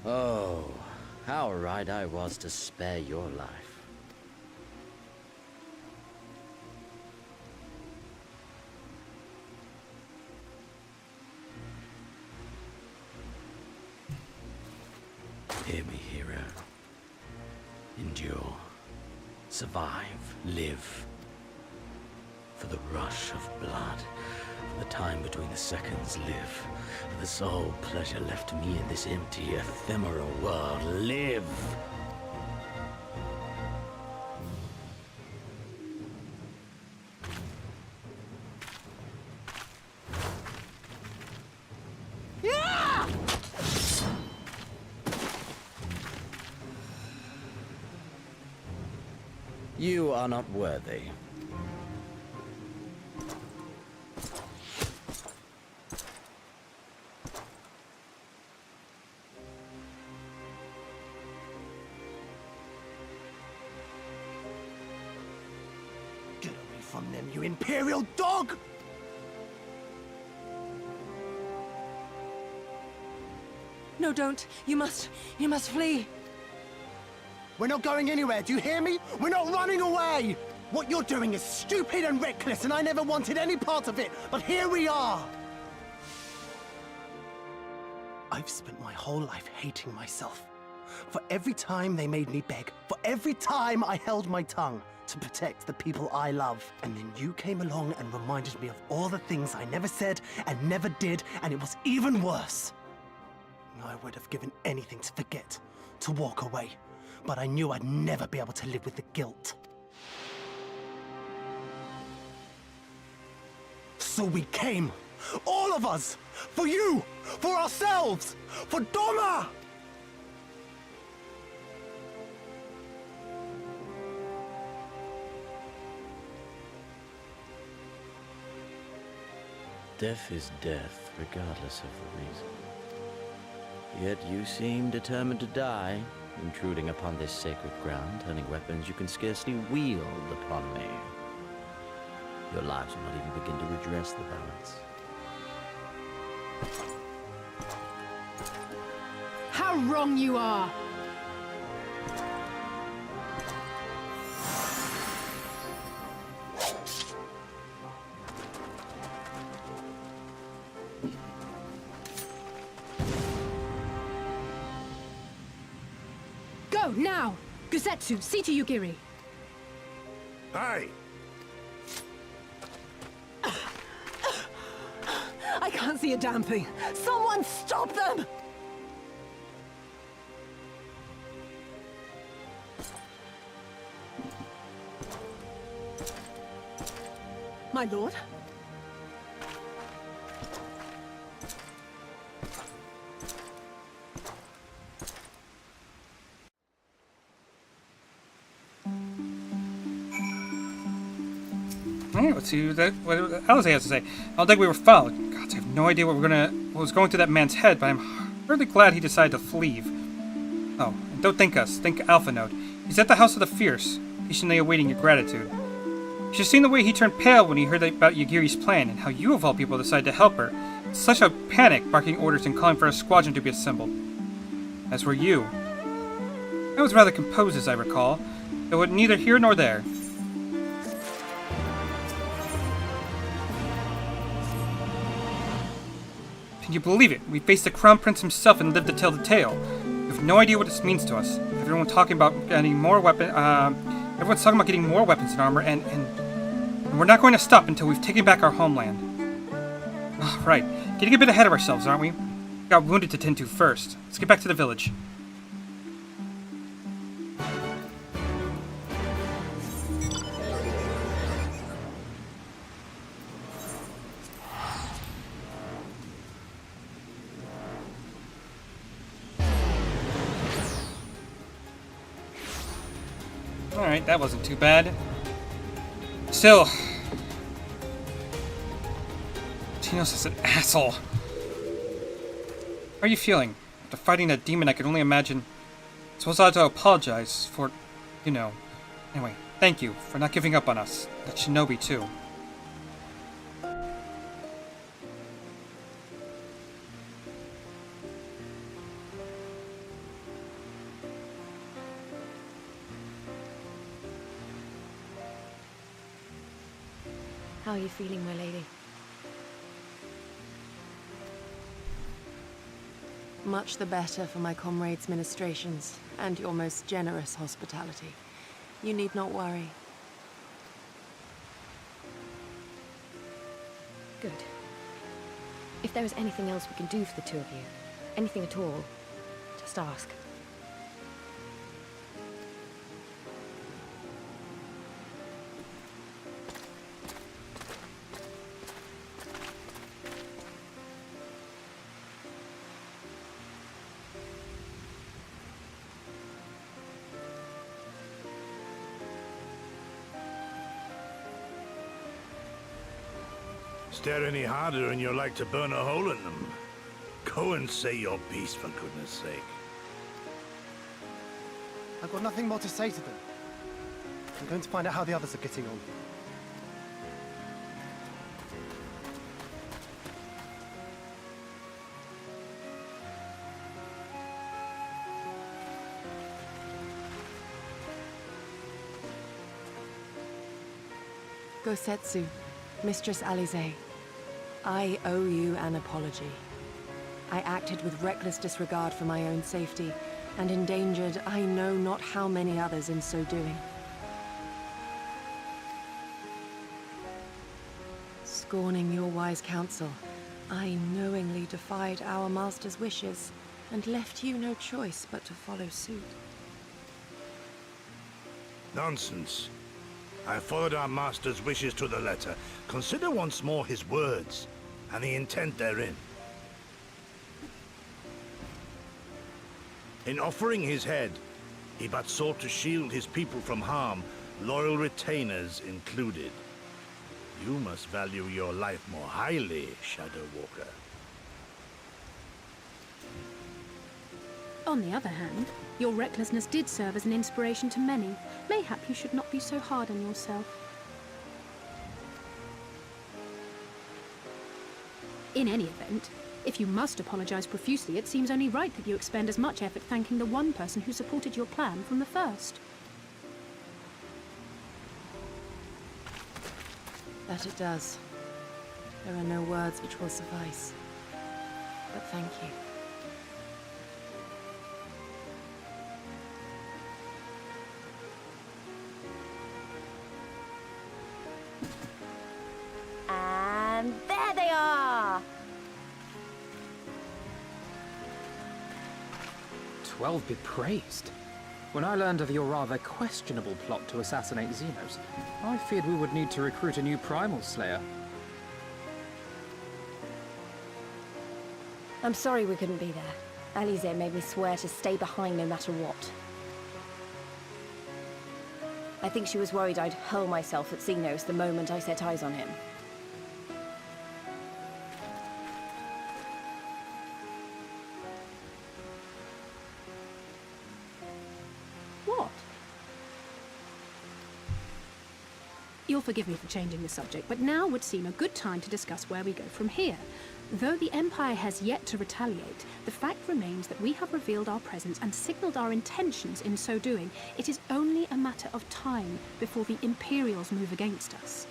Oh, how right I was to spare your life. Hear me, hero. Endure. Survive. Live. For the rush of blood. For the time between the seconds. Live. For the sole pleasure left to me in this empty, ephemeral world. Live! You are not worthy. Get away from them, you Imperial dog! No, don't. You must flee. We're not going anywhere, do you hear me? We're not running away! What you're doing is stupid and reckless, and I never wanted any part of it, but here we are! I've spent my whole life hating myself. For every time they made me beg, for every time I held my tongue to protect the people I love. And then you came along and reminded me of all the things I never said and never did, and it was even worse. I would have given anything to forget, to walk away. But I knew I'd never be able to live with the guilt. So we came, all of us, for you, for ourselves, for Doma! Death is death, regardless of the reason. Yet you seem determined to die, intruding upon this sacred ground, turning weapons you can scarcely wield upon me. Your lives will not even begin to redress the balance. How wrong you are! Go, now! Gusetsu, see to Yugiri. Aye! I can't see a damn thing. Someone stop them! My lord? Alright, let's see what Alize has to say. I don't think we were followed. God, I have no idea what was going through that man's head, but I'm really glad he decided to leave. Oh, and don't think us. Think Alpha Node. He's at the House of the Fierce, patiently awaiting your gratitude. You should have seen the way he turned pale when he heard about Yugiri's plan, and how you of all people decided to help her. It's such a panic, barking orders and calling for a squadron to be assembled. As were you. I was rather composed, as I recall, though neither here nor there. Can you believe it? We faced the Crown Prince himself and lived to tell the tale. You have no idea what this means to us. Have Everyone's talking about getting more everyone's talking about getting more weapons and armor, and we're not going to stop until we've taken back our homeland. Oh, right. Getting a bit ahead of ourselves, aren't we? Got wounded to tend to first. Let's get back to the village. Alright, that wasn't too bad. Still, Tinos is an asshole. How are you feeling? After fighting a demon, I could only imagine. Suppose I ought to apologize for, you know. Anyway, thank you for not giving up on us. That shinobi, too. How are you feeling, my lady? Much the better for my comrades' ministrations and your most generous hospitality. You need not worry. Good. If there is anything else we can do for the two of you, anything at all, just ask. Stare any harder and you're like to burn a hole in them. Go and say your piece, for goodness sake. I've got nothing more to say to them. I'm going to find out how the others are getting on. Gosetsu, Mistress Alize, I owe you an apology. I acted with reckless disregard for my own safety, and endangered I know not how many others in so doing. Scorning your wise counsel, I knowingly defied our master's wishes, and left you no choice but to follow suit. Nonsense. I followed our master's wishes to the letter. Consider once more his words, and the intent therein. In offering his head, he but sought to shield his people from harm, loyal retainers included. You must value your life more highly, Shadow Walker. On the other hand, your recklessness did serve as an inspiration to many. Mayhap you should not be so hard on yourself. In any event, if you must apologize profusely, it seems only right that you expend as much effort thanking the one person who supported your plan from the first. That it does. There are no words which will suffice. But thank you. And there they are! 12 be praised. When I learned of your rather questionable plot to assassinate Xenos, I feared we would need to recruit a new Primal Slayer. I'm sorry we couldn't be there. Alize made me swear to stay behind no matter what. I think she was worried I'd hurl myself at Xenos the moment I set eyes on him. You'll forgive me for changing the subject, but now would seem a good time to discuss where we go from here. Though the Empire has yet to retaliate, the fact remains that we have revealed our presence and signaled our intentions in so doing. It is only a matter of time before the Imperials move against us.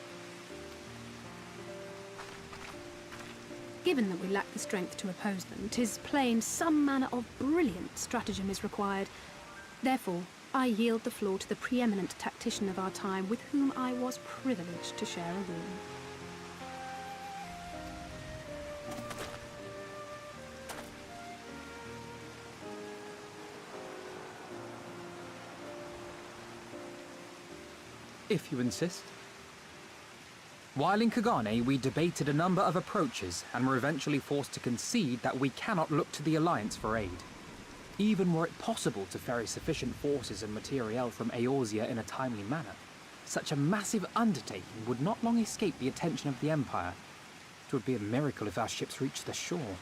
Given that we lack the strength to oppose them, 'tis plain some manner of brilliant stratagem is required. Therefore, I yield the floor to the preeminent tactician of our time with whom I was privileged to share a room. If you insist. While in Kagane, we debated a number of approaches and were eventually forced to concede that we cannot look to the Alliance for aid. Even were it possible to ferry sufficient forces and materiel from Eorzea in a timely manner, such a massive undertaking would not long escape the attention of the Empire. It would be a miracle if our ships reached the shore.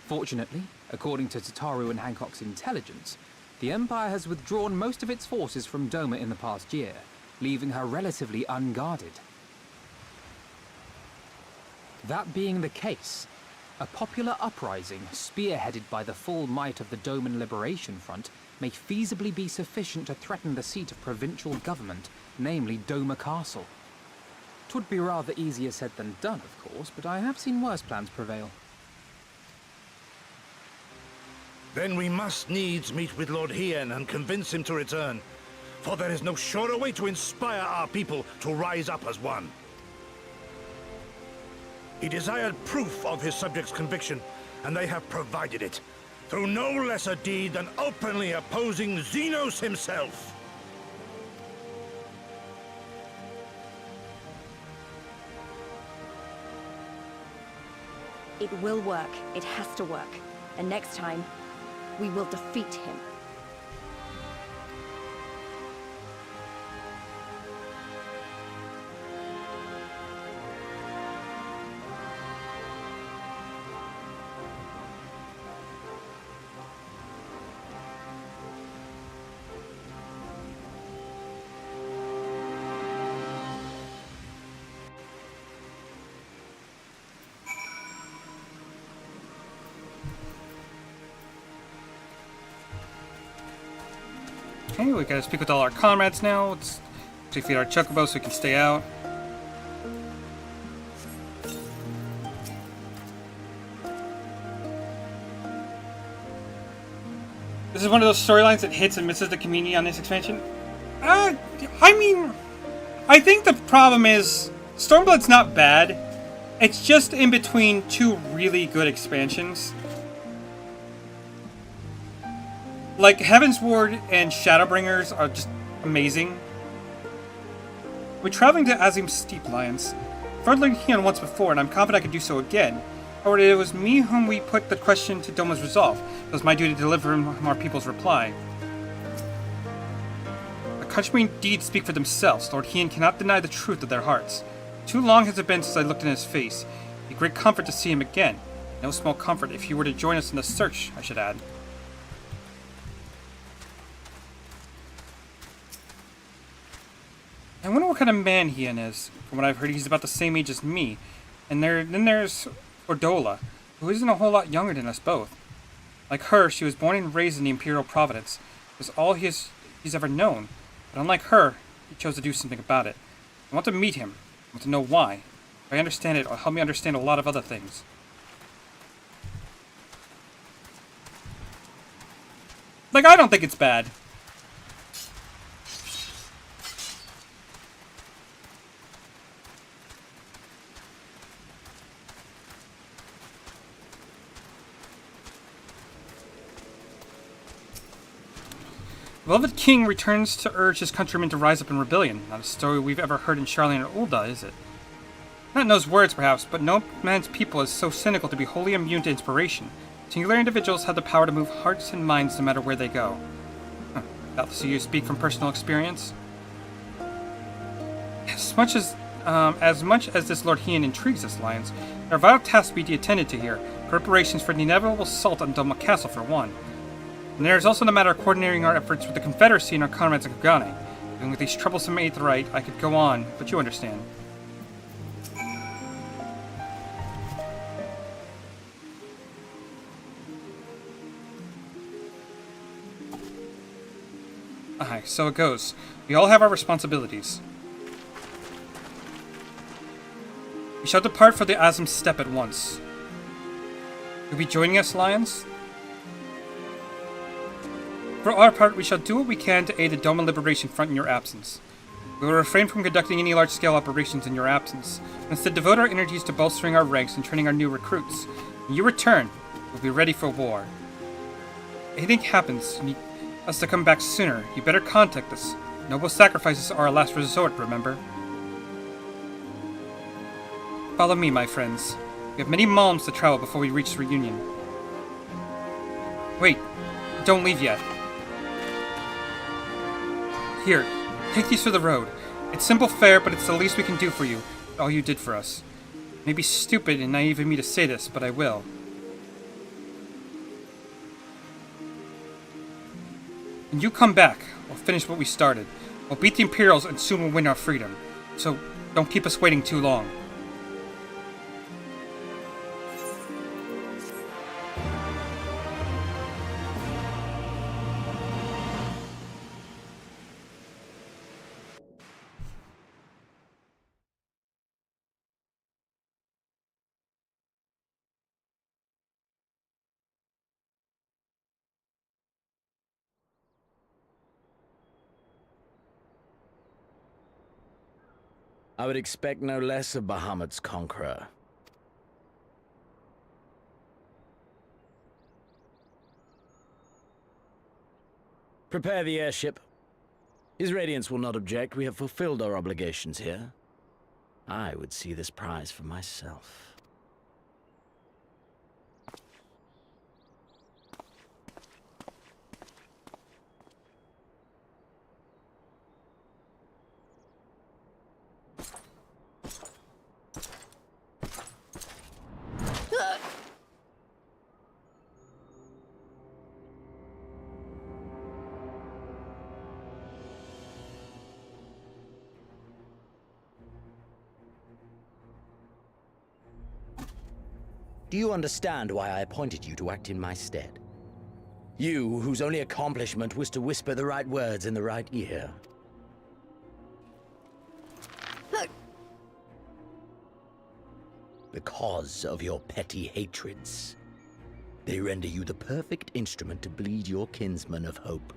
Fortunately, according to Tataru and Hancock's intelligence, the Empire has withdrawn most of its forces from Doma in the past year, leaving her relatively unguarded. That being the case, a popular uprising spearheaded by the full might of the Doman Liberation Front may feasibly be sufficient to threaten the seat of provincial government, namely Doma Castle. 'Twould be rather easier said than done, of course, but I have seen worse plans prevail. Then we must needs meet with Lord Hien and convince him to return. For there is no surer way to inspire our people to rise up as one. He desired proof of his subjects' conviction, and they have provided it, through no less a deed than openly opposing Xenos himself. It will work. It has to work. And next time, we will defeat him. Okay, we gotta speak with all our comrades now. Let's defeat our chocobo so we can stay out. This is one of those storylines that hits and misses the community on this expansion. I mean, I think the problem is Stormblood's not bad. It's just in between two really good expansions. Like, Heaven's Ward and Shadowbringers are just amazing. We're traveling to Azim's Steep Lions. I've heard Lord Hien once before, and I'm confident I could do so again. However, it was me whom we put the question to Doma's resolve. It was my duty to deliver him our people's reply. The countrymen indeed speak for themselves. Lord Hien cannot deny the truth of their hearts. Too long has it been since I looked in his face. It would be great comfort to see him again. No small comfort if you were to join us in the search, I should add. I wonder what kind of man Hien is. From what I've heard, he's about the same age as me. And then there's Ordola, who isn't a whole lot younger than us both. Like her, she was born and raised in the Imperial Providence. It was all he's ever known. But unlike her, he chose to do something about it. I want to meet him. I want to know why. If I understand it, it'll help me understand a lot of other things. Like, I don't think it's bad. The Velvet King returns to urge his countrymen to rise up in rebellion. Not a story we've ever heard in Charlene or Ul'dah, is it? Not in those words, perhaps, but no man's people is so cynical to be wholly immune to inspiration. Singular individuals have the power to move hearts and minds no matter where they go. Doubtless you speak from personal experience. As much as this Lord Hien intrigues us, Lions, there are vital tasks to be attended to here. Preparations for the inevitable assault on Doma Castle, for one. And there is also the matter of coordinating our efforts with the Confederacy and our comrades in Kagane. Even with these troublesome Aetheryte, I could go on, but you understand. Aye, so it goes. We all have our responsibilities. We shall depart for the Azim Steppe at once. You'll be joining us, Lions? For our part, we shall do what we can to aid the Doma Liberation Front in your absence. We will refrain from conducting any large-scale operations in your absence, and instead devote our energies to bolstering our ranks and training our new recruits. When you return, we'll be ready for war. If anything happens, you need us to come back sooner. You better contact us. Noble sacrifices are our last resort, remember? Follow me, my friends. We have many malms to travel before we reach the reunion. Wait, don't leave yet. Here, take these for the road. It's simple fare, but it's the least we can do for you, all you did for us. It may be stupid and naive of me to say this, but I will. When you come back, we'll finish what we started. We'll beat the Imperials and soon we'll win our freedom. So, don't keep us waiting too long. I would expect no less of Bahamut's conqueror. Prepare the airship. His Radiance will not object. We have fulfilled our obligations here. I would see this prize for myself. Do you understand why I appointed you to act in my stead? You, whose only accomplishment was to whisper the right words in the right ear. Because of your petty hatreds. They render you the perfect instrument to bleed your kinsman of hope.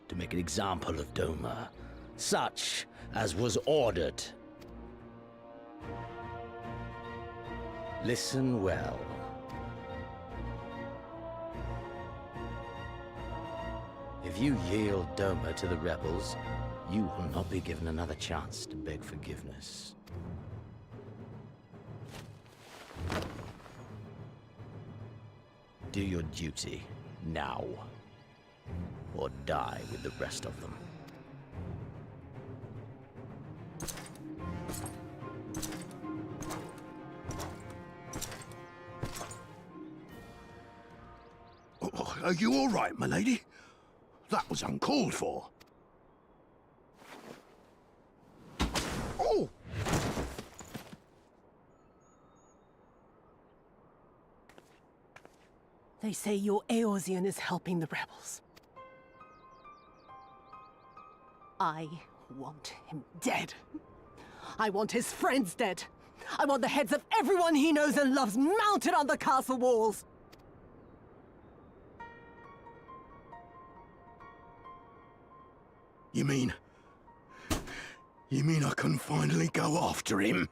To make an example of Doma, such as was ordered. Listen well. If you yield Doma to the rebels, you will not be given another chance to beg forgiveness. Do your duty now, or die with the rest of them. Are you all right, my lady? That was uncalled for. Oh! They say your Eorzean is helping the rebels. I want him dead. I want his friends dead. I want the heads of everyone he knows and loves mounted on the castle walls. You mean I can finally go after him?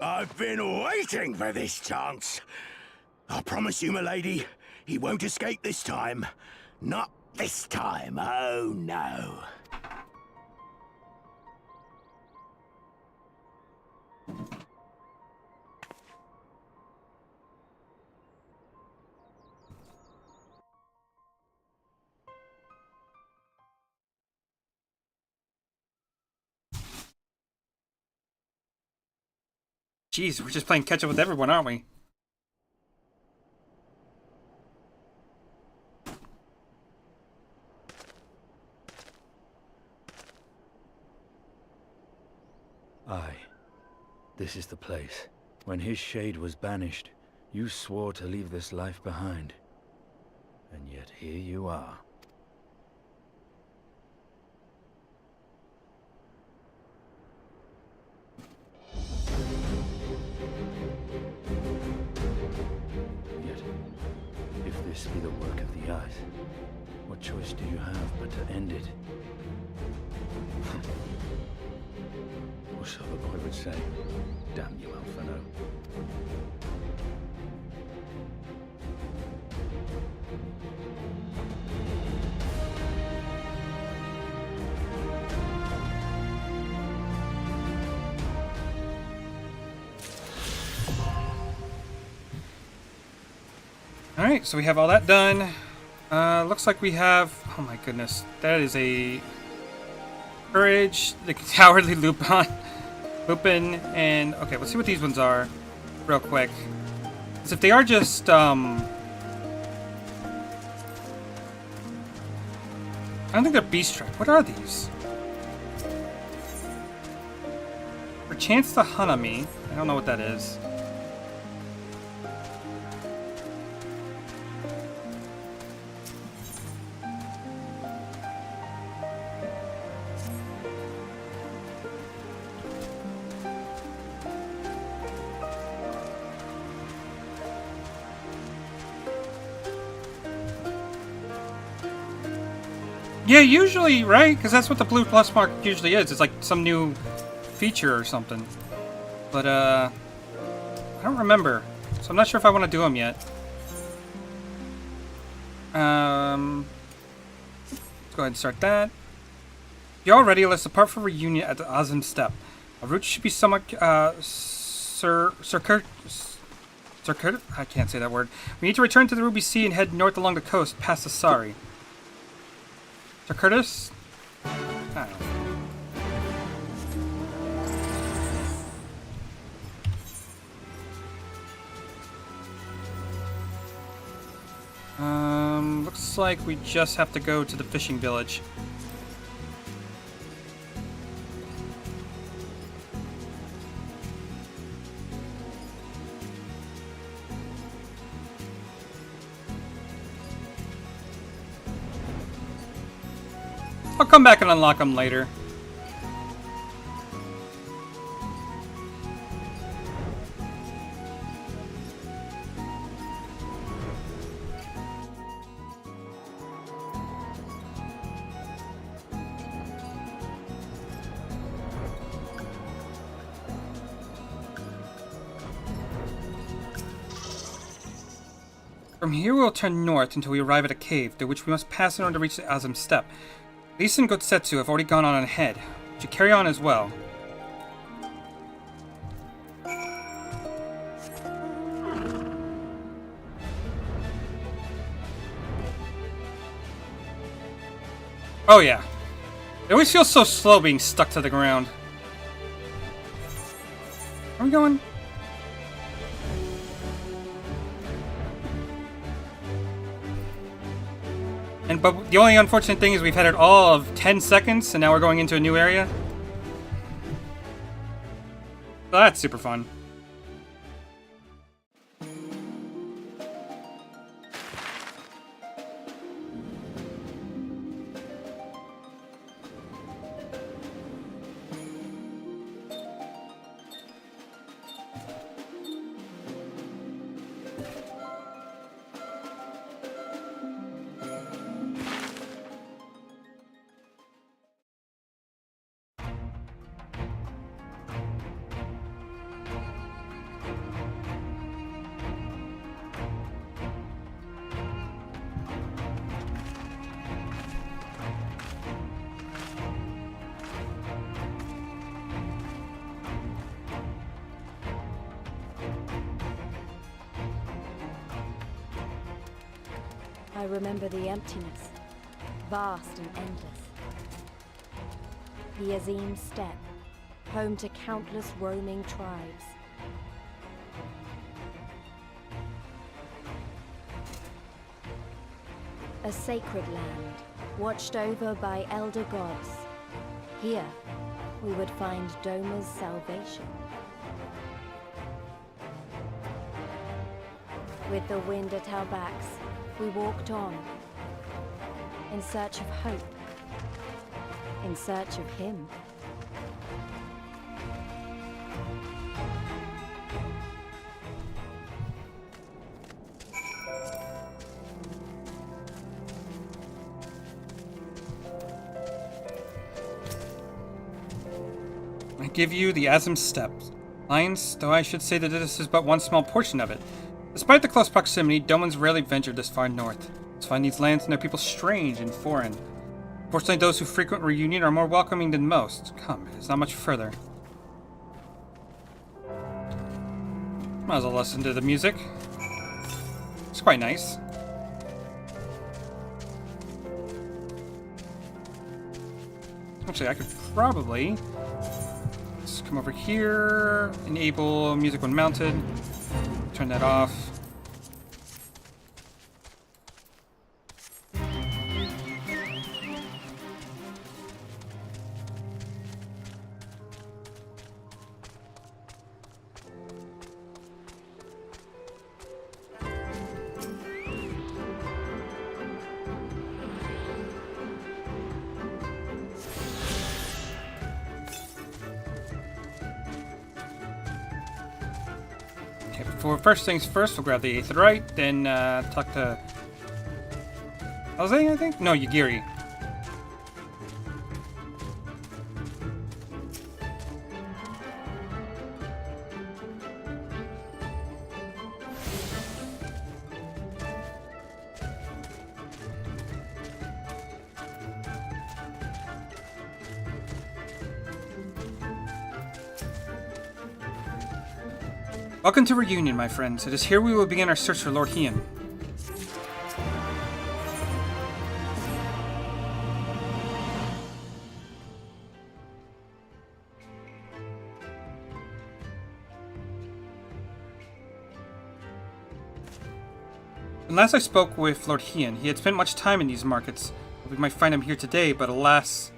I've been waiting for this chance. I promise you, my lady, he won't escape this time. Not this time, oh no. Jeez, we're just playing catch-up with everyone, aren't we? Aye. This is the place. When his shade was banished, you swore to leave this life behind. And yet here you are. be the work of the Ice. What choice do you have but to end it? Or so the boy would say. Damn you, Alphino. Alright, so we have all that done. Looks like we have... Oh my goodness. That is a... Courage, the Cowardly Lupin, and... Okay, let's see what these ones are real quick. Because if they are just, I don't think they're Beast Strike. What are these? Perchance the Hanami. I don't know what that is. Yeah, usually, right? Because that's what the blue plus mark usually is. It's like some new feature or something. But, I don't remember. So I'm not sure if I want to do them yet. Let's go ahead and start that. You're all ready. Let's depart for reunion at the Azim Step. Our route should be somewhat, I can't say that word. We need to return to the Ruby Sea and head north along the coast, past the Sari. Sir Curtis? I don't know. Looks like we just have to go to the fishing village. I'll come back and unlock them later. From here we'll turn north until we arrive at a cave, through which we must pass in order to reach the Azim Step. Lisa and Gotsetsu have already gone on ahead. We should carry on as well. Oh yeah. It always feels so slow being stuck to the ground. Where are we going? But the only unfortunate thing is we've had it all of 10 seconds, and now we're going into a new area. So that's super fun. I remember the emptiness, vast and endless. The Azim Steppe, home to countless roaming tribes. A sacred land, watched over by elder gods. Here, we would find Doma's salvation. With the wind at our backs, we walked on, in search of hope, in search of him. I give you the Azim Steppes. Lions, though I should say that this is but one small portion of it. Despite the close proximity, Domans rarely venture this far north. It's find these lands and their people strange and foreign. Fortunately, those who frequent Reunion are more welcoming than most. Come, it's not much further. Might as well listen to the music. It's quite nice. Actually, I could probably just come over here, enable music when mounted, turn that off. First things first, we'll grab the 8th right, then talk to Jose, I think? No, Yugiri. Welcome to Reunion, my friends. It is here we will begin our search for Lord Hien. When last I spoke with Lord Hien, he had spent much time in these markets. We might find him here today, but alas...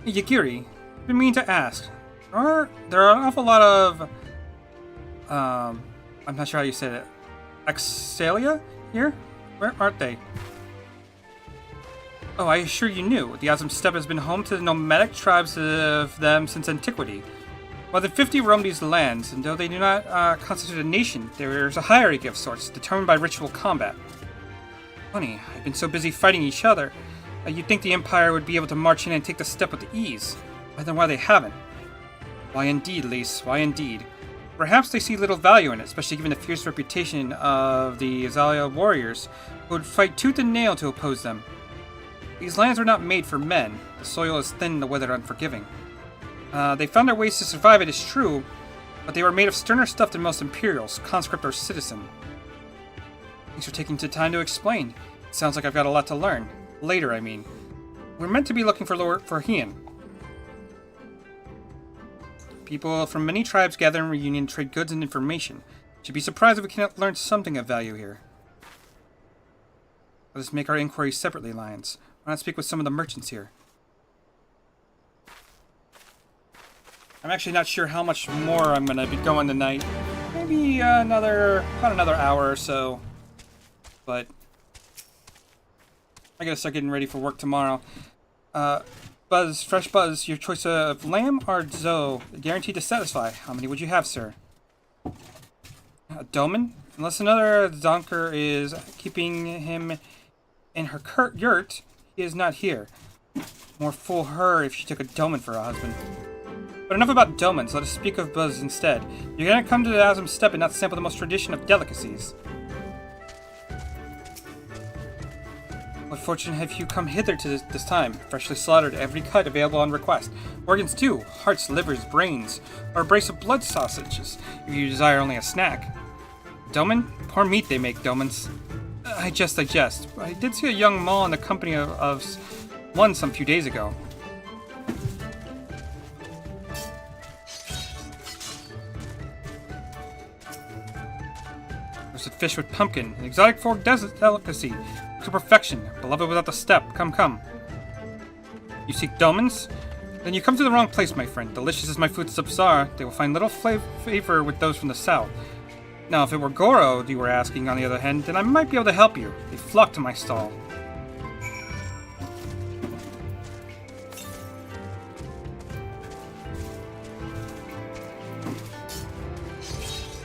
Yugiri, I've been meaning to ask. There are an awful lot of... I'm not sure how you said it. Axalia here? Where aren't they? Oh, I assure you knew. The Azim Steppe has been home to the nomadic tribes of them since antiquity. More than 50 roam these lands, and though they do not constitute a nation, there is a hierarchy of sorts, determined by ritual combat. Funny, I've been so busy fighting each other. You'd think the Empire would be able to march in and take the steppe with ease. But then why they haven't? Why indeed, Lise, why indeed? Perhaps they see little value in it, especially given the fierce reputation of the Azalia warriors, who would fight tooth and nail to oppose them. These lands are not made for men. The soil is thin and the weather unforgiving. They found their ways to survive, it is true, but they were made of sterner stuff than most Imperials, conscript or citizen. Thanks for taking the time to explain. It sounds like I've got a lot to learn. Later, I mean. We're meant to be looking for Hien. People from many tribes gather in Reunion, trade goods and information. Should be surprised if we cannot learn something of value here. Let us make our inquiries separately, Lions. Why not speak with some of the merchants here? I'm actually not sure how much more I'm going to be going tonight. Maybe about another hour or so. But I gotta start getting ready for work tomorrow. Buzz, fresh Buzz, your choice of lamb or zo, guaranteed to satisfy. How many would you have, sir? A doman? Unless another zonker is keeping him in her yurt, he is not here. More fool her if she took a doman for a husband. But enough about domans, let us speak of Buzz instead. You're gonna come to the Azim Steppe and not sample the most tradition of delicacies. What fortune have you come hither to this time? Freshly slaughtered, every cut available on request. Organs too, hearts, livers, brains, or a brace of blood sausages, if you desire only a snack. Doman? Poor meat they make, domans. I jest. I did see a young mall in the company of one some few days ago. Roasted fish with pumpkin, an exotic fork delicacy. To perfection, beloved without the step. Come. You seek domans? Then you come to the wrong place, my friend. Delicious as my food subs are, they will find little favor with those from the south. Now, if it were Goro you were asking, on the other hand, then I might be able to help you. They flock to my stall.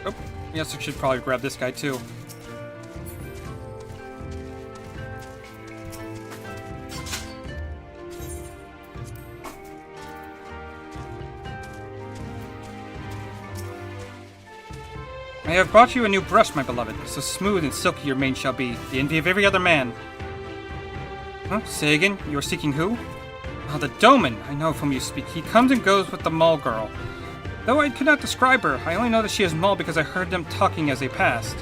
Oh, yes, I should probably grab this guy too. I have brought you a new brush, my beloved. So smooth and silky your mane shall be, the envy of every other man. Huh? Say again, you are seeking who? Ah, the Doman. I know of whom you speak. He comes and goes with the Mall girl. Though I could not describe her, I only know that she is Mall because I heard them talking as they passed.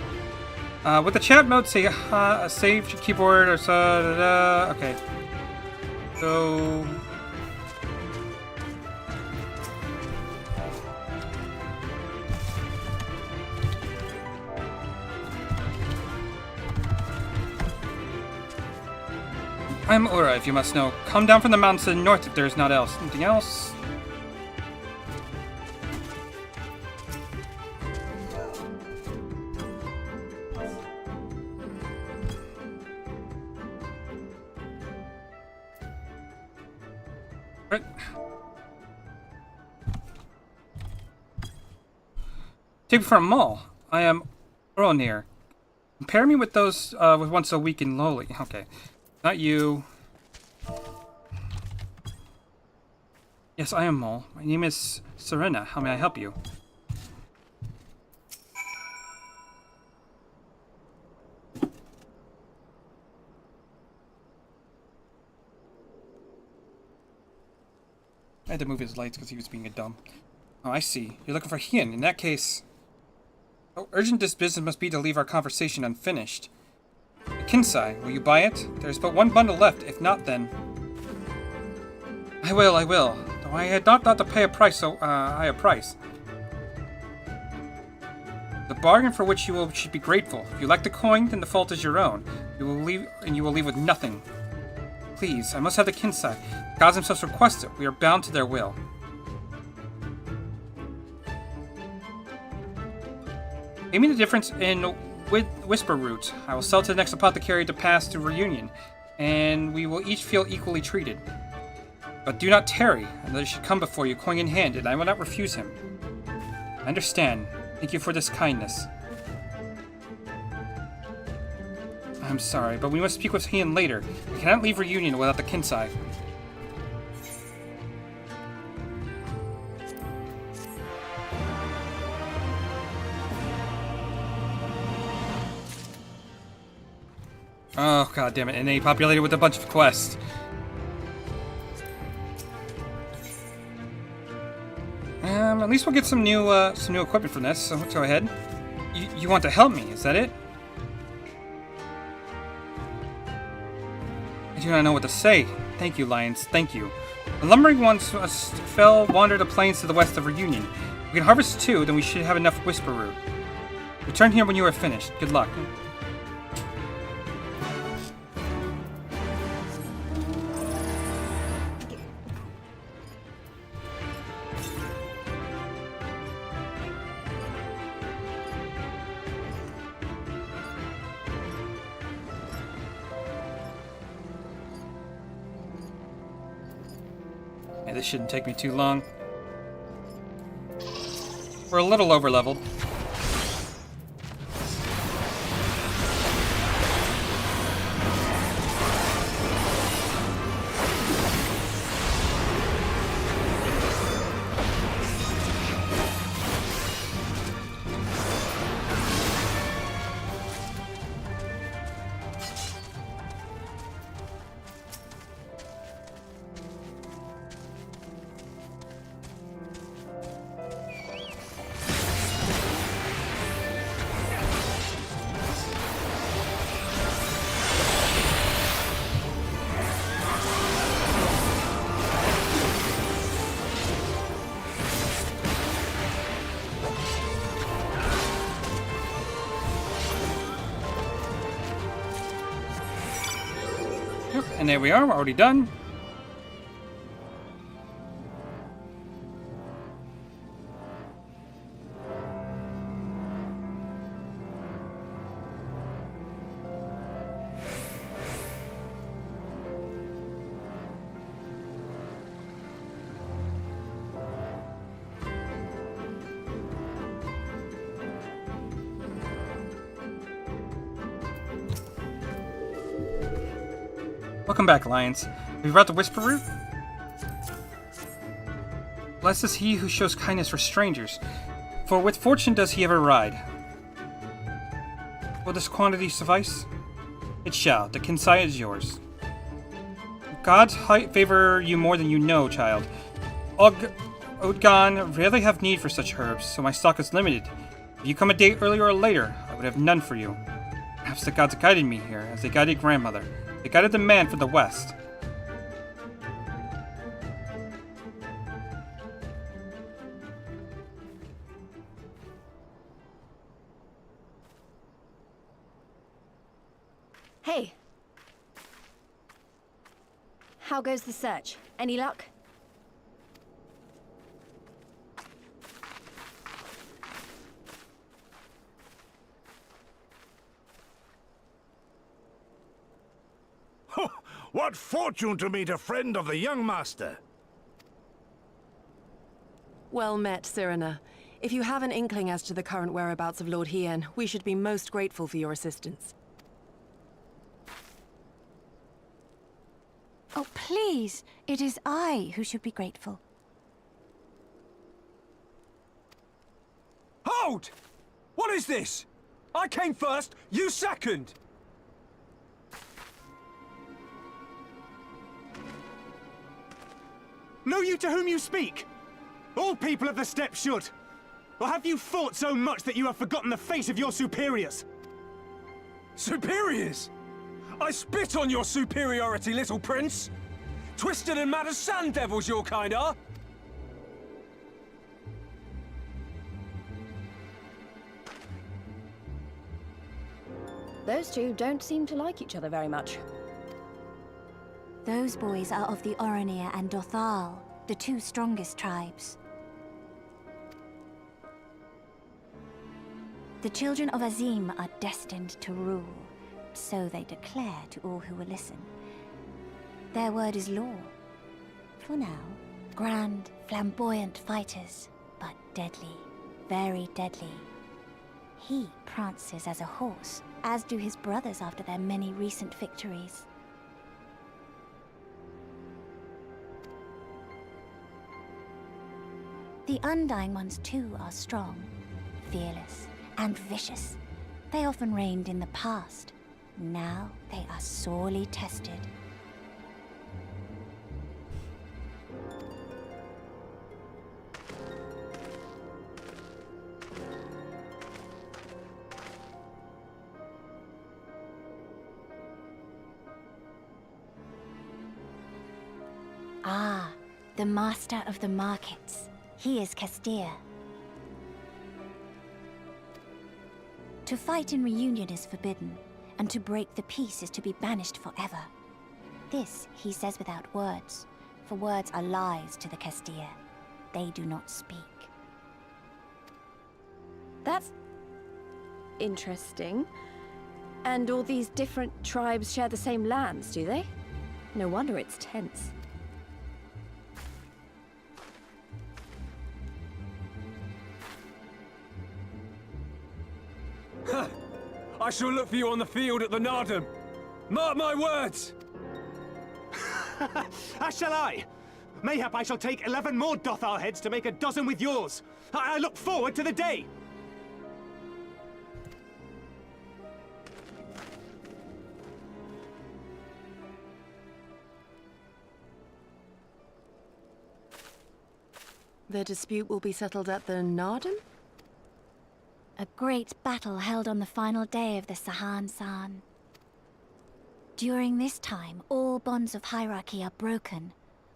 With the chat mode, say save your keyboard or so. Okay. So. I'm Ura, if you must know. Come down from the mountains to the north if there is not else. Anything else? Right. Take me for a mall. I am Oronir. Compare me with those with one so weak and lowly. Okay. Not you. Yes, I am Mol. My name is Serena. How may I help you? I had to move his lights because he was being a dumb. Oh, I see. You're looking for Hien. In that case... How urgent this business must be to leave our conversation unfinished. Kinsai, will you buy it? There's but one bundle left. If not, then... I will. Though I had not thought to pay a price so high a price. The bargain for which you should be grateful. If you like the coin, then the fault is your own. You will leave with nothing. Please, I must have the Kinsai. The gods themselves request it. We are bound to their will. Pay me the difference in Whisper Root. I will sell to the next apothecary to pass to reunion, and we will each feel equally treated. But do not tarry. Another should come before you, coin in hand, and I will not refuse him. I understand. Thank you for this kindness. I'm sorry, but we must speak with Hien later. We cannot leave reunion without the Kinsai. Oh, god damn it. And they populated with a bunch of quests. At least we'll get some new equipment from this, so let's go ahead. You want to help me, is that it? I do not know what to say. Thank you, Lions, thank you. The lumbering ones wander the plains to the west of Reunion. We can harvest 2, then we should have enough Whisper Root. Return here when you are finished. Good luck. This shouldn't take me too long. We're a little over-leveled. And there we are, we're already done. Welcome back, Alliance. We brought the Whisper Root? Blessed is he who shows kindness for strangers, for with fortune does he ever ride. Will this quantity suffice? It shall. The Kinsai is yours. Gods favor you more than you know, child. Odgan rarely have need for such herbs, so my stock is limited. If you come a day earlier or later, I would have none for you. Perhaps the gods guided me here, as they guided grandmother. They guided the man from the west. Hey. How goes the search? Any luck? What fortune to meet a friend of the young master! Well met, Cyrena. If you have an inkling as to the current whereabouts of Lord Hien, we should be most grateful for your assistance. Oh, please! It is I who should be grateful. Hold! What is this? I came first, you second! Know you to whom you speak? All people of the steppe should. Or have you fought so much that you have forgotten the face of your superiors? Superiors? I spit on your superiority, little prince! Twisted and mad as sand devils your kind are! Those two don't seem to like each other very much. Those boys are of the Oranir and Dothal, the two strongest tribes. The children of Azim are destined to rule, so they declare to all who will listen. Their word is law. For now, grand, flamboyant fighters, but deadly, very deadly. He prances as a horse, as do his brothers after their many recent victories. The Undying ones too are strong, fearless, and vicious. They often reigned in the past. Now they are sorely tested. Ah, the master of the markets. He is Castir. To fight in reunion is forbidden, and to break the peace is to be banished forever. This he says without words, for words are lies to the Castir. They do not speak. That's interesting. And all these different tribes share the same lands, do they? No wonder it's tense. I shall look for you on the field at the Nardum. Mark my words! As shall I. Mayhap I shall take 11 more Dothal heads to make a dozen with yours. I look forward to the day. The dispute will be settled at the Nardum? A great battle held on the final day of the Sahan San. During this time, all bonds of hierarchy are broken.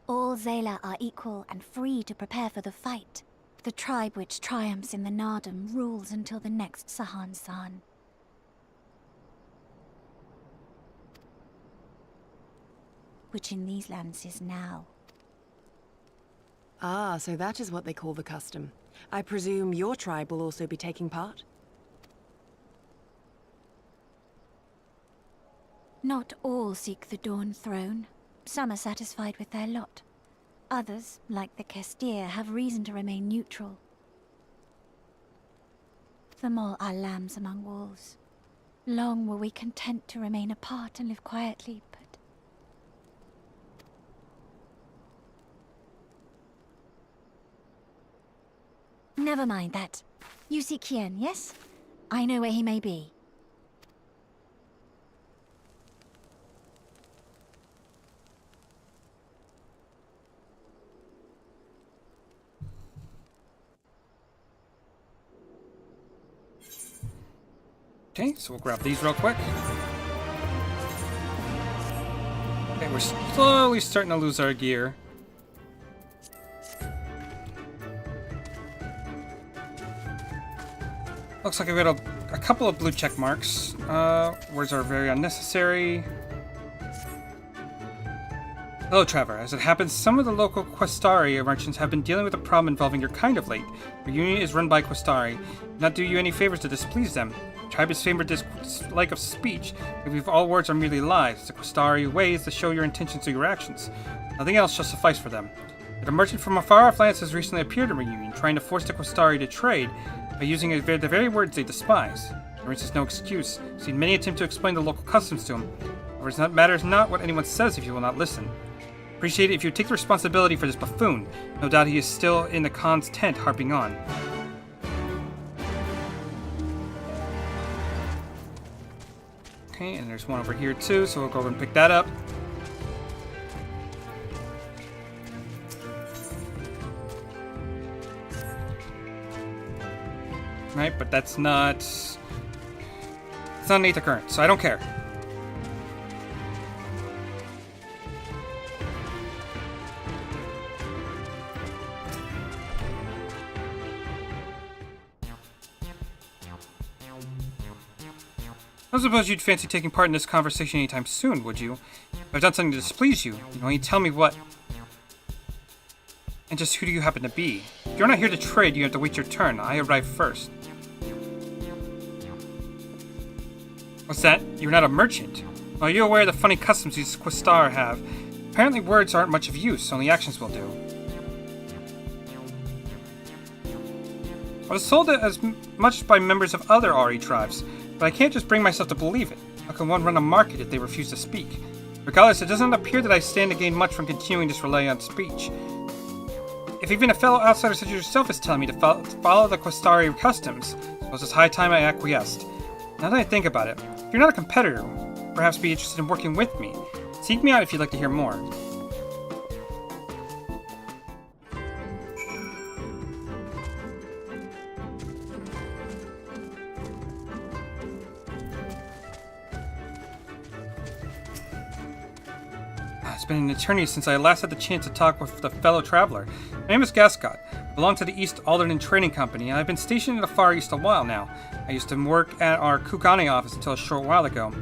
All Zayla are equal and free to prepare for the fight. The tribe which triumphs in the Nardum rules until the next Sahan San. Which in these lands is now. Ah, so that is what they call the custom. I presume your tribe will also be taking part? Not all seek the Dawn Throne. Some are satisfied with their lot. Others, like the Castir, have reason to remain neutral. Them all are lambs among wolves. Long were we content to remain apart and live quietly, but... Never mind that. You seek Hien, yes? I know where he may be. Okay, so we'll grab these real quick. Okay, we're slowly starting to lose our gear. Looks like I've got a couple of blue check marks. Words are very unnecessary. Hello, Trevor. As it happens, some of the local Questari merchants have been dealing with a problem involving your kind of late. Your union is run by Questari. Not do you any favors to displease them. The tribe is famed for dislike of speech. If all words are merely lies, the Questari way is to show your intentions through your actions. Nothing else shall suffice for them. But a merchant from a far-off lands has recently appeared in Reunion, trying to force the Questari to trade by using the very words they despise. There is no excuse. I've seen many attempt to explain the local customs to him. However, it matters not what anyone says if you will not listen. Appreciate it if you take the responsibility for this buffoon. No doubt he is still in the Khan's tent harping on. Okay, and there's one over here too, so we'll go over and pick that up. Right, but that's not... It's not an 8th occurrence, so I don't care. I don't suppose you'd fancy taking part in this conversation anytime soon, would you? If I've done something to displease you, you tell me what. And just who do you happen to be? If you're not here to trade, you have to wait your turn. I arrive first. What's that? You're not a merchant. Are you aware of the funny customs these Questar have? Apparently words aren't much of use, only actions will do. I was told it as much by members of other Ari tribes, but I can't just bring myself to believe it. How can one run a market if they refuse to speak? Regardless, it doesn't appear that I stand to gain much from continuing this relay on speech. If even a fellow outsider such as yourself is telling me to follow the Questari customs, I suppose it's high time I acquiesced. Now that I think about it, if you're not a competitor, perhaps be interested in working with me. Seek me out if you'd like to hear more. It's been an eternity since I last had the chance to talk with a fellow traveler. My name is Gascott. I belong to the East Alderton Trading Company, and I've been stationed in the Far East a while now. I used to work at our Kugane office until a short while ago.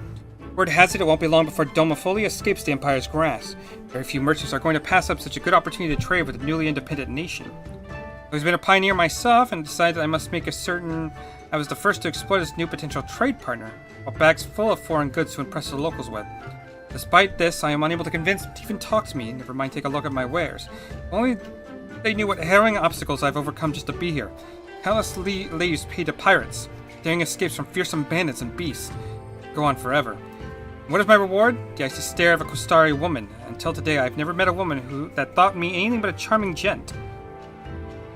Word has it won't be long before Domofoli escapes the Empire's grasp. Very few merchants are going to pass up such a good opportunity to trade with a newly independent nation. I've always been a pioneer myself, and decided that I must make I was the first to explore this new potential trade partner, while bags full of foreign goods to impress the locals with. Despite this, I am unable to convince them to even talk to me, never mind take a look at my wares. If only they knew what harrowing obstacles I've overcome just to be here. Countless lives paid to pirates, daring escapes from fearsome bandits and beasts. Go on forever. And what is my reward? The icy stare of a Questari woman. Until today, I've never met a woman that thought me anything but a charming gent.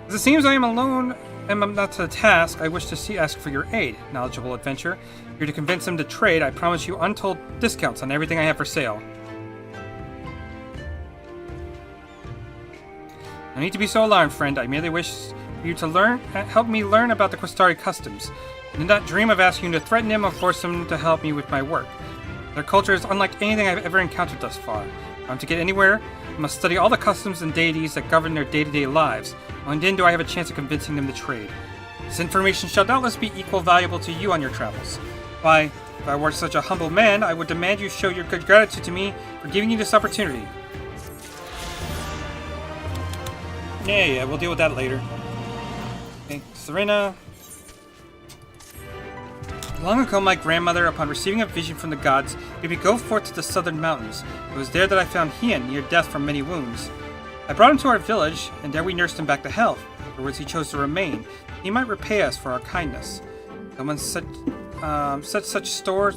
As it seems I am alone and I'm not to the task, I wish to ask for your aid, knowledgeable adventurer. If you're to convince them to trade, I promise you untold discounts on everything I have for sale. No need to be so alarmed, friend. I merely wish for you to help me learn about the Questari customs. I did not dream of asking you to threaten them or force them to help me with my work. Their culture is unlike anything I've ever encountered thus far. If I'm to get anywhere, I must study all the customs and deities that govern their day-to-day lives. Only then do I have a chance of convincing them to trade. This information shall doubtless be equal valuable to you on your travels. Why, if I were such a humble man, I would demand you show your good gratitude to me for giving you this opportunity. Yeah, we'll deal with that later. Okay, Serena. Long ago, my grandmother, upon receiving a vision from the gods, bade me go forth to the southern mountains. It was there that I found Hien, near death from many wounds. I brought him to our village, and there we nursed him back to health. Afterwards, he chose to remain. He might repay us for our kindness. Someone set such store.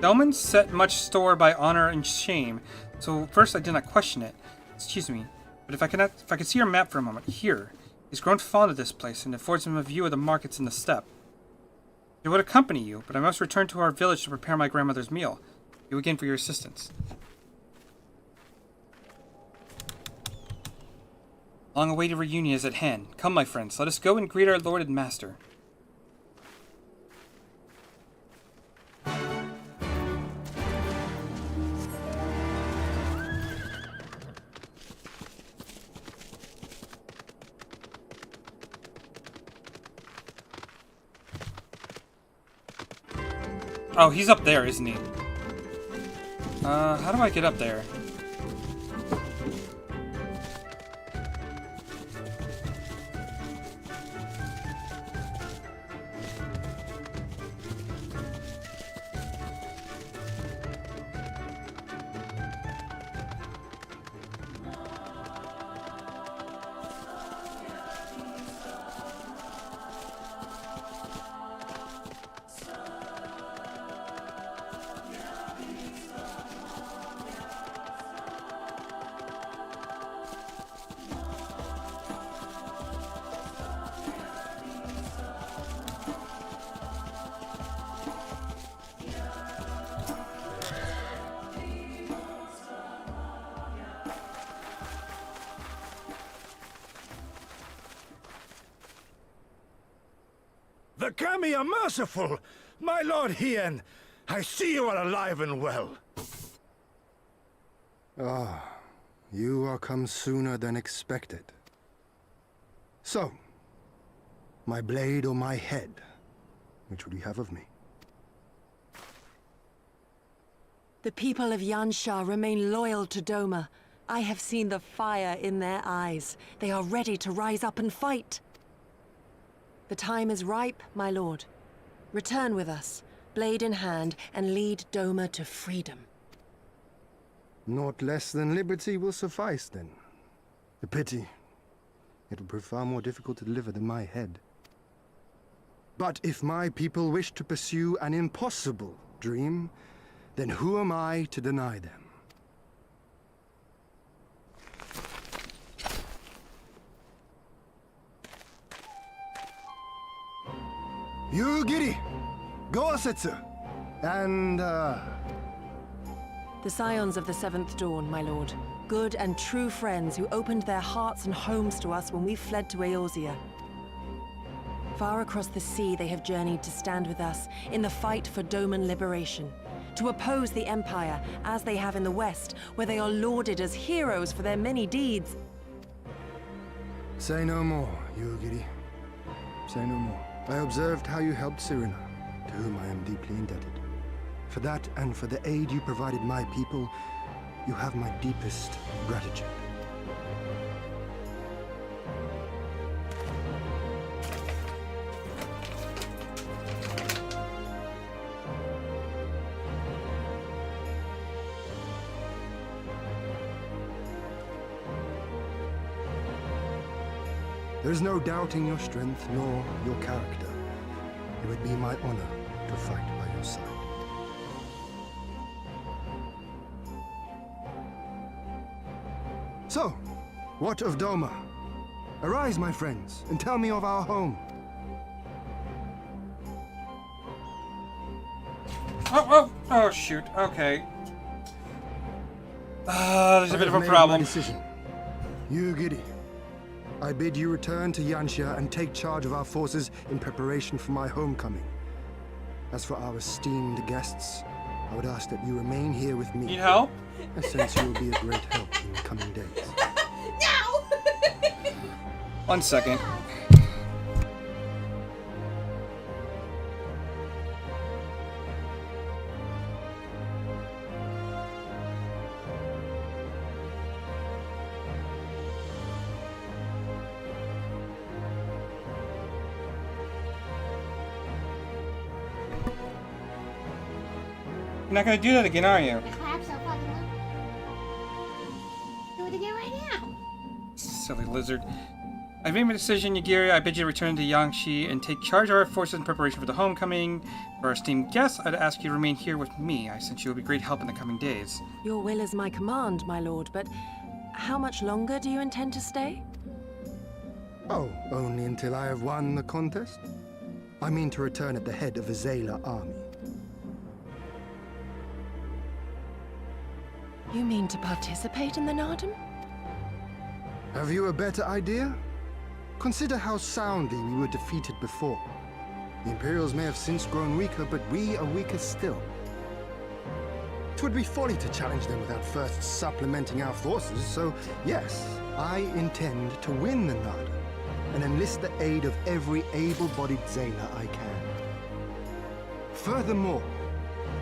Delman set much store by honor and shame, so first I did not question it. Excuse me, but if I could see your map for a moment, here. He's grown fond of this place, and affords him a view of the markets in the steppe. I would accompany you, but I must return to our village to prepare my grandmother's meal. Thank you again for your assistance. Long-awaited reunion is at hand. Come, my friends, let us go and greet our lord and master. Oh, he's up there, isn't he? How do I get up there? The Kami are merciful! My Lord Hien, I see you are alive and well. Ah, you are come sooner than expected. So, my blade or my head? Which would you have of me? The people of Yansha remain loyal to Doma. I have seen the fire in their eyes. They are ready to rise up and fight. The time is ripe, my lord. Return with us, blade in hand, and lead Doma to freedom. Naught less than liberty will suffice, then. A pity. It will prove far more difficult to deliver than my head. But if my people wish to pursue an impossible dream, then who am I to deny them? Yugiri! Gosetsu! And, The scions of the Seventh Dawn, my lord. Good and true friends who opened their hearts and homes to us when we fled to Eorzea. Far across the sea they have journeyed to stand with us in the fight for Doman liberation. To oppose the Empire, as they have in the West, where they are lauded as heroes for their many deeds. Say no more, Yugiri. Say no more. I observed how you helped Serena, to whom I am deeply indebted. For that and for the aid you provided my people, you have my deepest gratitude. There is no doubting your strength nor your character. It would be my honor to fight by your side. So, what of Doma? Arise, my friends, and tell me of our home. Oh, shoot. Okay. There's a bit of a problem. Yugiri, I bid you return to Yansha and take charge of our forces in preparation for my homecoming. As for our esteemed guests, I would ask that you remain here with me. Need help? Since you will be a great help in the coming days. No! 1 second. You're not gonna do that again, are you? Do it again right now. Silly lizard. I've made my decision, Yugiri. I bid you return to Yangshi and take charge of our forces in preparation for the homecoming. For our esteemed guests, I'd ask you to remain here with me. I sense you will be great help in the coming days. Your will is my command, my lord, but how much longer do you intend to stay? Oh, only until I have won the contest? I mean to return at the head of a Zayla army. You mean to participate in the Nardum? Have you a better idea? Consider how soundly we were defeated before. The Imperials may have since grown weaker, but we are weaker still. It would be folly to challenge them without first supplementing our forces, so yes, I intend to win the Nardum and enlist the aid of every able-bodied Zayla I can. Furthermore,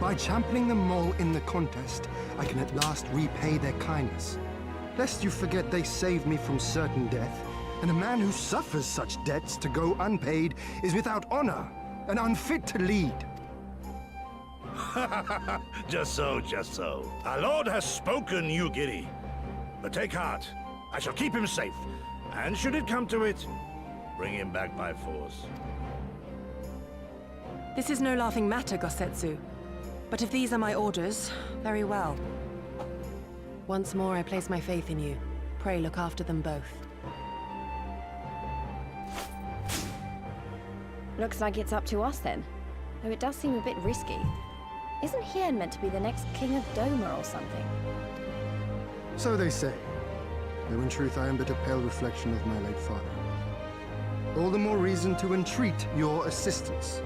By championing the mole in the contest, I can at last repay their kindness. Lest you forget they saved me from certain death, and a man who suffers such debts to go unpaid is without honor and unfit to lead. Just so, just so. Our lord has spoken, Yugiri. But take heart. I shall keep him safe. And should it come to it, bring him back by force. This is no laughing matter, Gosetsu. But if these are my orders, very well. Once more I place my faith in you. Pray look after them both. Looks like it's up to us then. Though it does seem a bit risky. Isn't Hien meant to be the next king of Doma or something? So they say. Though in truth I am but a pale reflection of my late father. All the more reason to entreat your assistance.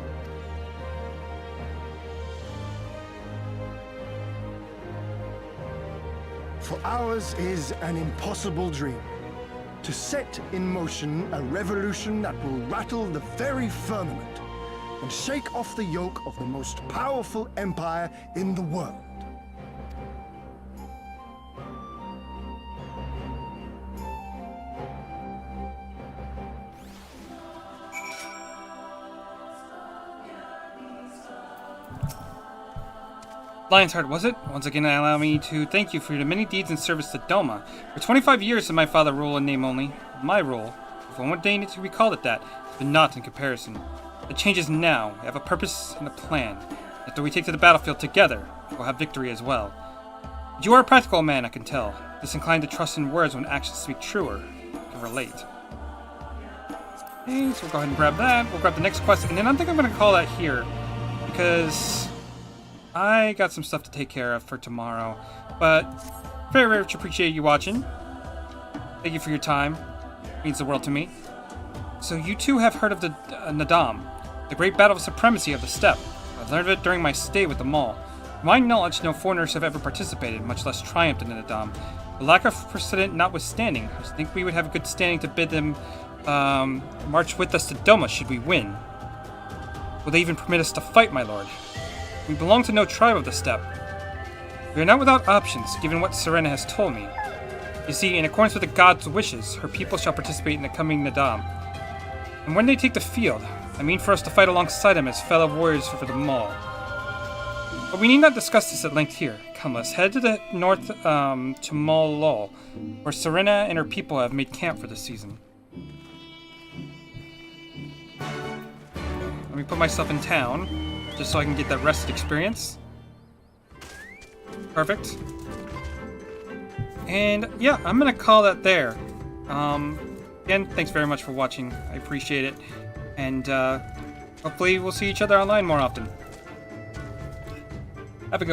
For ours is an impossible dream. To set in motion a revolution that will rattle the very firmament and shake off the yoke of the most powerful empire in the world. Lion's Heart, was it? Once again, allow me to thank you for your many deeds and service to Doma. For 25 years did my father rule in name only. My rule, if one would deign to be called it that, has been naught in comparison. The change is now. We have a purpose and a plan. After we take to the battlefield together, we'll have victory as well. But you are a practical man, I can tell. Disinclined to trust in words when actions speak truer. I can relate. Okay, so we'll go ahead and grab that. We'll grab the next quest, and then I think I'm going to call that here. Because I got some stuff to take care of for tomorrow. But very, very much appreciate you watching. Thank you for your time. It means the world to me. So you too have heard of the Nadam, the great battle of supremacy of the steppe. I've learned of it during my stay with the Mall. To my knowledge, no foreigners have ever participated, much less triumphed in the Nadam. The lack of precedent notwithstanding, I think we would have a good standing to bid them march with us to Doma should we win. Will they even permit us to fight, my lord? We belong to no tribe of the steppe. We are not without options, given what Serena has told me. You see, in accordance with the god's wishes, her people shall participate in the coming Nadam. And when they take the field, I mean for us to fight alongside them as fellow warriors for the Mall. But we need not discuss this at length here. Come, let's head to the north to Mall Lol, where Serena and her people have made camp for the season. Let me put myself in town, just so I can get that rested experience. Perfect. And yeah, I'm gonna call that there. Again, thanks very much for watching. I appreciate it. And hopefully we'll see each other online more often. Have a good one.